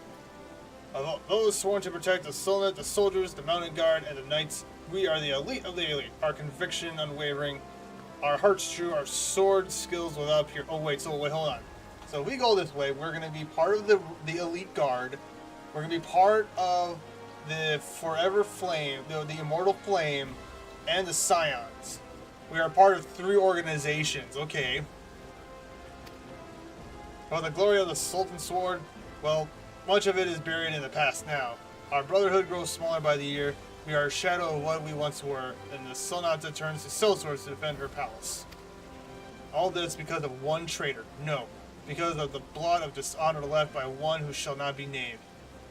Of those sworn to protect the Sultanate, the soldiers, the mounted guard, and the knights, we are the elite of the elite. Our conviction unwavering, our hearts true, our sword skills without peer. Oh wait, hold on. So if we go this way, we're going to be part of the elite guard. We're going to be part of the Forever Flame, the Immortal Flame, and the Scions. We are part of 3 organizations. Okay. Well, the glory of the Sultan Sword, well, much of it is buried in the past now. Our brotherhood grows smaller by the year. We are a shadow of what we once were, and the Sonata turns to sellswords to defend her palace. All this because of one traitor. No, because of the blood of dishonor left by one who shall not be named.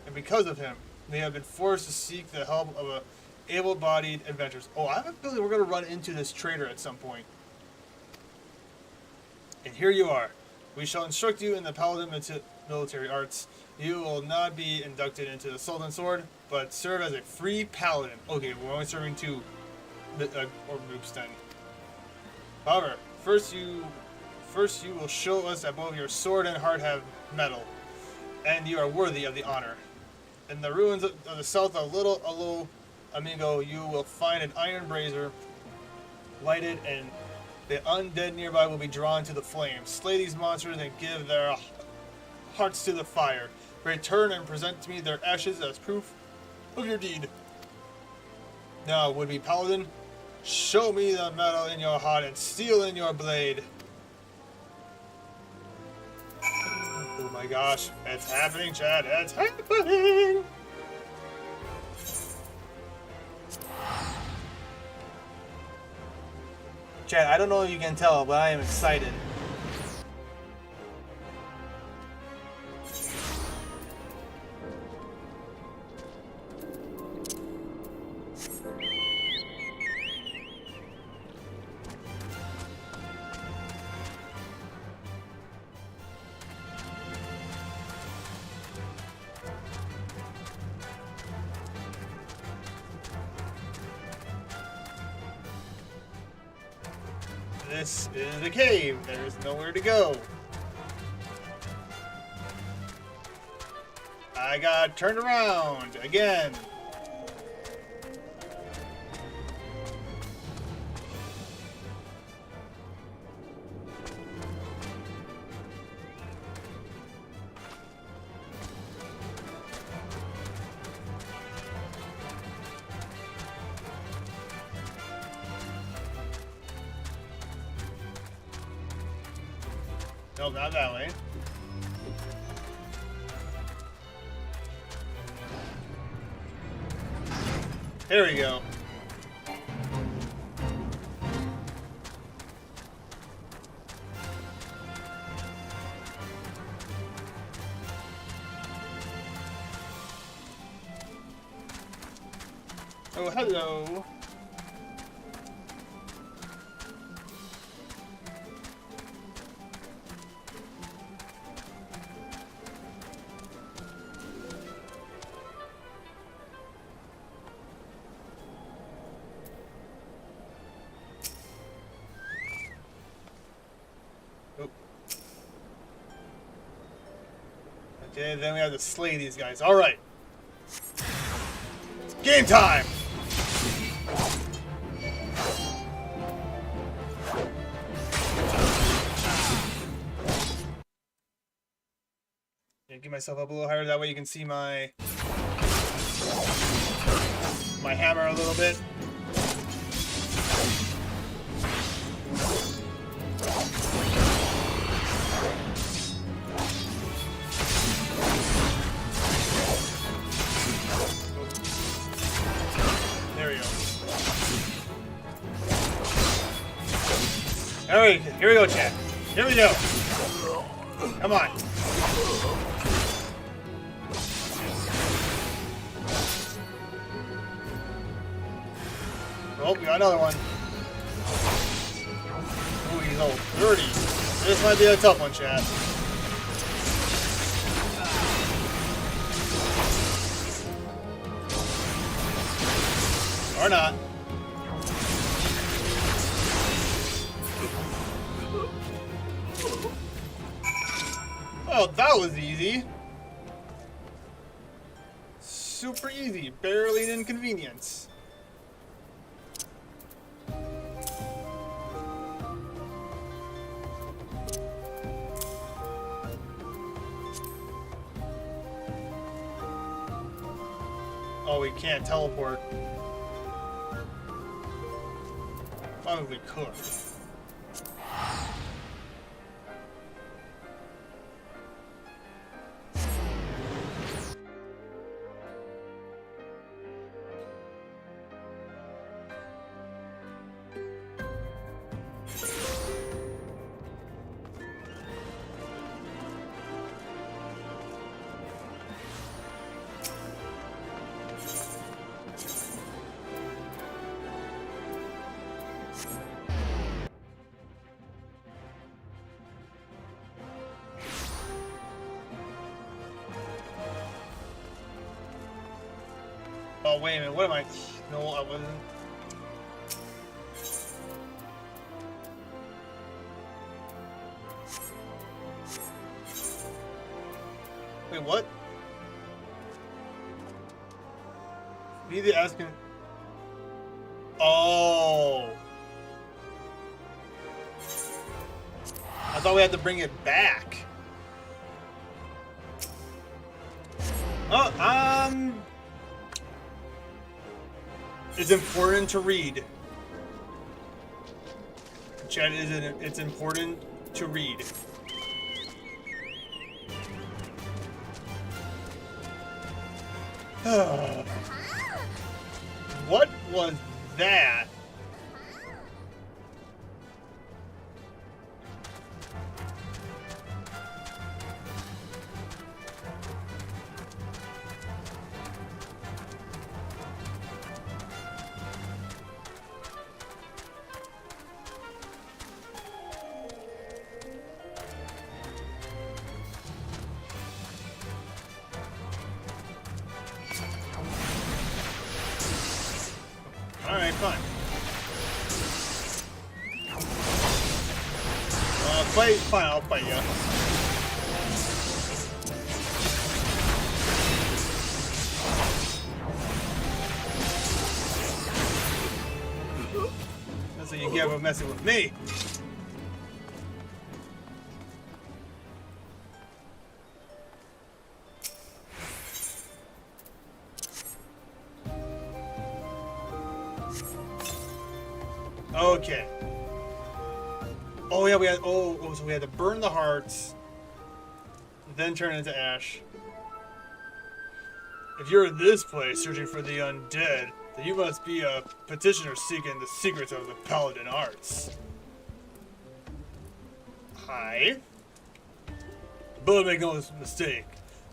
And because of him, they have been forced to seek the help of able-bodied adventurers. Oh, I have a feeling we're going to run into this traitor at some point. And here you are. We shall instruct you in the paladin military arts. You will not be inducted into the Sultan Sword, but serve as a free paladin. Okay, we're only serving 2 groups then. However, first you will show us that both your sword and heart have metal, and you are worthy of the honor. In the ruins of the south of Little Alo Amigo, you will find an iron brazier lighted, and the undead nearby will be drawn to the flames. Slay these monsters and give their hearts to the fire. Return and present to me their ashes as proof of your deed. Now, would-be paladin, show me the metal in your heart and steel in your blade. Oh my gosh, it's happening, Chad, it's happening! Chad, I don't know if you can tell, but I am excited. This is a cave. There's nowhere to go. I got turned around again. Nope, not that way. There we go. Oh, hello. Okay, then we have to slay these guys. All right. Game time! Yeah, get myself up a little higher. That way you can see my hammer a little bit. Alright, here we go, chat. Here we go. Come on. Oh, we got another one. Ooh, he's old. 30. This might be a tough one, chat. Or not. Oh, that was easy. Super easy. Barely an inconvenience. Oh, we can't teleport. Why would we could? Oh, wait a minute, what am I? No, I wasn't. Wait, what? Be the asking. Oh. I thought we had to bring it back. Oh, it's important to read. Chat, it's important to read. What was that? Alright, fine. fight? Fine, I'll fight you. That's what you get for messing with me. Okay. Oh yeah, we had so we had to burn the hearts, then turn into ash. If you're in this place searching for the undead, then you must be a petitioner seeking the secrets of the Paladin arts. Hi. But make no mistake,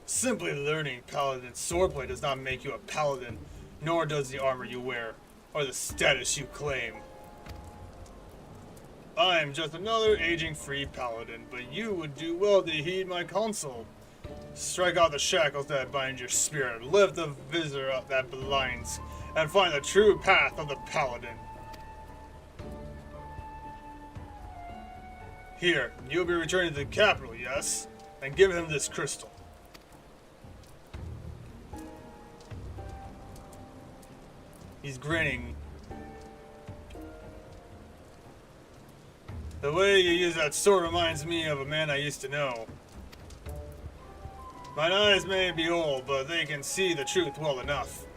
simply learning Paladin swordplay does not make you a Paladin, nor does the armor you wear, or the status you claim. I am just another aging free Paladin, but you would do well to heed my counsel. Strike out the shackles that bind your spirit, lift the visor up that blinds, and find the true path of the Paladin. Here, you'll be returning to the capital, yes? And give him this crystal. He's grinning. The way you use that sword reminds me of a man I used to know. Mine eyes may be old, but they can see the truth well enough.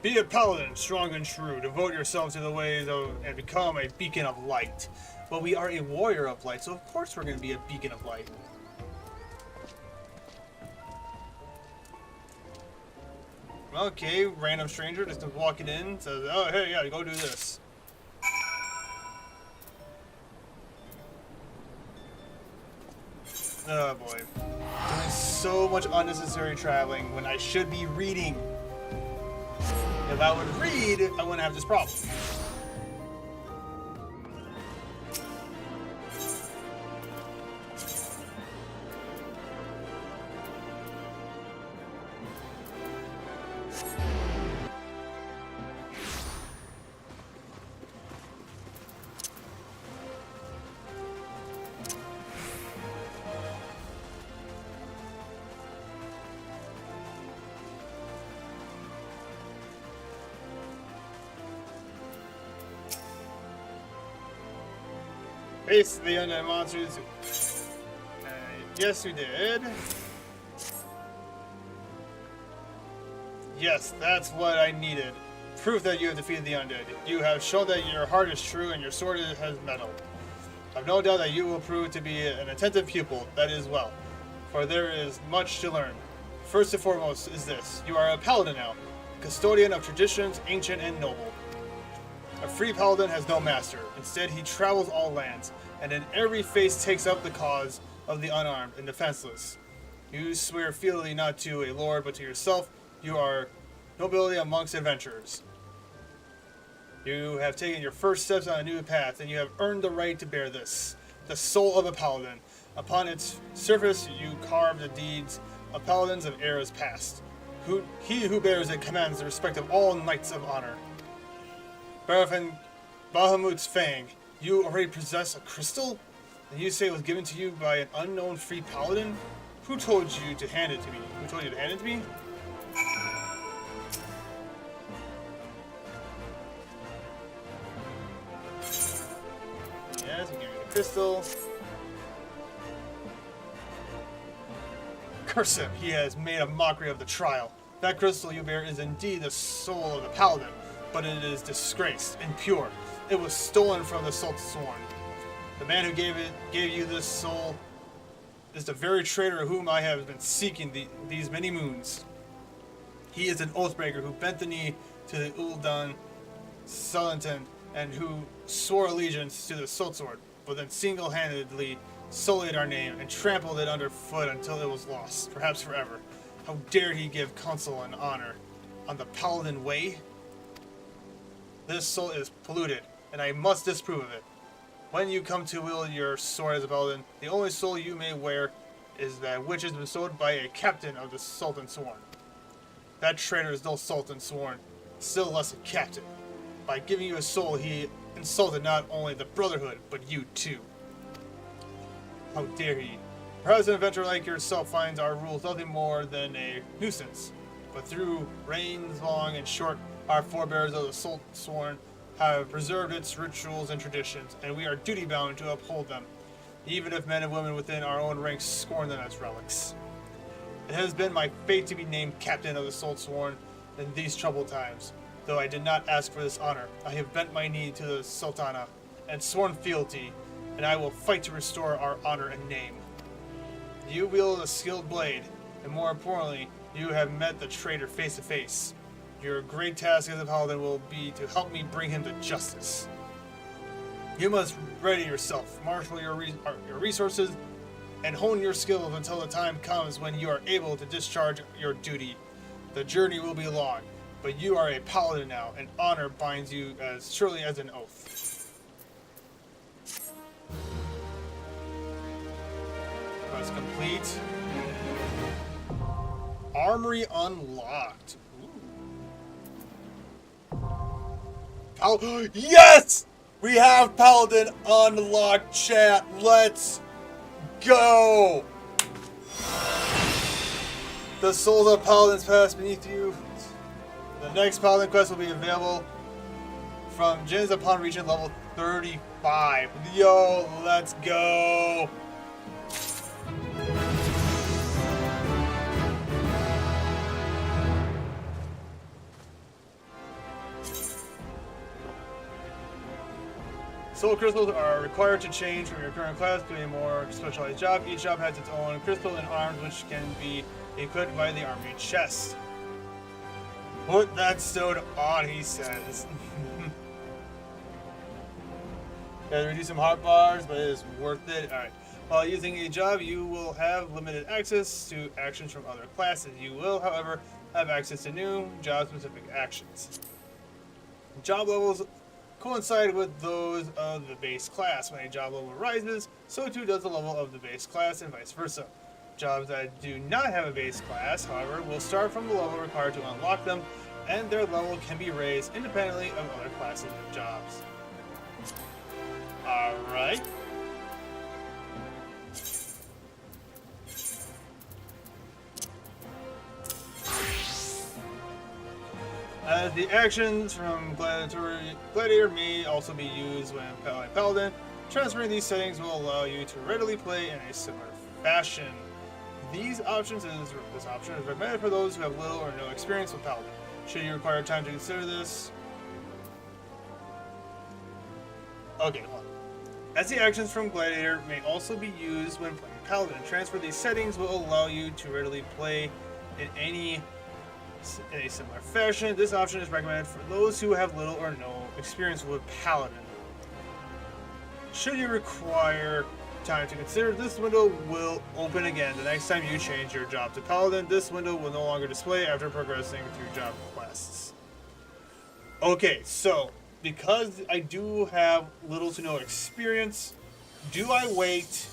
Be a paladin, strong and true. Devote yourself to the ways of and become a beacon of light. Well, we are a warrior of light, so of course we're going to be a beacon of light. Okay, random stranger just walking in, says, oh, hey, yeah, go do this. Oh boy. Doing so much unnecessary traveling when I should be reading. If I would read, I wouldn't have this problem. Face the undead monsters. Yes, we did. Yes, that's what I needed. Proof that you have defeated the undead. You have shown that your heart is true and your sword has metal. I've no doubt that you will prove to be an attentive pupil. That is well, for there is much to learn. First and foremost is this. You are a paladin now, custodian of traditions, ancient and noble. A free paladin has no master. Instead, he travels all lands, and in every face takes up the cause of the unarmed and defenseless. You swear fealty not to a lord, but to yourself. You are nobility amongst adventurers. You have taken your first steps on a new path, and you have earned the right to bear this, the soul of a paladin. Upon its surface, you carve the deeds of paladins of eras past. He who bears it commands the respect of all knights of honor. Barafin Bahamut's Fang, you already possess a crystal? And you say it was given to you by an unknown free paladin? Who told you to hand it to me? Who told you to hand it to me? Yes, you give me the crystal. Curse him, he has made a mockery of the trial. That crystal you bear is indeed the soul of the paladin, but it is disgraced, impure. It was stolen from the Sultan Sworn. The man who gave you this soul is the very traitor whom I have been seeking these many moons. He is an oathbreaker who bent the knee to the Uldan Sultan and who swore allegiance to the Sultan, but then single-handedly sullied our name and trampled it underfoot until it was lost, perhaps forever. How dare he give counsel and honor on the Paladin way? This soul is polluted, and I must disprove of it. When you come to wield your sword as a paladin, the only soul you may wear is that which is bestowed by a captain of the Sultan Sworn. That traitor is no Sultan Sworn, still less a captain. By giving you a soul, he insulted not only the Brotherhood, but you too. How dare he? Perhaps an adventurer like yourself finds our rules nothing more than a nuisance. But through reigns long and short, our forebears of the Salt Sworn have preserved its rituals and traditions, and we are duty-bound to uphold them, even if men and women within our own ranks scorn them as relics. It has been my fate to be named captain of the Salt Sworn in these troubled times. Though I did not ask for this honor, I have bent my knee to the Sultana and sworn fealty, and I will fight to restore our honor and name. You wield a skilled blade, and more importantly, you have met the traitor face to face. Your great task as a paladin will be to help me bring him to justice. You must ready yourself, marshal your resources, and hone your skills until the time comes when you are able to discharge your duty. The journey will be long, but you are a paladin now, and honor binds you as surely as an oath. Quest complete. Armory unlocked. Oh, yes! We have Paladin unlocked, chat. Let's go! The souls of Paladins pass beneath you. The next Paladin quest will be available from Jins upon reaching level 35. Yo, let's go! Soul crystals are required to change from your current class to a more specialized job. Each job has its own crystal and arms, which can be equipped by the army chest. Put that stone on, he says. Gotta reduce some heart bars, but it is worth it. Alright. While using a job, you will have limited access to actions from other classes. You will, however, have access to new job-specific actions. Job levels coincide with those of the base class. When a job level rises, so too does the level of the base class, and vice versa. Jobs that do not have a base class, however, will start from the level required to unlock them, and their level can be raised independently of other classes of jobs. Alright. The actions from Gladiator may also be used when Paladin. Transferring these settings will allow you to readily play in a similar fashion. This option is recommended for those who have little or no experience with Paladin. Should you require time to consider this? Okay, hold on. As the actions from Gladiator may also be used when playing Paladin. Transfer these settings will allow you to readily play in a similar fashion. This option is recommended for those who have little or no experience with Paladin. Should you require time to consider, this window will open again the next time you change your job to Paladin. This window will no longer display after progressing through job quests. Okay, so because I do have little to no experience, do I wait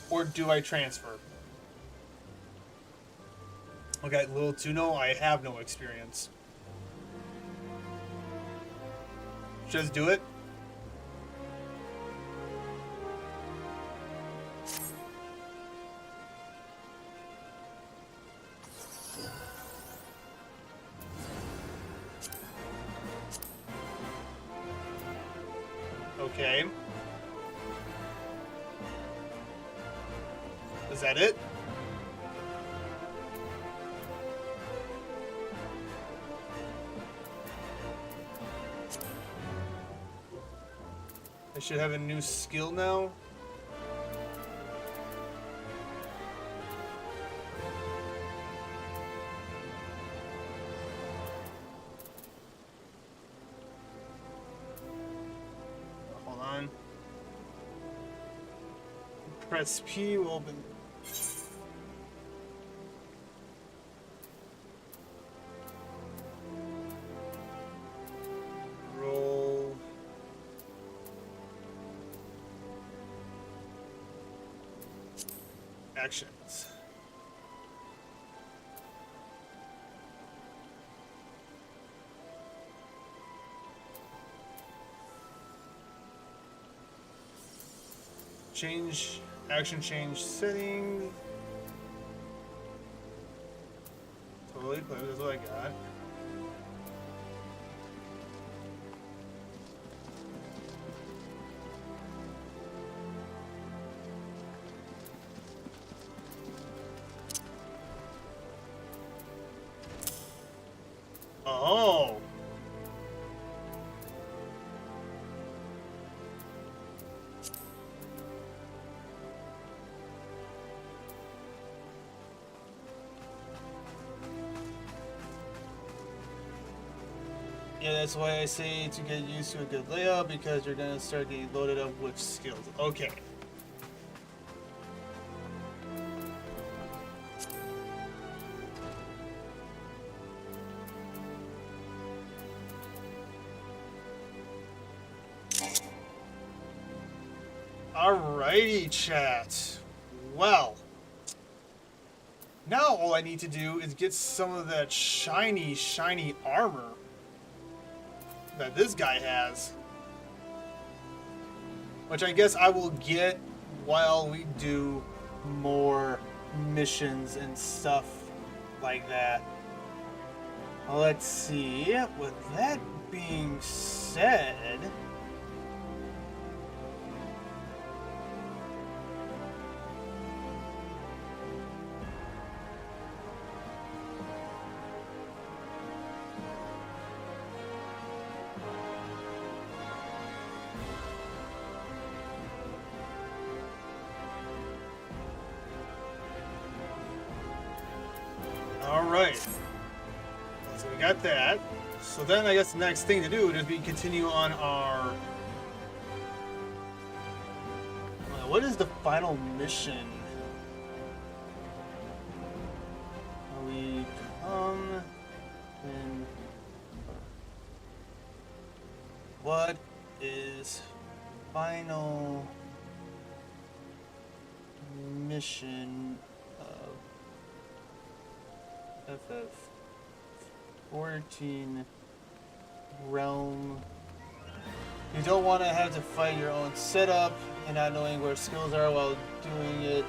or do I transfer? Okay, little to no, I have no experience. Just do it. Okay. Is that it? I should have a new skill now. Hold on. Press P will open. Roll. Actions. Change Action change settings. Totally equipped, that's what I got. Oh. Yeah, that's why I say to get used to a good layout, because you're gonna start getting loaded up with skills. Okay. Alrighty, chat. Well, now all I need to do is get some of that shiny, shiny armor that this guy has, which I guess I will get while we do more missions and stuff like that. Let's see. With that being said, alright, so we got that. So then I guess the next thing to do would be continue on our... What is the final mission? We come in... What is final mission of FF14 Realm? You don't want to have to fight your own setup and not knowing where skills are while doing it.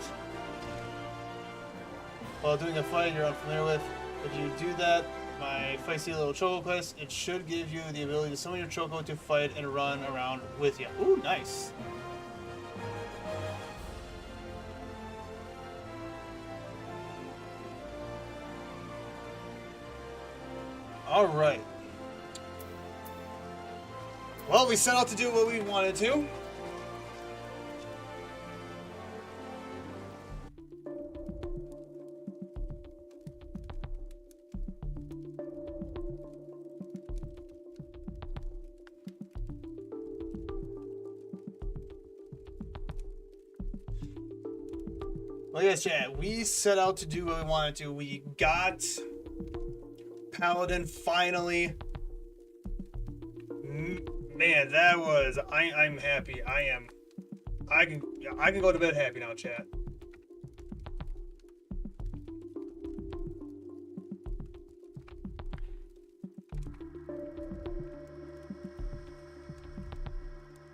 While doing a fight you're unfamiliar with. If you do that, my feisty little Choco quest, it should give you the ability to summon your Choco to fight and run around with you. Ooh, nice. Alright. Well, we set out to do what we wanted to. Well, yes, chat, we set out to do what we wanted to. We got Paladin finally. Man, that was... I'm happy. I can go to bed happy now, chat.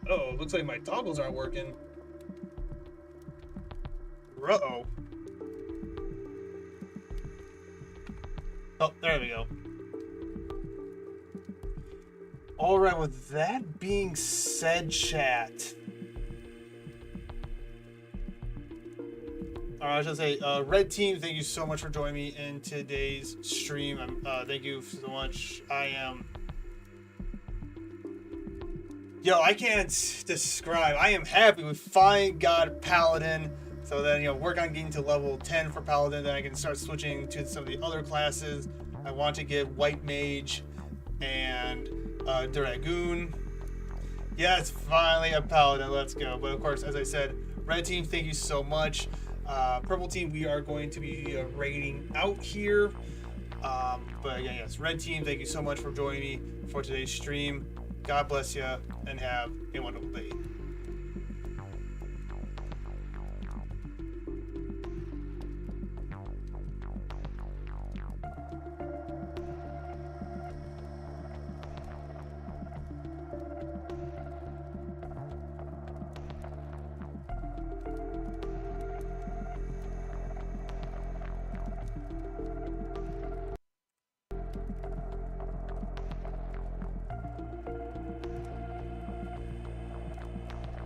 Oh, looks like my toggles aren't working. Uh-oh. Oh, there we go. Alright, with that being said, chat. Alright, I was gonna say, Red Team, thank you so much for joining me in today's stream. Thank you so much. I am... Yo, I can't describe. I am happy we finally got Paladin. So then, you know, work on getting to level 10 for Paladin. Then I can start switching to some of the other classes. I want to get White Mage and Dragoon. Yes, finally a Paladin. Let's go. But of course, as I said, Red Team, thank you so much. Purple Team, we are going to be raiding out here. But yeah, yes, Red Team, thank you so much for joining me for today's stream. God bless you and have a wonderful day.